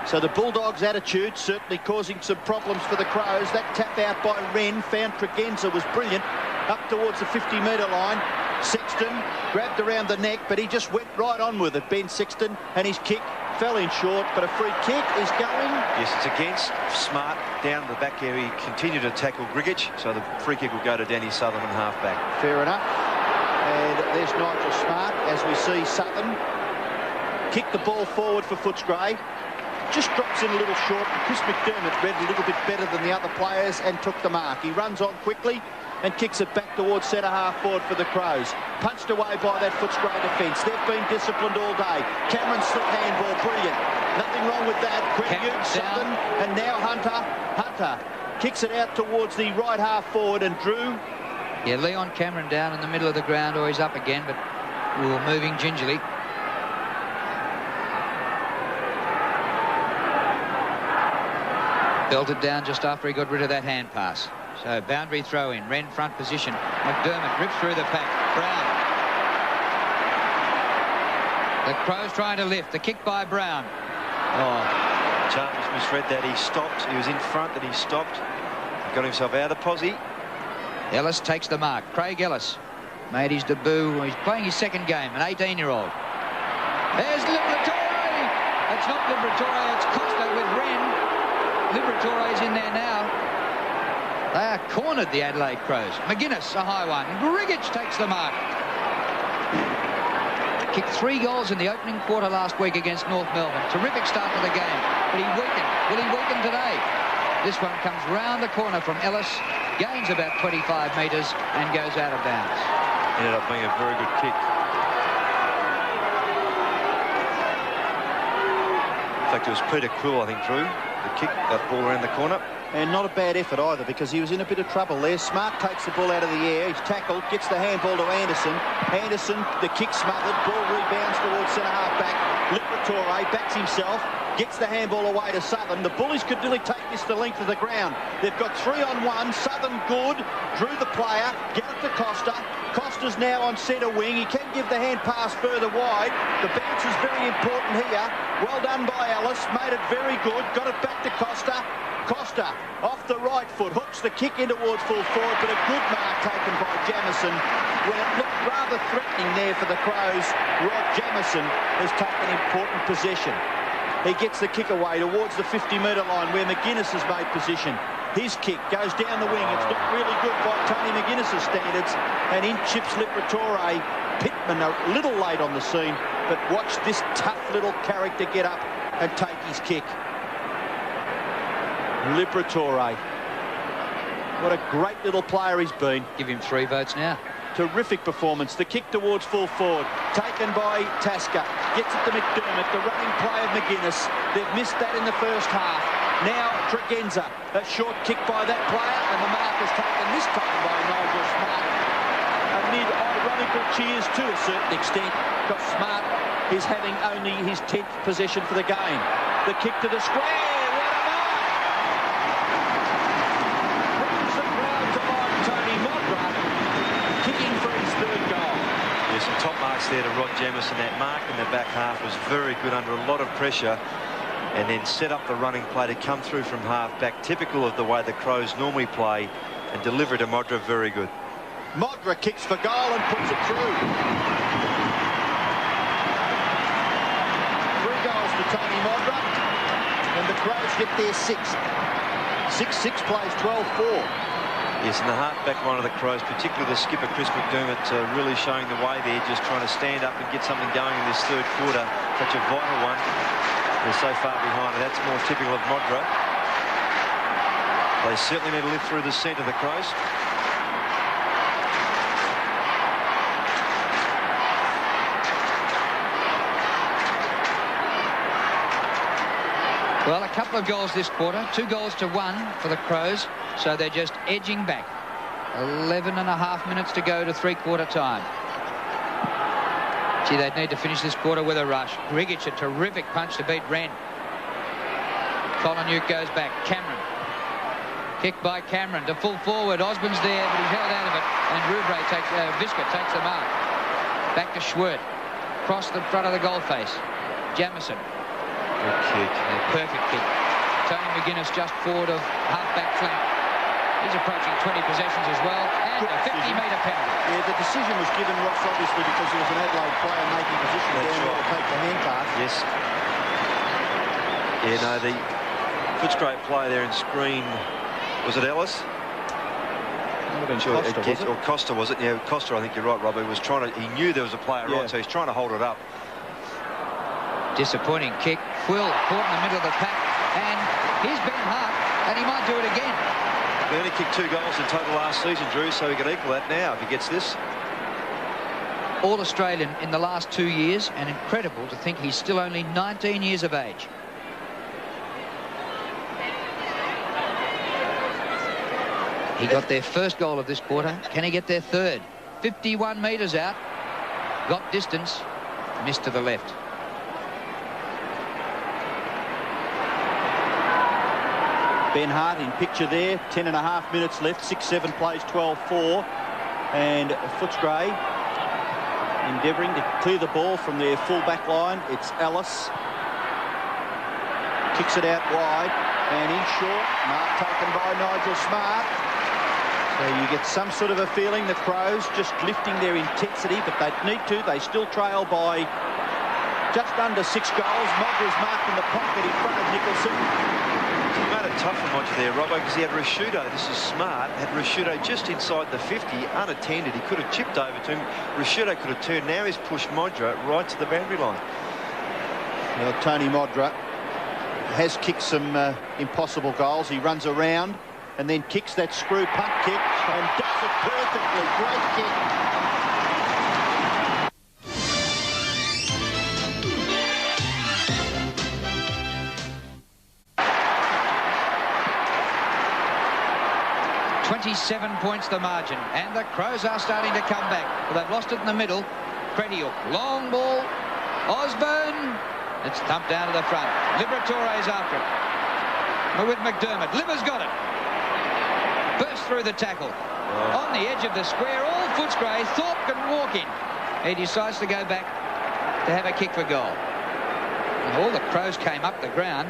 So the Bulldogs' attitude certainly causing some problems for the Crows. That tap out by Wren, found Tregenza, was brilliant, up towards the 50-metre line. Sexton grabbed around the neck, but he just went right on with it, Ben Sexton, and his kick fell in short, but a free kick is going. Yes, it's against Smart down the back area. He continued to tackle Grigic, so the free kick will go to Danny Southern and half-back. Fair enough. And there's Nigel Smart, as we see Southern kick the ball forward for Footscray. Just drops in a little short. Chris McDermott read a little bit better than the other players and took the mark. He runs on quickly and kicks it back towards centre half forward for the Crows. Punched away by that Footscray defence. They've been disciplined all day. Cameron slip handball, brilliant. Nothing wrong with that. Crediuk, Southern, and now Hunter. Hunter kicks it out towards the right half forward, and Drew. Yeah, Leon Cameron down in the middle of the ground, or he's up again, but we were moving gingerly. Belted down just after he got rid of that hand pass. So boundary throw in, Wren front position. McDermott rips through the pack. Brown. The Crows trying to lift. The kick by Brown. Oh, Chalmers misread that. He stopped. He was in front and he stopped. He got himself out of the posse. Ellis takes the mark. Craig Ellis made his debut. He's playing his second game, an 18-year-old. There's Liberatore. It's not Liberatore, it's Costa with Wren. Liberatore's in there now. They are cornered, the Adelaide Crows. McGuinness, a high one. Grigic takes the mark. Kicked 3 goals in the opening quarter last week against North Melbourne. Terrific start to the game, but he weakened. Will he weaken today? This one comes round the corner from Ellis, gains about 25 metres and goes out of bounds. Ended up being a very good kick. In fact, it was Peter Quill, I think, Drew, the kick, that ball around the corner. And not a bad effort either, because he was in a bit of trouble there. Smart takes the ball out of the air. He's tackled, gets the handball to Anderson. Anderson, the kick smothered. Ball rebounds towards centre-half back. Liberatore backs himself, gets the handball away to Southern. The Bullies could really take this the length of the ground. They've got 3-on-1. Southern good. Drew the player. Get it to Costa. Costa's now on centre wing. He can give the hand pass further wide. The bounce is very important here. Well done by Ellis. Made it very good. Got it back to Costa. Costa off the right foot, hooks the kick in towards full forward, but a good mark taken by Jamieson. When it looked rather threatening there for the Crows, Rod Jamieson has taken important possession. He gets the kick away towards the 50-metre line where McGuinness has made position. His kick goes down the wing. It's not really good by Tony McGuinness's standards, and in chips Liberatore. Pittman a little late on the scene, but watch this tough little character get up and take his kick. Liberatore. What a great little player he's been. Give him 3 votes now. Terrific performance. The kick towards full forward, taken by Tasker. Gets it to McDermott, the running play of McGuinness. They've missed that in the first half. Now Tregenza, a short kick by that player, and the mark is taken this time by Nigel Smart. Amid ironical cheers to a certain extent, because Smart is having only his 10th possession for the game. The kick to the square. Some top marks there to Rod Jamieson. That mark in the back half was very good under a lot of pressure, and then set up the running play to come through from half back, typical of the way the Crows normally play, and deliver to Modra. Very good. Modra kicks for goal and puts it through. 3 goals to Tony Modra, and the Crows get their 6th. 6-6 plays 12-4. Yes, and the half-back line of the Crows, particularly the skipper Chris McDermott, really showing the way there, just trying to stand up and get something going in this third quarter. Such a vital one. They're so far behind, and that's more typical of Modra. They certainly need to lift through the centre, the Crows. Well, a couple of goals this quarter, 2 goals to 1 for the Crows, so they're just edging back. 11.5 minutes to go to 3-quarter time. Gee, they'd need to finish this quarter with a rush. Grigic, a terrific punch to beat Wren. Colin goes back. Cameron. Kick by Cameron to full forward. Osborne's there, but he's held out of it. And Visca takes the mark. Back to Schwert. Across the front of the goal face. Jamieson. Good kick. A perfect kick. Tony McGuinness just forward of half-back flank. He's approaching 20 possessions as well. And a 50-metre penalty. Yeah, the decision was given Ross obviously because he was an Adelaide player making position down there to take the hand pass. Yes. Yeah, no, the Footscray player there in screen, was it Ellis? Sure, Costa, or Costa, was it? Yeah, Costa, I think you're right, Rob. He was trying to, he knew there was a player right, so he's trying to hold it up. Disappointing kick. Quill caught in the middle of the pack, and here's Ben Hart, and he might do it again. He only kicked 2 goals in total last season, Drew, so he can equal that now if he gets this. All-Australian in the last 2 years, and incredible to think he's still only 19 years of age. He got their first goal of this quarter. Can he get their third? 51 metres out. Got distance. Missed to the left. Ben Hart in picture there. 10.5 minutes left. 6-7 plays 12-4. And Footscray endeavouring to clear the ball from their full back line. It's Ellis. Kicks it out wide. And in short. Mark taken by Nigel Smart. So you get some sort of a feeling the Crows just lifting their intensity, but they need to. They still trail by just under 6 goals. Modra's marked in the pocket in front of Nicholson. He made it tough for Modra there, Robbo, because he had Rashudo. This is Smart. Had Rashudo just inside the 50, unattended. He could have chipped over to him. Rashudo could have turned. Now he's pushed Modra right to the boundary line. Well, Tony Modra has kicked some impossible goals. He runs around and then kicks that screw punt kick and does it perfectly. Great kick. .27 points the margin, and the Crows are starting to come back. Well, they've lost it in the middle. Pretiuk, long ball. Osborne. It's thumped down to the front. Liberatore's after it. But with McDermott. Liver's got it. Burst through the tackle. On the edge of the square, all Footscray. Thorpe can walk in. He decides to go back to have a kick for goal. And all the Crows came up the ground,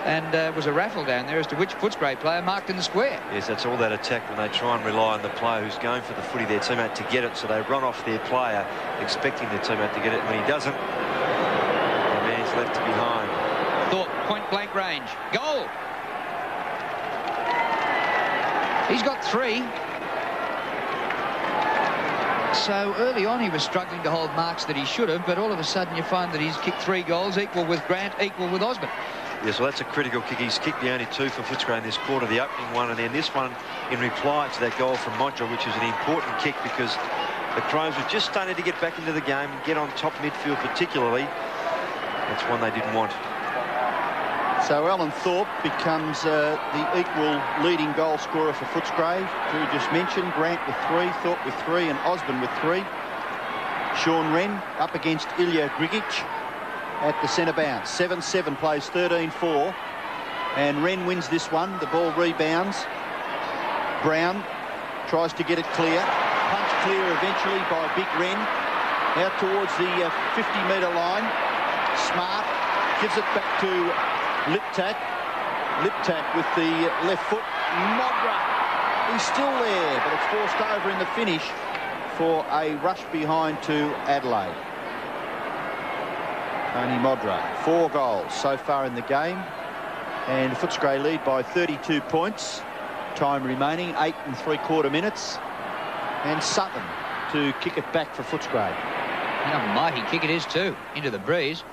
and was a raffle down there as to which Footscray player marked in the square. Yes, that's all that attack when they try and rely on the player who's going for the footy, their teammate, to get it, so they run off their player expecting their teammate to get it, and when he doesn't, the man's left behind. Thorpe, point blank range. Goal! He's got 3. So early on he was struggling to hold marks that he should have, but all of a sudden you find that he's kicked 3 goals, equal with Grant, equal with Osborne. Yes, well, that's a critical kick. He's kicked the only 2 for Footscray in this quarter, the opening one, and then this one in reply to that goal from Modra, which is an important kick because the Crows were just starting to get back into the game and get on top midfield particularly. That's one they didn't want. So Alan Thorpe becomes the equal leading goal scorer for Footscray. Drew just mentioned Grant with 3, Thorpe with 3, and Osborne with 3. Sean Wren up against Ilya Grigic at the centre bounce. 7-7 plays 13-4, and Wren wins this one. The ball rebounds. Brown tries to get it clear. Punch clear eventually by Big Wren. Out towards the 50-metre line. Smart gives it back to Liptak. Liptak with the left foot. Modra. He's still there, but it's forced over in the finish for a rush behind to Adelaide. Tony Modra, 4 goals so far in the game, and Footscray lead by 32 points. Time remaining, 8 3/4 minutes, and Southern to kick it back for Footscray. And a mighty kick it is too, into the breeze.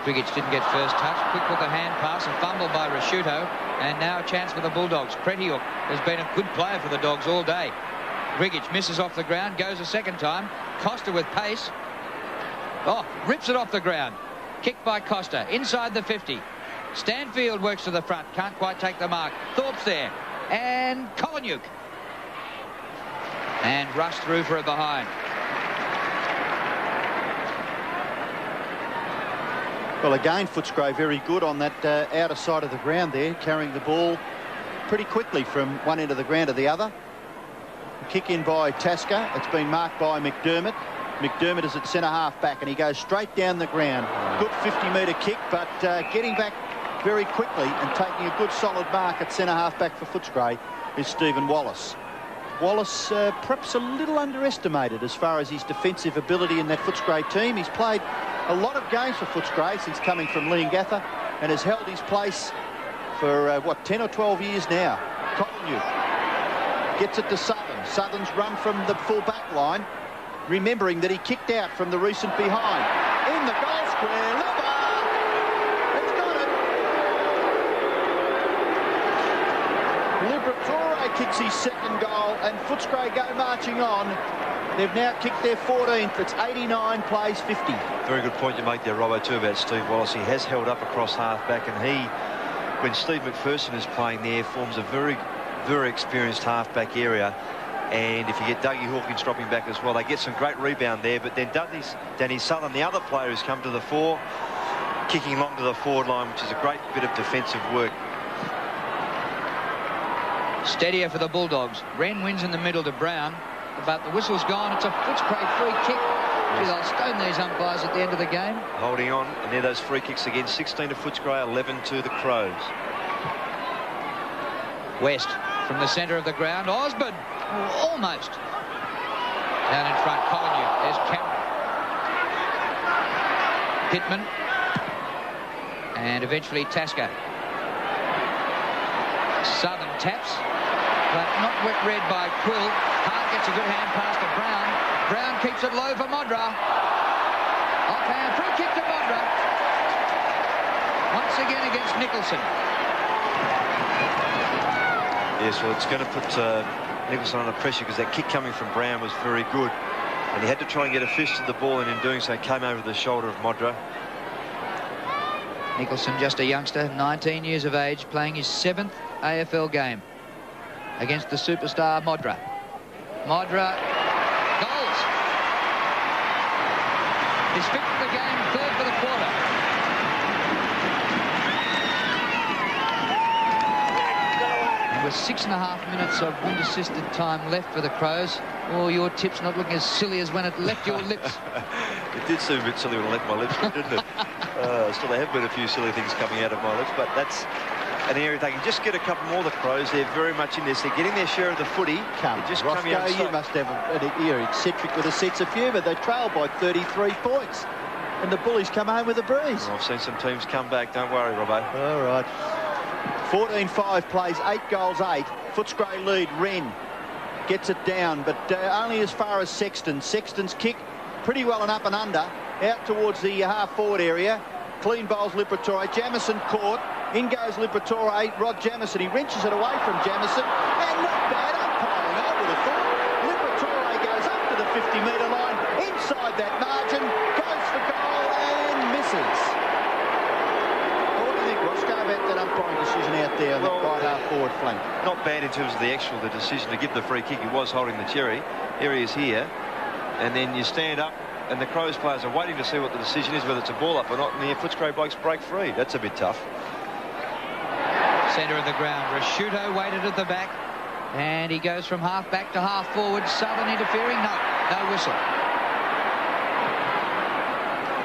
Grigic didn't get first touch. Quick with the hand pass, a fumble by Rashuto, and now a chance for the Bulldogs. Pretiuk has been a good player for the Dogs all day. Grigic misses off the ground, goes a second time. Costa with pace. Oh, rips it off the ground. Kicked by Costa, inside the 50. Stanfield works to the front, can't quite take the mark. Thorpe's there, and Kolonyuk. And rushed through for a behind. Well, again, Footscray very good on that outer side of the ground there, carrying the ball pretty quickly from one end of the ground to the other. Kick in by Tasker. It's been marked by McDermott. McDermott is at centre-half back, and he goes straight down the ground. Good 50-metre kick, but getting back very quickly and taking a good solid mark at centre-half back for Footscray is Stephen Wallace. Wallace perhaps a little underestimated as far as his defensive ability in that Footscray team. He's played a lot of games for Footscray since coming from Leongatha and has held his place for, 10 or 12 years now. Kolonyuk gets it to Southern. Southern's run from the full back line, remembering that he kicked out from the recent behind. In the goal square, Liver! It's got it! Liberatore kicks his second goal, and Footscray go marching on. They've now kicked their 14th. It's 89 plays 50. Very good point you make there, Robbo, too, about Steve Wallace. He has held up across half-back, and he, when Steve McPherson is playing there, forms a very very experienced half-back area. And if you get Dougie Hawkins dropping back as well, they get some great rebound there. But then Danny Southern, the other player who's come to the fore, kicking long to the forward line, which is a great bit of defensive work. Steadier for the Bulldogs. Wren wins in the middle to Brown, but the whistle's gone. It's a Footscray free kick. Gee, they'll stone these umpires at the end of the game. Holding on, and there those free kicks again. 16 to Footscray, 11 to the Crows. West from the centre of the ground. Osborne, almost. Down in front, Collinew. There's Cameron. Pittman. And eventually Tasker. Southern taps, but not read by Quill. Hart gets a good hand pass to Brown. Brown keeps it low for Modra. Offhand, free kick to Modra. Once again against Nicholson. Yes, well, it's going to put Nicholson under pressure because that kick coming from Brown was very good. And he had to try and get a fist to the ball, and in doing so came over the shoulder of Modra. Nicholson, just a youngster, 19 years of age, playing his 7th AFL game against the superstar Modra. Modra goals. His 5th of the game, 3rd for the quarter. And with 6.5 minutes of wind-assisted time left for the Crows, your tip's not looking as silly as when it left your lips. It did seem a bit silly when it left my lips, didn't it? Still, there have been a few silly things coming out of my lips, but that's an area they can just get a couple more. The Crows, they're very much in this. They're getting their share of the footy. Roscoe, you must have you're eccentric with a sense of humour. They trail by 33 points, and the Bullies come home with a breeze. Well, I've seen some teams come back. Don't worry, Robbo. All right. 14-5 plays, 8 goals, 8. Footscray lead. Wren gets it down, but only as far as Sexton. Sexton's kick pretty well and up and under, out towards the half-forward area. Clean bowls Liberatore. Jamison caught. In goes Liberatore. Rod Jamison. He wrenches it away from Jamison. And not bad umpiring, I would have thought. Liberatore goes up to the 50-metre line. Inside that margin. Goes for goal and misses. What do you think, Roscoe, about that umpiring decision out there on the right half-forward flank? Not bad in terms of the decision to give the free kick. He was holding the cherry. Here he is here. And then you stand up, and the Crows players are waiting to see what the decision is, whether it's a ball up or not, and the Footscray blokes break free. That's a bit tough. Centre of the ground. Rasciuto waited at the back, and he goes from half back to half forward. Southern interfering. No whistle.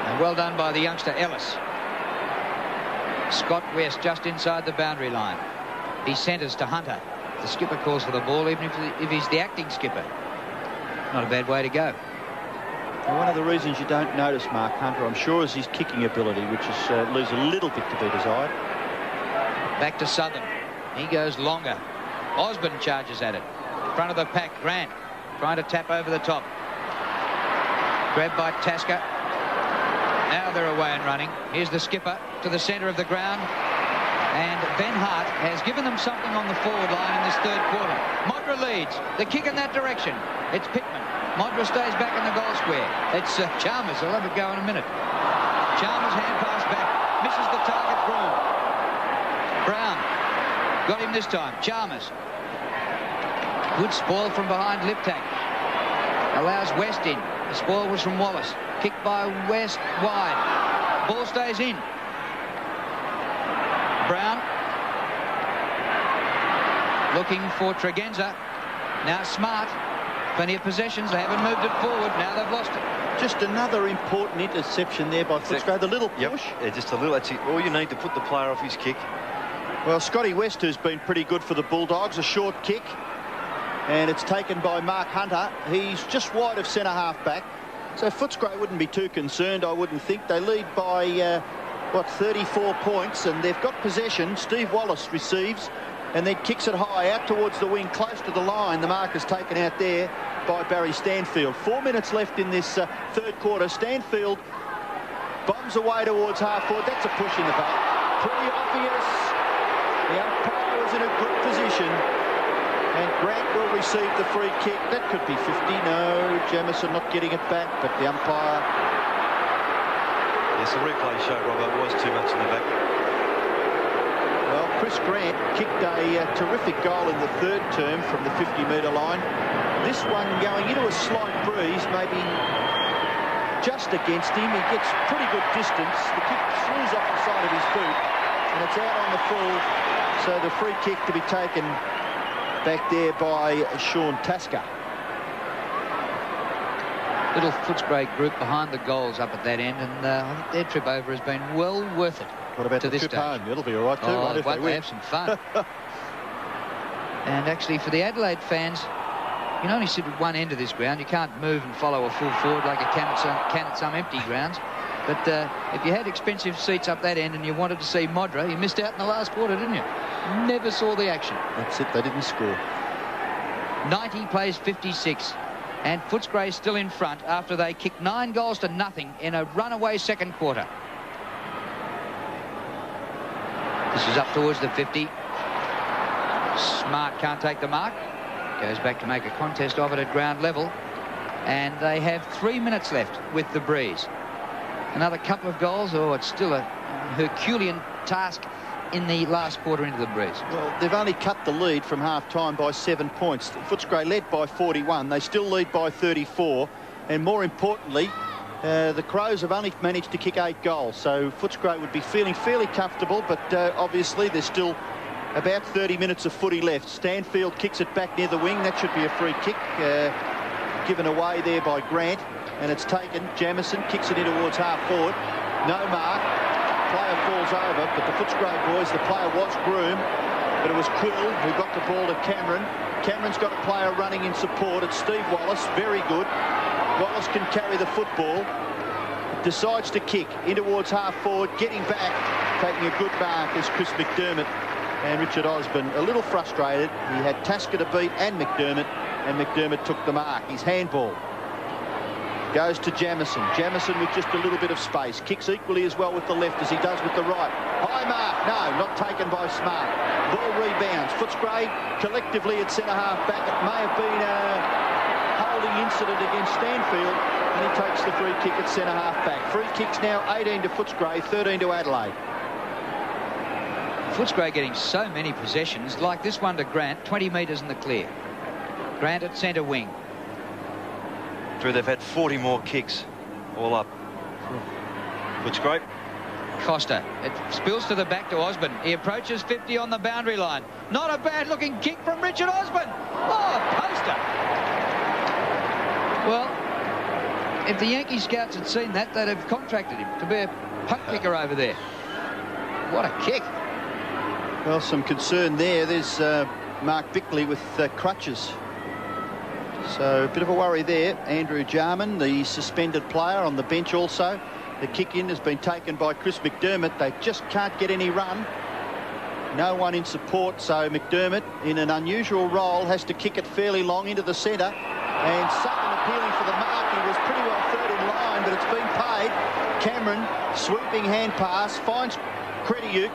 And well done by the youngster Ellis. Scott West just inside the boundary line. He centres to Hunter. The skipper calls for the ball, even if he's the acting skipper. Not a bad way to go. Well, one of the reasons you don't notice Mark Hunter, I'm sure, is his kicking ability, which is leaves a little bit to be desired. Back to Southern. He goes longer. Osborne charges at it. Front of the pack, Grant trying to tap over the top. Grabbed by Tasker. Now they're away and running. Here's the skipper to the centre of the ground. And Ben Hart has given them something on the forward line in this 3rd quarter. Modra leads. The kick in that direction. It's Pittman. Modra stays back in the goal square. It's Chalmers. I'll have it go in a minute. Chalmers hand pass back. Misses the target. Brown. Got him this time. Chalmers. Good spoil from behind Liptak. Allows West in. The spoil was from Wallace. Kicked by West wide. Ball stays in. Brown looking for Tregenza. Now Smart. Plenty of possessions. They haven't moved it forward. Now they've lost it. Just another important interception there by Footscray. The little push. Yep. Yeah, just a little. That's all you need to put the player off his kick. Well, Scotty West has been pretty good for the Bulldogs. A short kick. And it's taken by Mark Hunter. He's just wide of centre half back. So Footscray wouldn't be too concerned, I wouldn't think. They lead by... 34 points, and they've got possession. Steve Wallace receives and then kicks it high out towards the wing, close to the line. The mark is taken out there by Barry Stanfield. 4 minutes left in this 3rd quarter. Stanfield bombs away towards half forward. That's a push in the back. Pretty obvious. The umpire was in a good position, and Grant will receive the free kick. That could be 50. No, Jamison not getting it back, but the umpire... Yes, the replay showed, Robert, was too much in the back. Well, Chris Grant kicked a terrific goal in the third term from the 50-metre line. This one going into a slight breeze, maybe just against him. He gets pretty good distance. The kick flees off the side of his boot, and it's out on the full. So the free kick to be taken back there by Sean Tasker. Little Footscray group behind the goals up at that end, and I think their trip over has been well worth it. What about to the this trip stage. home? It'll be all right too. Oh, Won't they have some fun. And actually, for the Adelaide fans, you can only sit at one end of this ground. You can't move and follow a full forward like a can at some empty grounds. But if you had expensive seats up that end and you wanted to see Modra, you missed out in the last quarter, didn't you? Never saw the action. That's it. They didn't score. 90 plays 56. And Footscray still in front after they kicked 9 goals to nothing in a runaway second quarter. This is up towards the 50. Smart can't take the mark. Goes back to make a contest of it at ground level. And they have 3 minutes left with the breeze. Another couple of goals, or it's still a Herculean task in the last quarter into the breeze. Well, they've only cut the lead from half-time by 7 points. Footscray led by 41. They still lead by 34. And more importantly, the Crows have only managed to kick 8 goals. So Footscray would be feeling fairly comfortable, but obviously there's still about 30 minutes of footy left. Stanfield kicks it back near the wing. That should be a free kick given away there by Grant. And it's taken. Jamison kicks it in towards half-forward. No mark. Player falls over, but the Footscray boys, the player was Groom, but it was Quill who got the ball to Cameron. Cameron's got a player running in support. It's Steve Wallace, very good. Wallace can carry the football. Decides to kick in towards half-forward, getting back, taking a good mark is Chris McDermott. And Richard Osborne a little frustrated. He had Tasker to beat and McDermott took the mark. His handball goes to Jamison. Jamison with just a little bit of space. Kicks equally as well with the left as he does with the right. High mark. No, not taken by Smart. Ball rebounds. Footscray collectively at centre-half back. It may have been a holding incident against Stanfield, and he takes the free kick at centre-half back. Free kicks now 18 to Footscray, 13 to Adelaide. Footscray getting so many possessions, like this one to Grant, 20 metres in the clear. Grant at centre wing. They've had 40 more kicks all up. Footscray. Costa. It spills to the back to Osborne. He approaches 50 on the boundary line. Not a bad looking kick from Richard Osborne. Oh, poster. Well, if the Yankee scouts had seen that, they'd have contracted him to be a punt kicker over there. What a kick. Well, some concern there. There's Mark Bickley with crutches. So a bit of a worry there. Andrew Jarman, the suspended player, on the bench also. The kick in has been taken by Chris McDermott. They just can't get any run. No one in support, so McDermott, in an unusual role, has to kick it fairly long into the centre. And Sutton appealing for the mark. He was pretty well third in line, but it's been paid. Cameron, sweeping hand pass, finds Krediuk.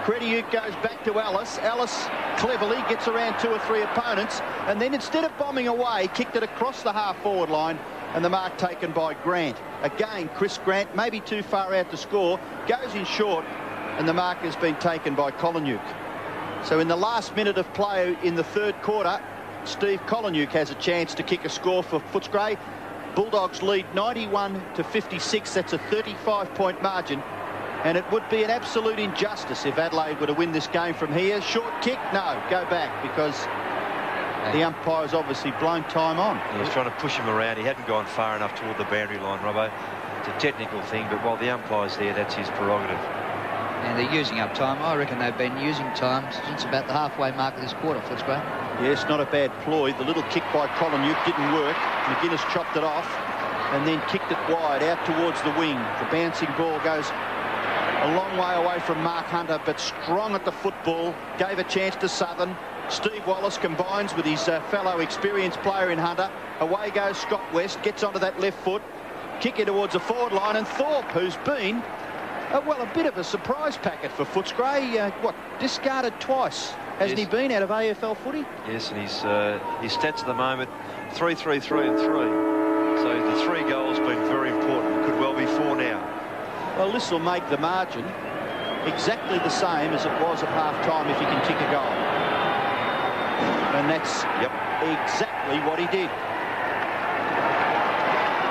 Krediuk goes back to Ellis. Ellis cleverly gets around 2 or 3 opponents, and then instead of bombing away, kicked it across the half-forward line, and the mark taken by Grant. Again, Chris Grant, maybe too far out to score, goes in short, and the mark has been taken by Kolonyuk. So in the last minute of play in the third quarter, Steve Kolonyuk has a chance to kick a score for Footscray. Bulldogs lead 91 to 56. That's a 35-point margin. And it would be an absolute injustice if Adelaide were to win this game from here. Short kick? No, go back, because the umpire's obviously blown time on. He was trying to push him around. He hadn't gone far enough toward the boundary line, Robbo. It's a technical thing, but while the umpire's there, that's his prerogative. And they're using up time. I reckon they've been using time since about the halfway mark of this quarter, Footscray. Yes, not a bad ploy. The little kick by Kolonyuk didn't work. McGuinness chopped it off and then kicked it wide out towards the wing. The bouncing ball goes a long way away from Mark Hunter, but strong at the football. Gave a chance to Southern. Steve Wallace combines with his fellow experienced player in Hunter. Away goes Scott West, gets onto that left foot. Kick it towards the forward line, and Thorpe, who's been, well, a bit of a surprise packet for Footscray. Discarded twice. Hasn't he been out of AFL footy? Yes, and his stats at the moment, 3, 3, 3 and 3. So the 3 goals been very important. Could well be 4 now. Well, this will make the margin exactly the same as it was at half-time if he can kick a goal. And that's exactly what he did.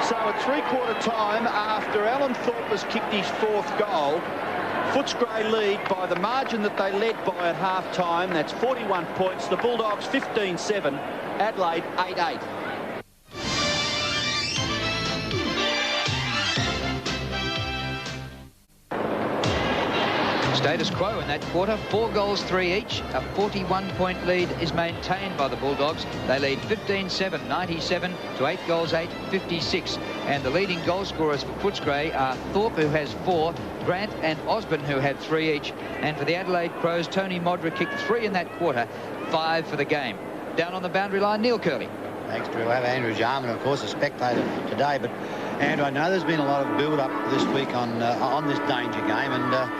So at three-quarter time, after Alan Thorpe has kicked his 4th goal, Footscray lead by the margin that they led by at half-time. That's 41 points. The Bulldogs 15-7, Adelaide 8-8. Status quo in that quarter, 4 goals, 3 each. A 41-point lead is maintained by the Bulldogs. They lead 15-7, 97 to 8 goals, 8, 56. And the leading goal scorers for Footscray are Thorpe, who has 4, Grant and Osborne, who had 3 each. And for the Adelaide Crows, Tony Modra kicked 3 in that quarter, 5 for the game. Down on the boundary line, Neil Kerley. Thanks, Drew. I have Andrew Jarman, of course, a spectator today. But, Andrew, I know there's been a lot of build-up this week on this danger game, and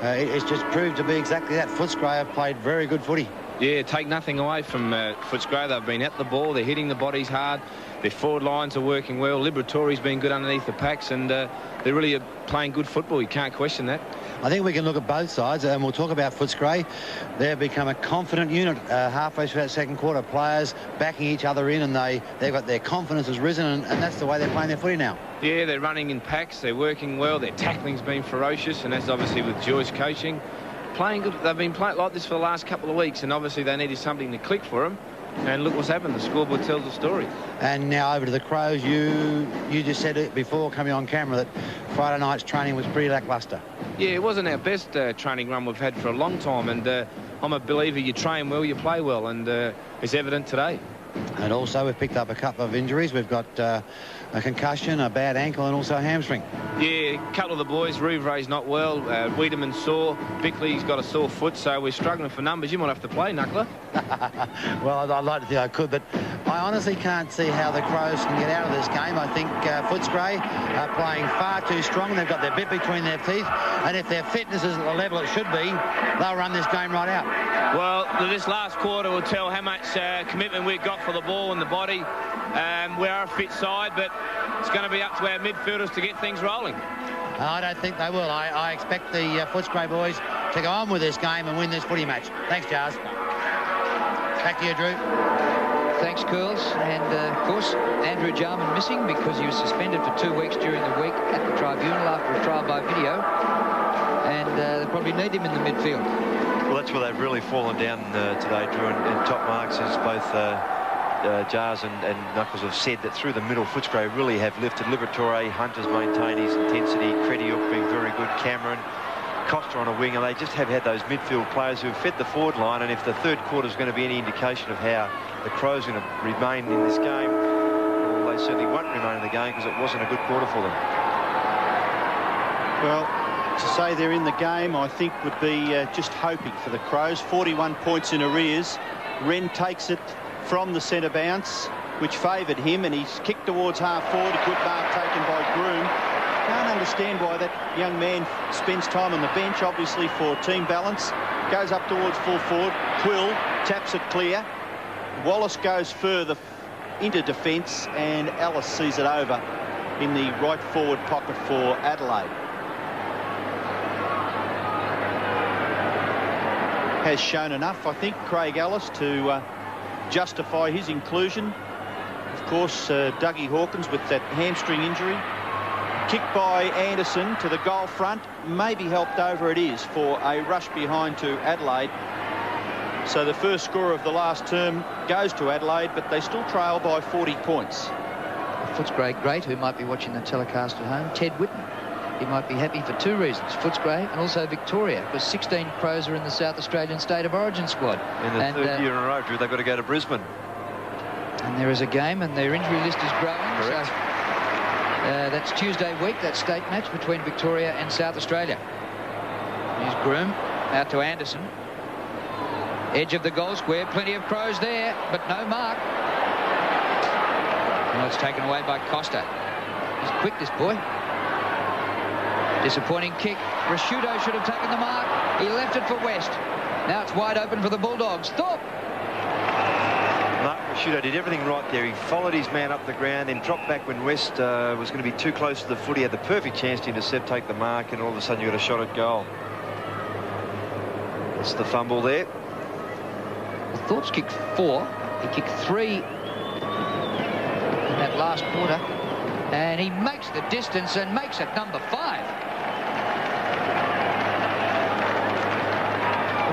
it's just proved to be exactly that. Footscray have played very good footy. Yeah, take nothing away from Footscray. They've been at the ball. They're hitting the bodies hard. Their forward lines are working well. Liberatori's been good underneath the packs, and they really are playing good football. You can't question that. I think we can look at both sides, and we'll talk about Footscray. They've become a confident unit halfway through that second quarter. Players backing each other in, and they've got their confidence has risen, and that's the way they're playing their footy now. Yeah, they're running in packs. They're working well. Their tackling's been ferocious, and that's obviously with George coaching. Playing good. They've been playing like this for the last couple of weeks, and obviously they needed something to click for them. And look what's happened. The scoreboard tells the story. And now over to the Crows. You just said it before coming on camera that Friday night's training was pretty lacklustre. Yeah, it wasn't our best training run we've had for a long time, and I'm a believer you train well, you play well, and it's evident today. And also we've picked up a couple of injuries. We've got a concussion, a bad ankle, and also a hamstring. Yeah, a couple of the boys. Rouvre's not well. Wiedemann sore. Bickley's got a sore foot, so we're struggling for numbers. You might have to play, Knuckler. Well, I'd like to think I could, but I honestly can't see how the Crows can get out of this game. I think Footscray are playing far too strong. They've got their bit between their teeth, and if their fitness is at the level it should be, they'll run this game right out. Well, this last quarter will tell how much commitment we've got for the ball and the body. We are a fit side, but it's going to be up to our midfielders to get things rolling. I don't think they will. I expect the Footscray boys to go on with this game and win this footy match. Thanks, Jars. Back to you, Drew. Thanks, Curls. And, of course, Andrew Jarman missing because he was suspended for 2 weeks during the week at the tribunal after a trial by video. And they probably need him in the midfield. Well, that's where they've really fallen down today, Drew, and top marks as both Jars and Knuckles have said that through the middle, Footscray really have lifted. Liberatore, Hunter's maintained his intensity, Crediuk being very good, Cameron, Costa on a wing, and they just have had those midfield players who have fed the forward line, and if the third quarter is going to be any indication of how the Crows are going to remain in this game, well, they certainly won't remain in the game because it wasn't a good quarter for them. Well, to say they're in the game, I think, would be just hoping for the Crows. 41 points in arrears. Wren takes it from the centre bounce, which favoured him, and he's kicked towards half-forward. A good mark taken by Groom. Can't understand why that young man spends time on the bench, obviously for team balance. Goes up towards full forward. Quill taps it clear. Wallace goes further into defence, and Ellis sees it over in the right forward pocket for Adelaide. Has shown enough, I think, Craig Ellis, to justify his inclusion. Of course, Dougie Hawkins with that hamstring injury. Kick by Anderson to the goal front. Maybe helped over it is for a rush behind to Adelaide. So the first score of the last term goes to Adelaide, but they still trail by 40 points. Footscray great, who might be watching the telecast at home, Ted Whitten. He might be happy for 2 reasons, Footscray and also Victoria, because 16 Crows are in the South Australian State of Origin squad. In the third year in a row, Drew, they've got to go to Brisbane. And there is a game, and their injury list is growing. Correct. So that's Tuesday week, that state match between Victoria and South Australia. Here's Groom, out to Anderson. Edge of the goal square, plenty of Crows there, but no mark. Well, it's taken away by Costa. He's quick, this boy. Disappointing kick. Rasciuto should have taken the mark. He left it for West. Now it's wide open for the Bulldogs. Thorpe. Mark Rasciuto did everything right there. He followed his man up the ground and dropped back when West was going to be too close to the foot. He had the perfect chance to intercept, take the mark, and all of a sudden you got a shot at goal. That's the fumble there. Well, Thorpe's kicked 4. He kicked 3 in that last quarter. And he makes the distance and makes it number 5.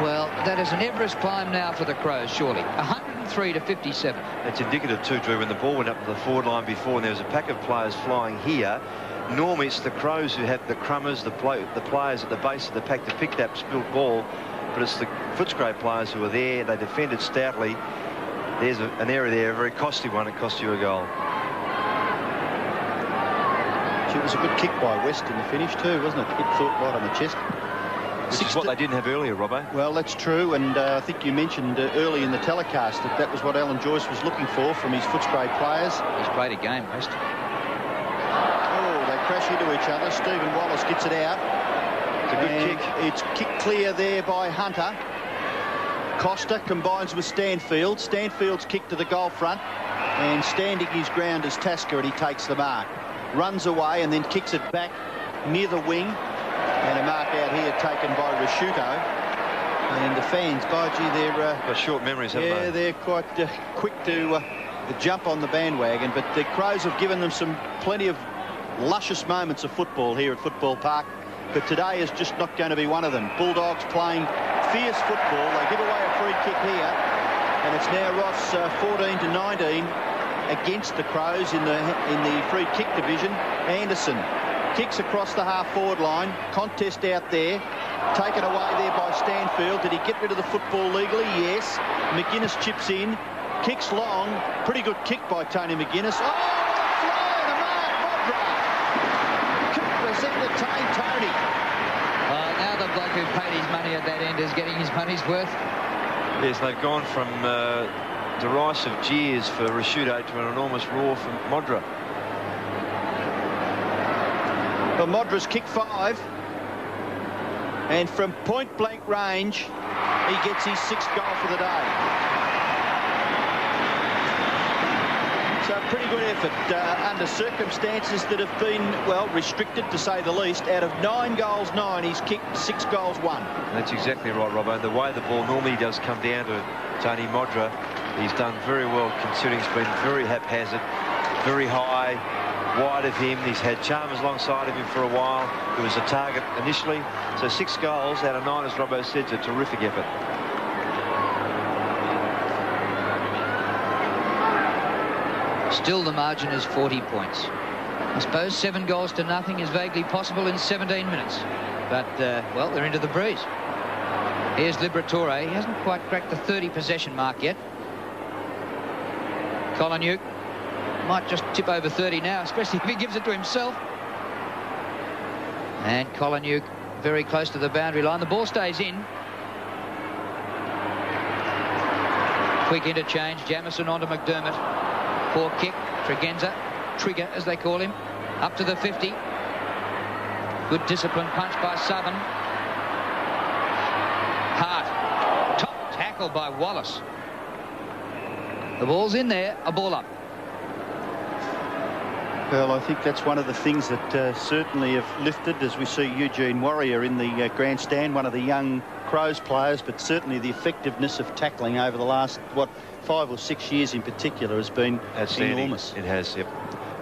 Well, that is an Everest climb now for the Crows, surely. 103 to 57. It's indicative too, Drew, when the ball went up to the forward line before and there was a pack of players flying here. Normally it's the Crows who have the crummers, the players at the base of the pack to pick that spilled ball, but it's the Footscray players who are there. They defended stoutly. There's an error there, a very costly one. It cost you a goal. It was a good kick by West in the finish too, wasn't it? Hit Thorpe right on the chest. Which is what they didn't have earlier, Robbo. Well, that's true, and I think you mentioned early in the telecast that was what Alan Joyce was looking for from his Footscray players. He's played a game, West. Oh, they crash into each other. Stephen Wallace gets it out. It's a good kick. It's kicked clear there by Hunter. Costa combines with Stanfield. Stanfield's kick to the goal front, and standing his ground is Tasker, and he takes the mark. Runs away and then kicks it back near the wing. And a mark out here taken by Rasciuto. And the fans, by gee, they're... got short memories, haven't they? Yeah, they're quite quick to jump on the bandwagon. But the Crows have given them plenty of luscious moments of football here at Football Park. But today is just not going to be one of them. Bulldogs playing fierce football. They give away a free kick here. And it's now Ross 14 to 19 against the Crows in the free kick division. Anderson kicks across the half-forward line. Contest out there. Taken away there by Stanfield. Did he get rid of the football legally? Yes. McGuinness chips in. Kicks long. Pretty good kick by Tony McGuinness. Oh, what a fly and a mark. Modra. Couldn't entertain Tony. Now the bloke who paid his money at that end is getting his money's worth. Yes, they've gone from derisive jeers for Rasciuto to an enormous roar from Modra. Well, Modra's kicked 5. And from point-blank range, he gets his 6th goal for the day. So a pretty good effort under circumstances that have been, well, restricted to say the least. Out of 9 goals, 9, he's kicked 6 goals, 1. That's exactly right, Robbo. The way the ball normally does come down to Tony Modra, he's done very well considering it's been very haphazard, very high, wide of him. He's had Chalmers alongside of him for a while. It was a target initially. So 6 goals out of 9, as Robbo said, is a terrific effort. Still the margin is 40 points. I suppose 7 goals to nothing is vaguely possible in 17 minutes. But, well, they're into the breeze. Here's Liberatore. He hasn't quite cracked the 30 possession mark yet. Colin might just tip over 30 now, especially if he gives it to himself. And Colin very close to the boundary line. The ball stays in. Quick interchange. Jamieson onto McDermott. Poor kick. Tregenza. Trigger, as they call him. Up to the 50. Good discipline punch by Southern. Hart. Top tackle by Wallace. The ball's in there. A ball up. Well, I think that's one of the things that certainly have lifted as we see Eugene Warrior in the grandstand, one of the young Crows players, but certainly the effectiveness of tackling over the last, 5 or 6 years in particular has been enormous. It has, yep.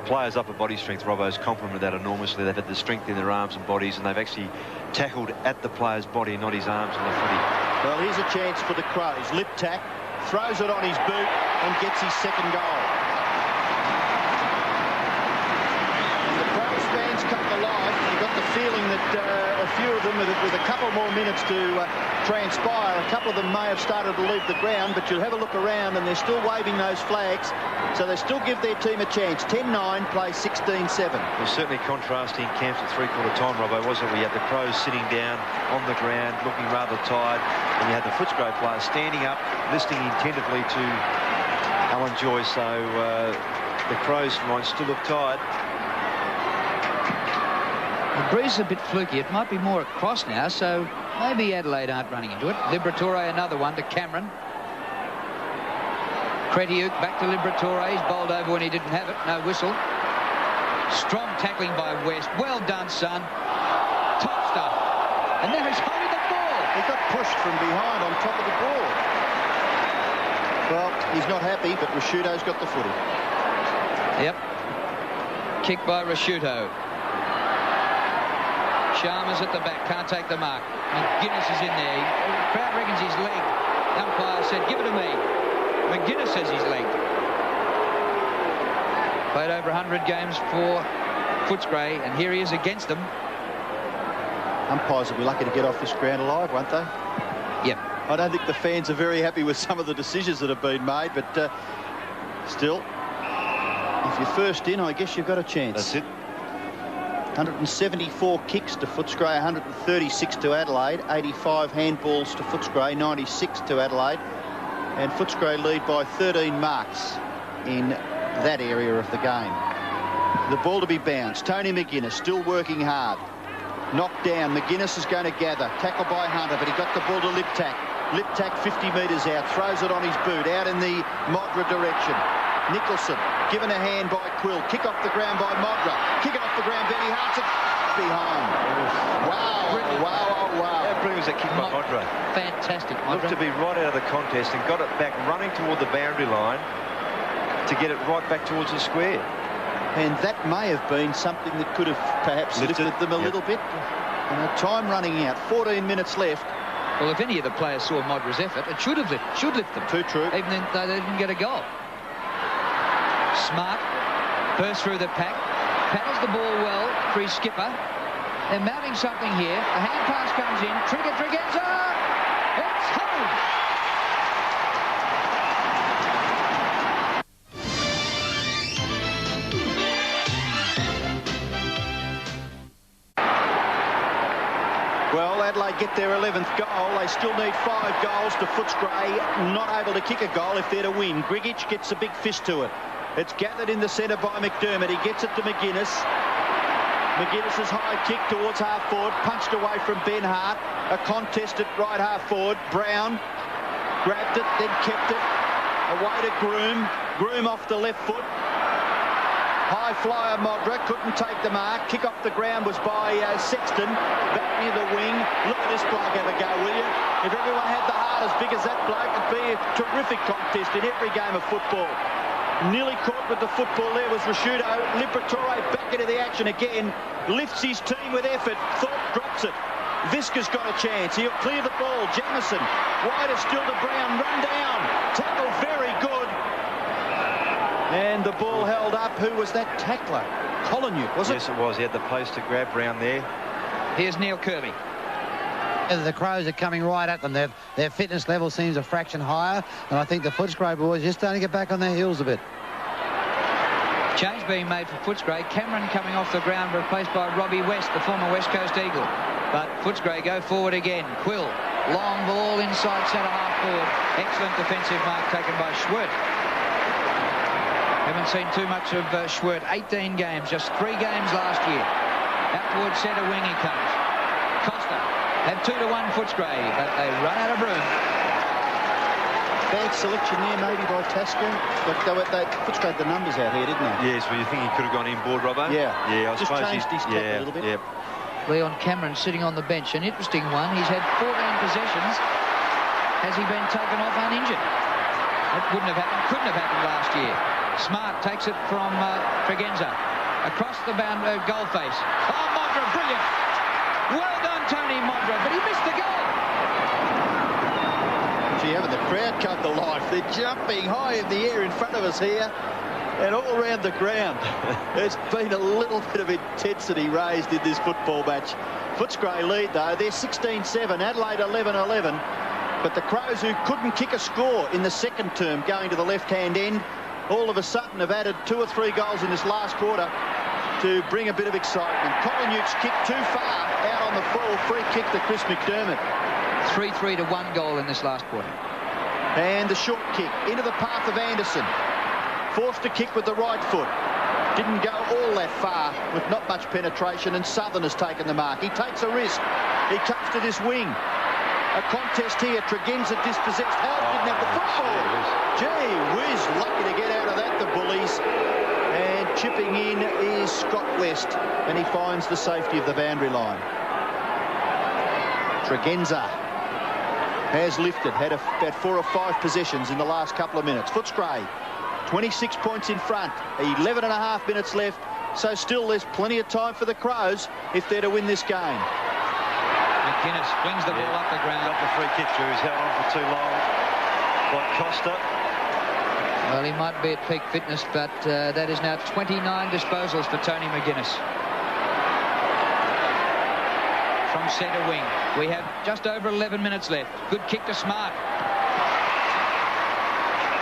Players' upper body strength, Robbo's complemented that enormously. They've had the strength in their arms and bodies, and they've actually tackled at the player's body, not his arms on the footy. Well, here's a chance for the Crows. Lip tack, throws it on his boot and gets his 2nd goal. Come to life. You got the feeling that a few of them, with a couple more minutes to transpire, a couple of them may have started to leave the ground, but you'll have a look around and they're still waving those flags, so they still give their team a chance. 10-9, play 16-7. Well, certainly contrasting camps at three-quarter time, Robbo, wasn't it? We had the Crows sitting down on the ground, looking rather tired, and you had the Footscray players standing up, listening attentively to Alan Joyce, so the Crows might still look tired. The breeze is a bit fluky. It might be more across now, so maybe Adelaide aren't running into it. Liberatore, another one to Cameron. Kretiuk back to Liberatore. He's bowled over when he didn't have it. No whistle. Strong tackling by West. Well done, son. Top stuff. And now he's holding the ball. He got pushed from behind on top of the ball. Well, he's not happy, but Rashuto's got the footy. Yep. Kick by Rashuto. Sharma's at the back, can't take the mark. McGuinness is in there. Crowd reckons he's legged. Umpire said, give it to me. McGuinness says he's legged. Played over 100 games for Footscray, and here he is against them. Umpires will be lucky to get off this ground alive, won't they? Yep. I don't think the fans are very happy with some of the decisions that have been made, but still, if you're first in, I guess you've got a chance. That's it. 174 kicks to Footscray, 136 to Adelaide, 85 handballs to Footscray, 96 to Adelaide, and Footscray lead by 13 marks in that area of the game. The ball to be bounced. Tony McGuinness still working hard. Knocked down. McGuinness is going to gather. Tackled by Hunter, but he got the ball to Liptak. Liptak 50 metres out. Throws it on his boot. Out in the Modra direction. Nicholson given a hand by Quill. Kick off the ground by Modra. Kick it off the ground. Benny Hart's behind. Wow. Wow. Oh, wow. How brilliant was that kick by Modra? Fantastic, Modra. Looked to be right out of the contest and got it back running toward the boundary line to get it right back towards the square. And that may have been something that could have perhaps lifted them a little bit. And time running out. 14 minutes left. Well, if any of the players saw Modra's effort, it should lift them. Too true. Even though they didn't get a goal. Smart bursts through the pack, paddles the ball well for his skipper. They're mounting something here. A hand pass comes in. Tregenza. It's home. Well, Adelaide get their 11th goal. They still need 5 goals to Footscray. Not able to kick a goal if they're to win. Grigic gets a big fist to it. It's gathered in the centre by McDermott. He gets it to McGuinness. McGuinness's high kick towards half forward. Punched away from Ben Hart. A contest at right half forward. Brown grabbed it, then kept it. Away to Groom. Groom off the left foot. High flyer Modra couldn't take the mark. Kick off the ground was by Sexton. Back near the wing. Look at this bloke have a go, will you? If everyone had the heart as big as that bloke, it'd be a terrific contest in every game of football. Nearly caught with the football there was Rashuto. Liberatore back into the action again. Lifts his team with effort. Thorpe drops it. Visca's got a chance. He'll clear the ball. Jamison. Wider still to Brown. Run down. Tackle very good. And the ball held up. Who was that tackler? Collinuk, was it? Yes, it was. He had the pace to grab Brown there. Here's Neil Kerley. The Crows are coming right at them. Their fitness level seems a fraction higher, and I think the Footscray boys are just starting to get back on their heels a bit. Change being made for Footscray. Cameron coming off the ground, replaced by Robbie West, the former West Coast Eagle. But Footscray go forward again. Quill, long ball inside centre half forward. Excellent defensive mark taken by Schwert. Haven't seen too much of Schwert. 18 games, just 3 games last year. Out towards centre wing he comes. Costa had 2-1 Footscray, but they run out of room. Bad selection there, maybe by Tasker. But Footscray had the numbers out here, didn't they? Yes, well, you think he could have gone inboard, Robbo? Yeah. Yeah, I just suppose changed his tackle a little bit. Yep. Leon Cameron sitting on the bench. An interesting one. He's had 14 possessions. Has he been taken off uninjured? That couldn't have happened last year. Smart takes it from Tregenza. Across the goal face. Oh, Modra, brilliant. Well done, Tony Modra, but he missed the goal. Gee, having the crowd come to life. They're jumping high in the air in front of us here and all around the ground. There's been a little bit of intensity raised in this football match. Footscray lead, though. They're 16-7, Adelaide 11-11. But the Crows, who couldn't kick a score in the second term going to the left-hand end, all of a sudden have added 2 or 3 goals in this last quarter to bring a bit of excitement. Collinuk's kick too far out on the full. Free kick to Chris McDermott. 3-3 to 1 goal in this last quarter. And the short kick into the path of Anderson. Forced to kick with the right foot. Didn't go all that far with not much penetration, and Southern has taken the mark. He takes a risk. He comes to this wing. A contest here. Tregenza dispossessed. Howard didn't have the football. Gee whiz, lucky to get out of that, the Bullies. And chipping in is Scott West, and he finds the safety of the boundary line. Tregenza has lifted, had about 4 or 5 possessions in the last couple of minutes. Footscray, 26 points in front, 11 and a half minutes left, so still there's plenty of time for the Crows if they're to win this game. McGuinness flings the ball up the ground. Got the free kick through. He's held on for too long. Like Costa. Well, he might be at peak fitness, but that is now 29 disposals for Tony McGuinness. From centre wing, we have just over 11 minutes left. Good kick to Smart.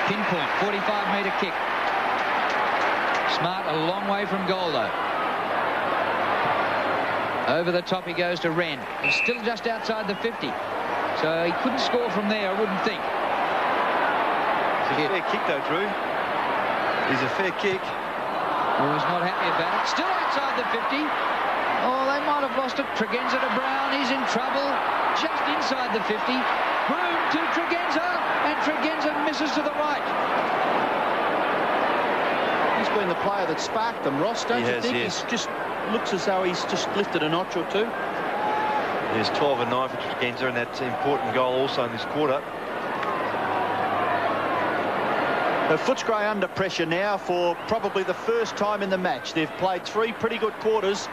Pinpoint, 45-metre kick. Smart a long way from goal, though. Over the top he goes to Wren. He's still just outside the 50. So he couldn't score from there, I wouldn't think. It's a fair kick, though, Drew. He's a fair kick. Oh, he's not happy about it. Still outside the 50. Oh, they might have lost it. Tregenza to Brown. He's in trouble. Just inside the 50. Broom to Tregenza. And Tregenza misses to the right. He's been the player that sparked them, Ross, don't you think? Yes. He just looks as though he's just lifted a notch or two. There's 12 and 9 for Tregenza, and that's an important goal also in this quarter. The Footscray under pressure now for probably the first time in the match. They've played 3 pretty good quarters,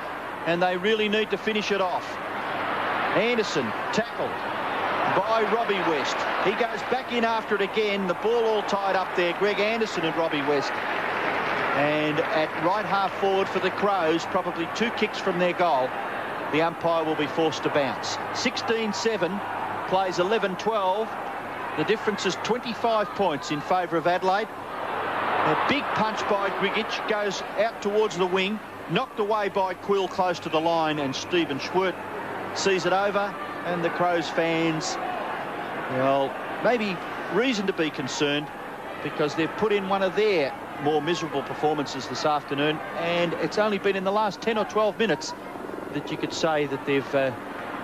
and they really need to finish it off. Anderson tackled by Robbie West. He goes back in after it again. The ball all tied up there. Greg Anderson and Robbie West. And at right half forward for the Crows, probably 2 kicks from their goal, the umpire will be forced to bounce. 16-7, plays 11-12. The difference is 25 points in favour of Adelaide. A big punch by Grigic goes out towards the wing, knocked away by Quill close to the line, and Stephen Schwert sees it over, and the Crows fans, well, maybe reason to be concerned because they've put in one of their more miserable performances this afternoon, and it's only been in the last 10 or 12 minutes that you could say that they've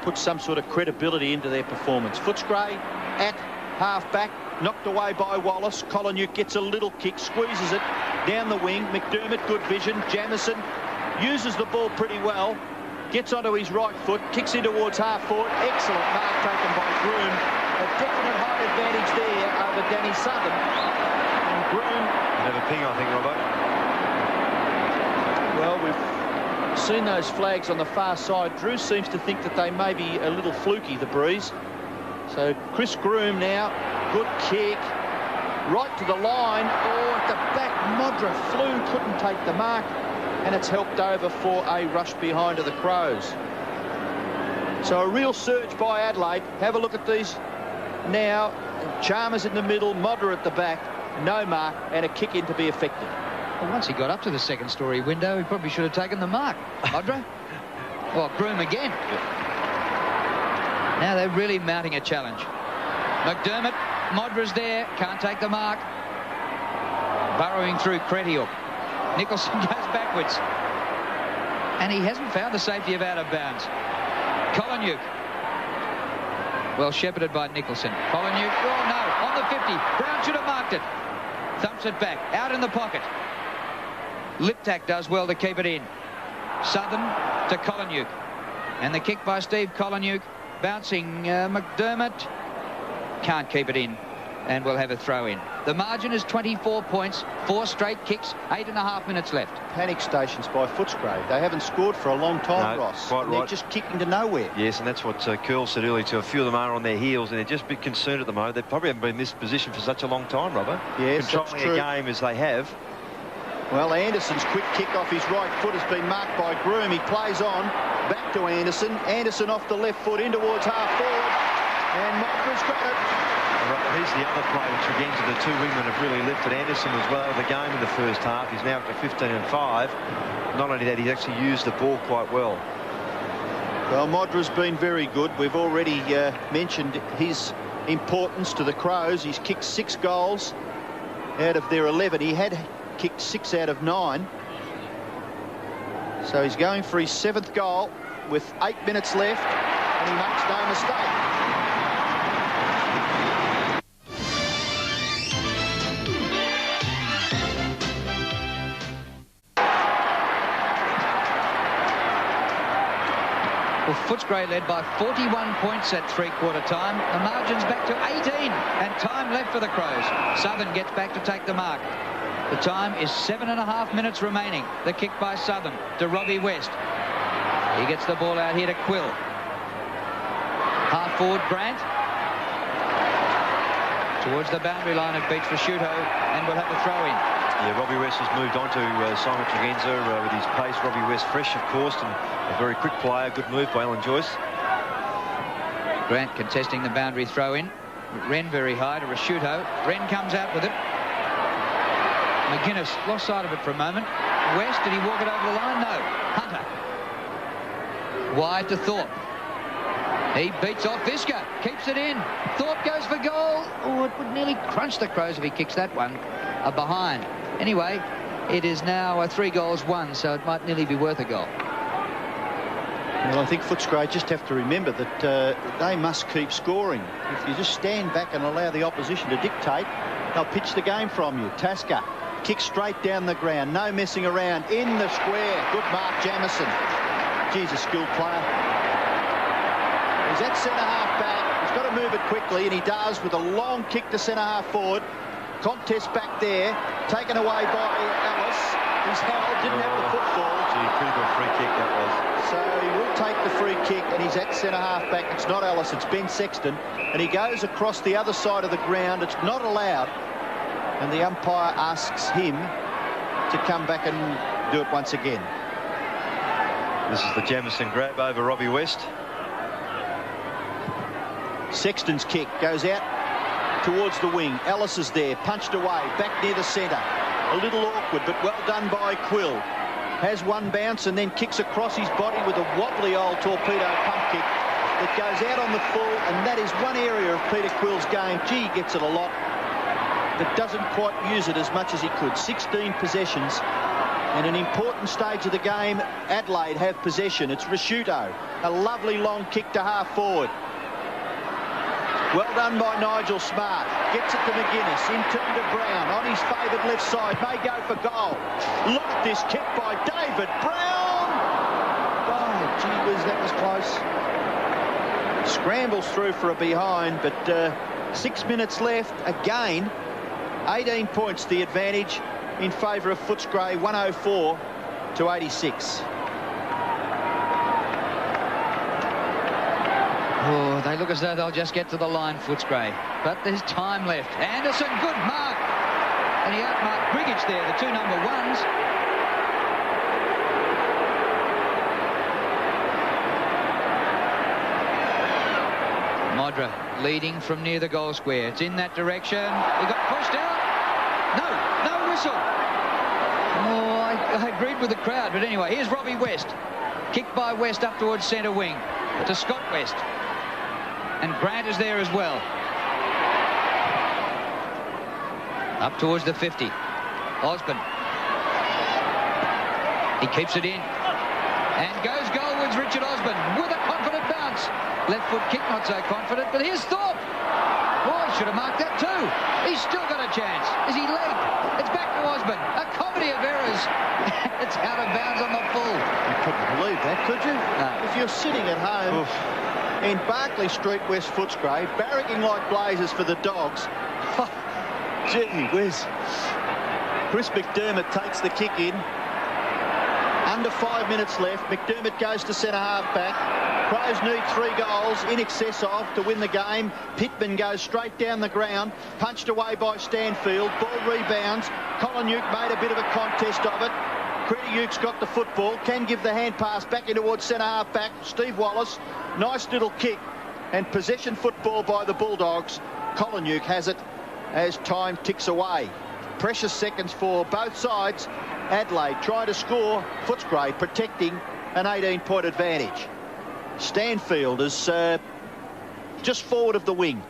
put some sort of credibility into their performance. Footscray at half-back, knocked away by Wallace. Collinuk gets a little kick, squeezes it down the wing. McDermott, good vision. Jamieson uses the ball pretty well, gets onto his right foot, kicks in towards half-forward. Excellent mark taken by Groom. A definite height advantage there over Danny Southern. And Groom... Have a ping, I think, Robbo. Well, we've seen those flags on the far side. Drew seems to think that they may be a little fluky, the breeze. So Chris Groom now, good kick, right to the line. Oh, at the back, Modra flew, couldn't take the mark, and it's helped over for a rush behind of the Crows. So a real surge by Adelaide. Have a look at these now. Chalmers in the middle, Modra at the back, no mark, and a kick in to be effective. Well, once he got up to the second story window, he probably should have taken the mark. Modra? Well, Groom again. Now they're really mounting a challenge. McDermott, Modra's there, can't take the mark. Burrowing through Kretiuk. Nicholson goes backwards. And he hasn't found the safety of out of bounds. Collinuk. Well shepherded by Nicholson. Collinuk, oh no, on the 50. Brown should have marked it. Thumps it back, out in the pocket. Liptak does well to keep it in. Southern to Collinuk. And the kick by Steve Collinuk. Bouncing McDermott. Can't keep it in. And we'll have a throw in. The margin is 24 points, 4 straight kicks, 8.5 minutes left. Panic stations by Footscray. They haven't scored for a long time, No, Ross. quite They're right. just kicking to nowhere. Yes, and that's what Curl said earlier too. A few of them are on their heels, and they're just a bit concerned at the moment. They probably haven't been in this position for such a long time, Robert. Yes, controlling that's true. a game as they have. Well, Anderson's quick kick off his right foot has been marked by Groom. He plays on, back to Anderson. Anderson off the left foot, in towards half forward. And Modra's got it. Right, he's the other player which again the 2 wingmen have really lifted. Anderson was well out of the game in the first half. He's now up to 15 and 5. Not only that, he's actually used the ball quite well. Well, Modra's been very good. We've already mentioned his importance to the Crows. He's kicked 6 goals out of their 11. He had kicked 6 out of 9. So he's going for his 7th goal with 8 minutes left, and he makes no mistake. Well, Footscray led by 41 points at three-quarter time. The margin's back to 18, and time left for the Crows. Southern gets back to take the mark. The time is 7.5 minutes remaining. The kick by Southern to Robbie West. He gets the ball out here to Quill. Half forward Grant. Towards the boundary line of beats Prosciutto, and we'll have a throw in. Yeah, Robbie West has moved on to Simon Tregenza with his pace. Robbie West fresh, of course, and a very quick player. Good move by Alan Joyce. Grant contesting the boundary throw in. Wren very high to Prosciutto. Wren comes out with it. McGuinness lost sight of it for a moment. West, did he walk it over the line? No. Hunter. Wide to Thorpe. He beats off Visca, keeps it in. Thorpe goes for goal. Oh, it would nearly crunch the Crows if he kicks that one behind. Anyway, it is now 3 goals 1, so it might nearly be worth a goal. Well, I think Footscray just have to remember that they must keep scoring. If you just stand back and allow the opposition to dictate, they'll pitch the game from you. Tasker kicks straight down the ground, no messing around, in the square. Good mark, Jamison. Geez, a skilled player. He's at centre-half back. He's got to move it quickly, and he does with a long kick to centre-half forward. Contest back there, taken away by Ellis. He's held, didn't have the football. Gee, pretty good free kick that was. So he will take the free kick, and he's at centre-half back. It's not Ellis, it's Ben Sexton. And he goes across the other side of the ground. It's not allowed. And the umpire asks him to come back and do it once again. This is the Jamison grab over Robbie West. Sexton's kick goes out towards the wing. Ellis is there, punched away, back near the centre. A little awkward, but well done by Quill. Has one bounce and then kicks across his body with a wobbly old torpedo pump kick that goes out on the full, and that is one area of Peter Quill's game. Gee, he gets it a lot, but doesn't quite use it as much as he could. 16 possessions. In an important stage of the game, Adelaide have possession. It's Prosciutto. A lovely long kick to half forward. Well done by Nigel Smart. Gets it to McGuinness. In turn to Brown. On his favoured left side. May go for goal. Look at this kick by David Brown. Oh, gee whiz, that was close. Scrambles through for a behind, but 6 minutes left. Again, 18 points the advantage in favour of Footscray. 104 to 86. Oh, they look as though they'll just get to the line, Footscray. But there's time left. Anderson, good mark. And he outmarked Brigage there, the 2 number 1s. Modra leading from near the goal square. It's in that direction. He got pushed out. No whistle. Oh, I agreed with the crowd. But anyway, here's Robbie West. Kicked by West up towards centre wing to Scott West. And Grant is there as well. Up towards the 50. Osborne. He keeps it in. And goes goalwards, Richard Osborne, with a confident bounce. Left foot kick, not so confident, but here's Thorpe. Oh, he should have marked that too. He's still got a chance. Is he legged? It's back to Osborne. A comedy of errors. It's out of bounds on the full. You couldn't believe that, could you? No. If you're sitting at home in Barclay Street, West Footscray, barracking like blazes for the Dogs. Gee whiz. Chris McDermott takes the kick in. Under 5 minutes left. McDermott goes to centre-half back. Crows need 3 goals in excess of to win the game. Pittman goes straight down the ground. Punched away by Stanfield. Ball rebounds. Colin-Uke made a bit of a contest of it. Credy-Uke's got the football. Can give the hand pass back in towards centre-half back. Steve Wallace. Nice little kick. And possession football by the Bulldogs. Colin-Uke has it as time ticks away. Precious seconds for both sides. Adelaide trying to score. Footscray protecting an 18-point advantage. Stanfield is just forward of the wing.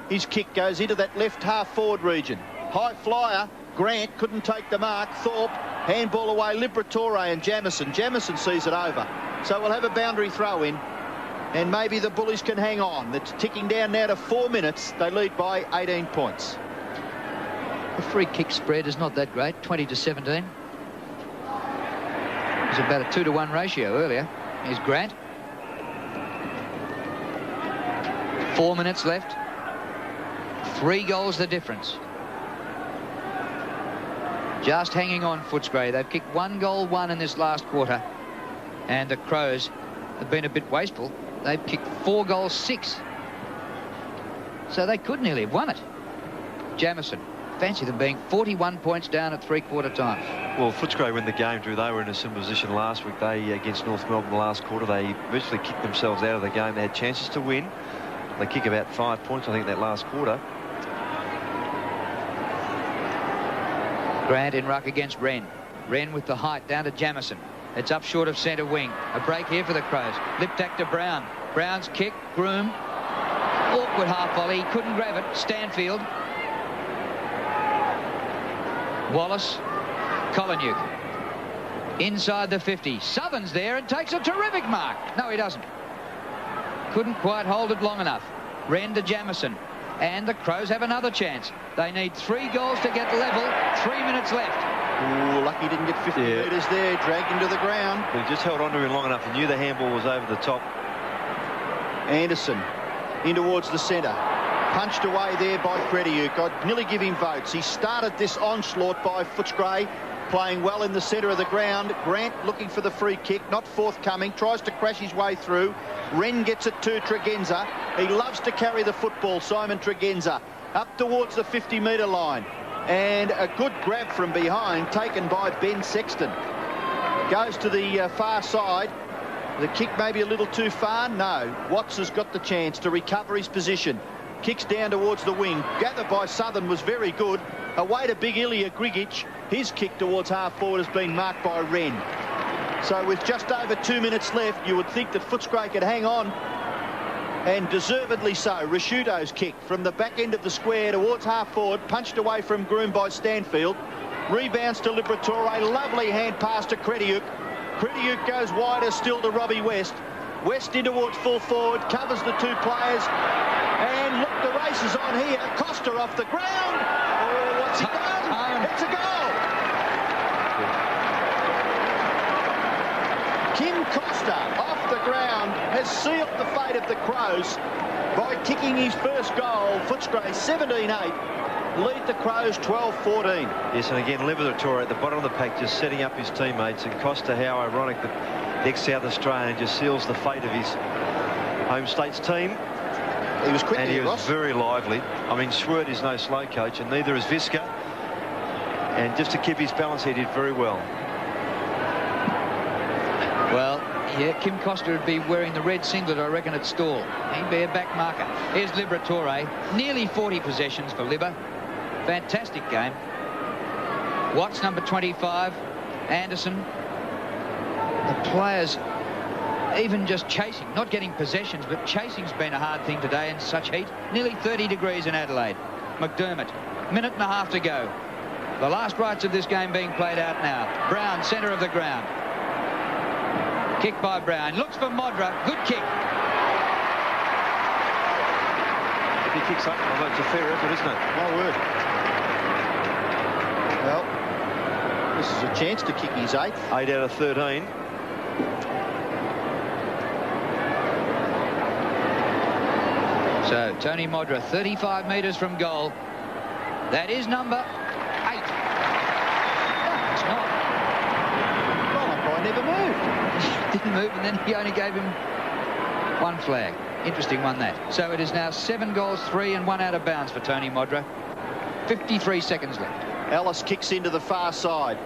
His kick goes into that left half forward region. High flyer. Grant couldn't take the mark. Thorpe. Handball away. Liberatore and Jamison. Jamison sees it over. So we'll have a boundary throw in. And maybe the Bullies can hang on. It's ticking down now to 4 minutes. They lead by 18 points. The free kick spread is not that great. 20 to 17. It was about a 2-to-1 ratio earlier. Here's Grant. 4 minutes left. 3 goals the difference. Just hanging on, Footscray. They've kicked 1 goal, 1 in this last quarter. And the Crows have been a bit wasteful. They've kicked 4 goals, 6. So they could nearly have won it. Jamison. Fancy them being 41 points down at 3/4 time. Well, Footscray win the game, Drew. They were in a similar position last week. They, against North Melbourne the last quarter, they virtually kicked themselves out of the game. They had chances to win. They kick about 5 points, I think, that last quarter. Grant in ruck against Wren. Wren with the height down to Jamison. It's up short of centre wing. A break here for the Crows. Liptak to Brown. Brown's kick. Groom. Awkward half volley. He couldn't grab it. Stanfield. Wallace. Kolonyuk. Inside the 50. Southern's there and takes a terrific mark. No, he doesn't. Couldn't quite hold it long enough. Wren to Jamison. And the Crows have another chance. They need 3 goals to get level. 3 minutes left. Ooh, lucky didn't get 50 metres there. Dragged him to the ground. But he just held on to him long enough and knew the handball was over the top. Anderson in towards the centre. Punched away there by Krediuk. I'd nearly give him votes. He started this onslaught by Footscray, playing well in the centre of the ground. Grant looking for the free kick, not forthcoming, tries to crash his way through. Wren gets it to Tregenza. He loves to carry the football, Simon Tregenza, up towards the 50-metre line. And a good grab from behind, taken by Ben Sexton. Goes to the far side. The kick maybe a little too far. No, Watts has got the chance to recover his position. Kicks down towards the wing. Gathered by Southern was very good. Away to Big Ilya Grigic. His kick towards half forward has been marked by Wren. So with just over 2 minutes left, you would think that Footscray could hang on. And deservedly so. Risciuto's kick from the back end of the square towards half forward. Punched away from Groom by Stanfield. Rebounds to Liberatore. Lovely hand pass to Krediuk. Krediuk goes wider still to Robbie West. West in towards full forward. Covers the 2 players. And look, the race is on here. Costa off the ground. Oh, what's he done? It's a goal. Kim Costa off the ground has sealed the fate of the Crows by kicking his first goal. Footscray 17-8. Lead the Crows 12-14. Yes, and again, Liberatore at the bottom of the pack just setting up his teammates. And Costa, how ironic that the ex-South Australian just seals the fate of his home state's team. He was quick, and he was very lively. I mean, Schwert is no slow coach, and neither is Visca. And just to keep his balance, he did very well. Well, yeah, Kim Costa would be wearing the red singlet, I reckon, at Stall. He'd be a back marker. Here's Liberatore. Nearly 40 possessions for Libba. Fantastic game. Watts, number 25. Anderson. The players even just chasing, not getting possessions, but chasing's been a hard thing today in such heat. Nearly 30 degrees in Adelaide. McDermott, minute and a half to go. The last rites of this game being played out now. Brown, centre of the ground. Kick by Brown. Looks for Modra. Good kick. If he kicks up, well, that's a fair effort, isn't it? My word. Well, this is a chance to kick his 8th. 8 out of 13. So, Tony Modra, 35 metres from goal. That is number 8. No, it's not. Well, never moved. Didn't move, and then he only gave him 1 flag. Interesting one, that. So it is now 7 goals, 3 and 1 out of bounds for Tony Modra. 53 seconds left. Ellis kicks into the far side.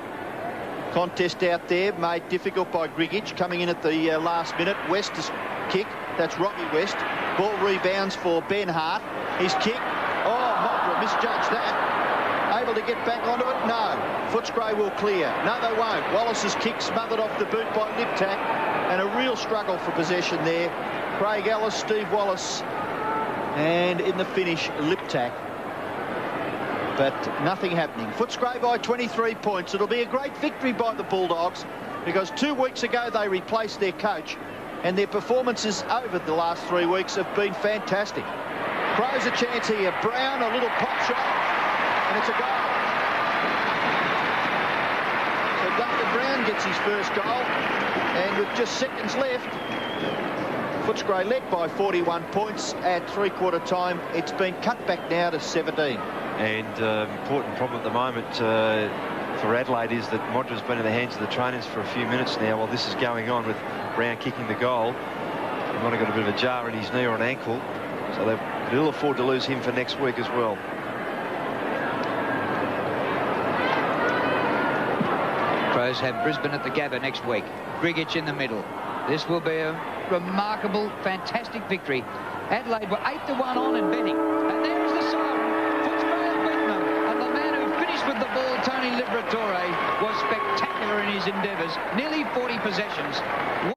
Contest out there made difficult by Grigic coming in at the last minute. West's kick. That's Robbie West. Ball rebounds for Ben Hart. His kick. Oh, Modra misjudged that. Able to get back onto it? No. Footscray will clear. No, they won't. Wallace's kick smothered off the boot by Liptak. And a real struggle for possession there. Craig Ellis, Steve Wallace. And in the finish, Liptak. But nothing happening. Footscray by 23 points. It'll be a great victory by the Bulldogs because 2 weeks ago they replaced their coach and their performances over the last 3 weeks have been fantastic. Crows a chance here. Brown, a little pop shot, and it's a goal. So Duncan Brown gets his first goal, and with just seconds left, Footscray led by 41 points at three-quarter time. It's been cut back now to 17. And important problem at the moment for Adelaide is that Modra's been in the hands of the trainers for a few minutes now while this is going on, with Brown kicking the goal. He might have got a bit of a jar in his knee or an ankle, so they could ill afford to lose him for next week as well. Crows have Brisbane at the Gabba next week. Grigich in the middle. This will be a remarkable, fantastic victory. Adelaide were 8-1 on in betting. And there is the siren. Footscray has beaten them. And the man who finished with the ball, Tony Liberatore, was spectacular in his endeavours. Nearly 40 possessions.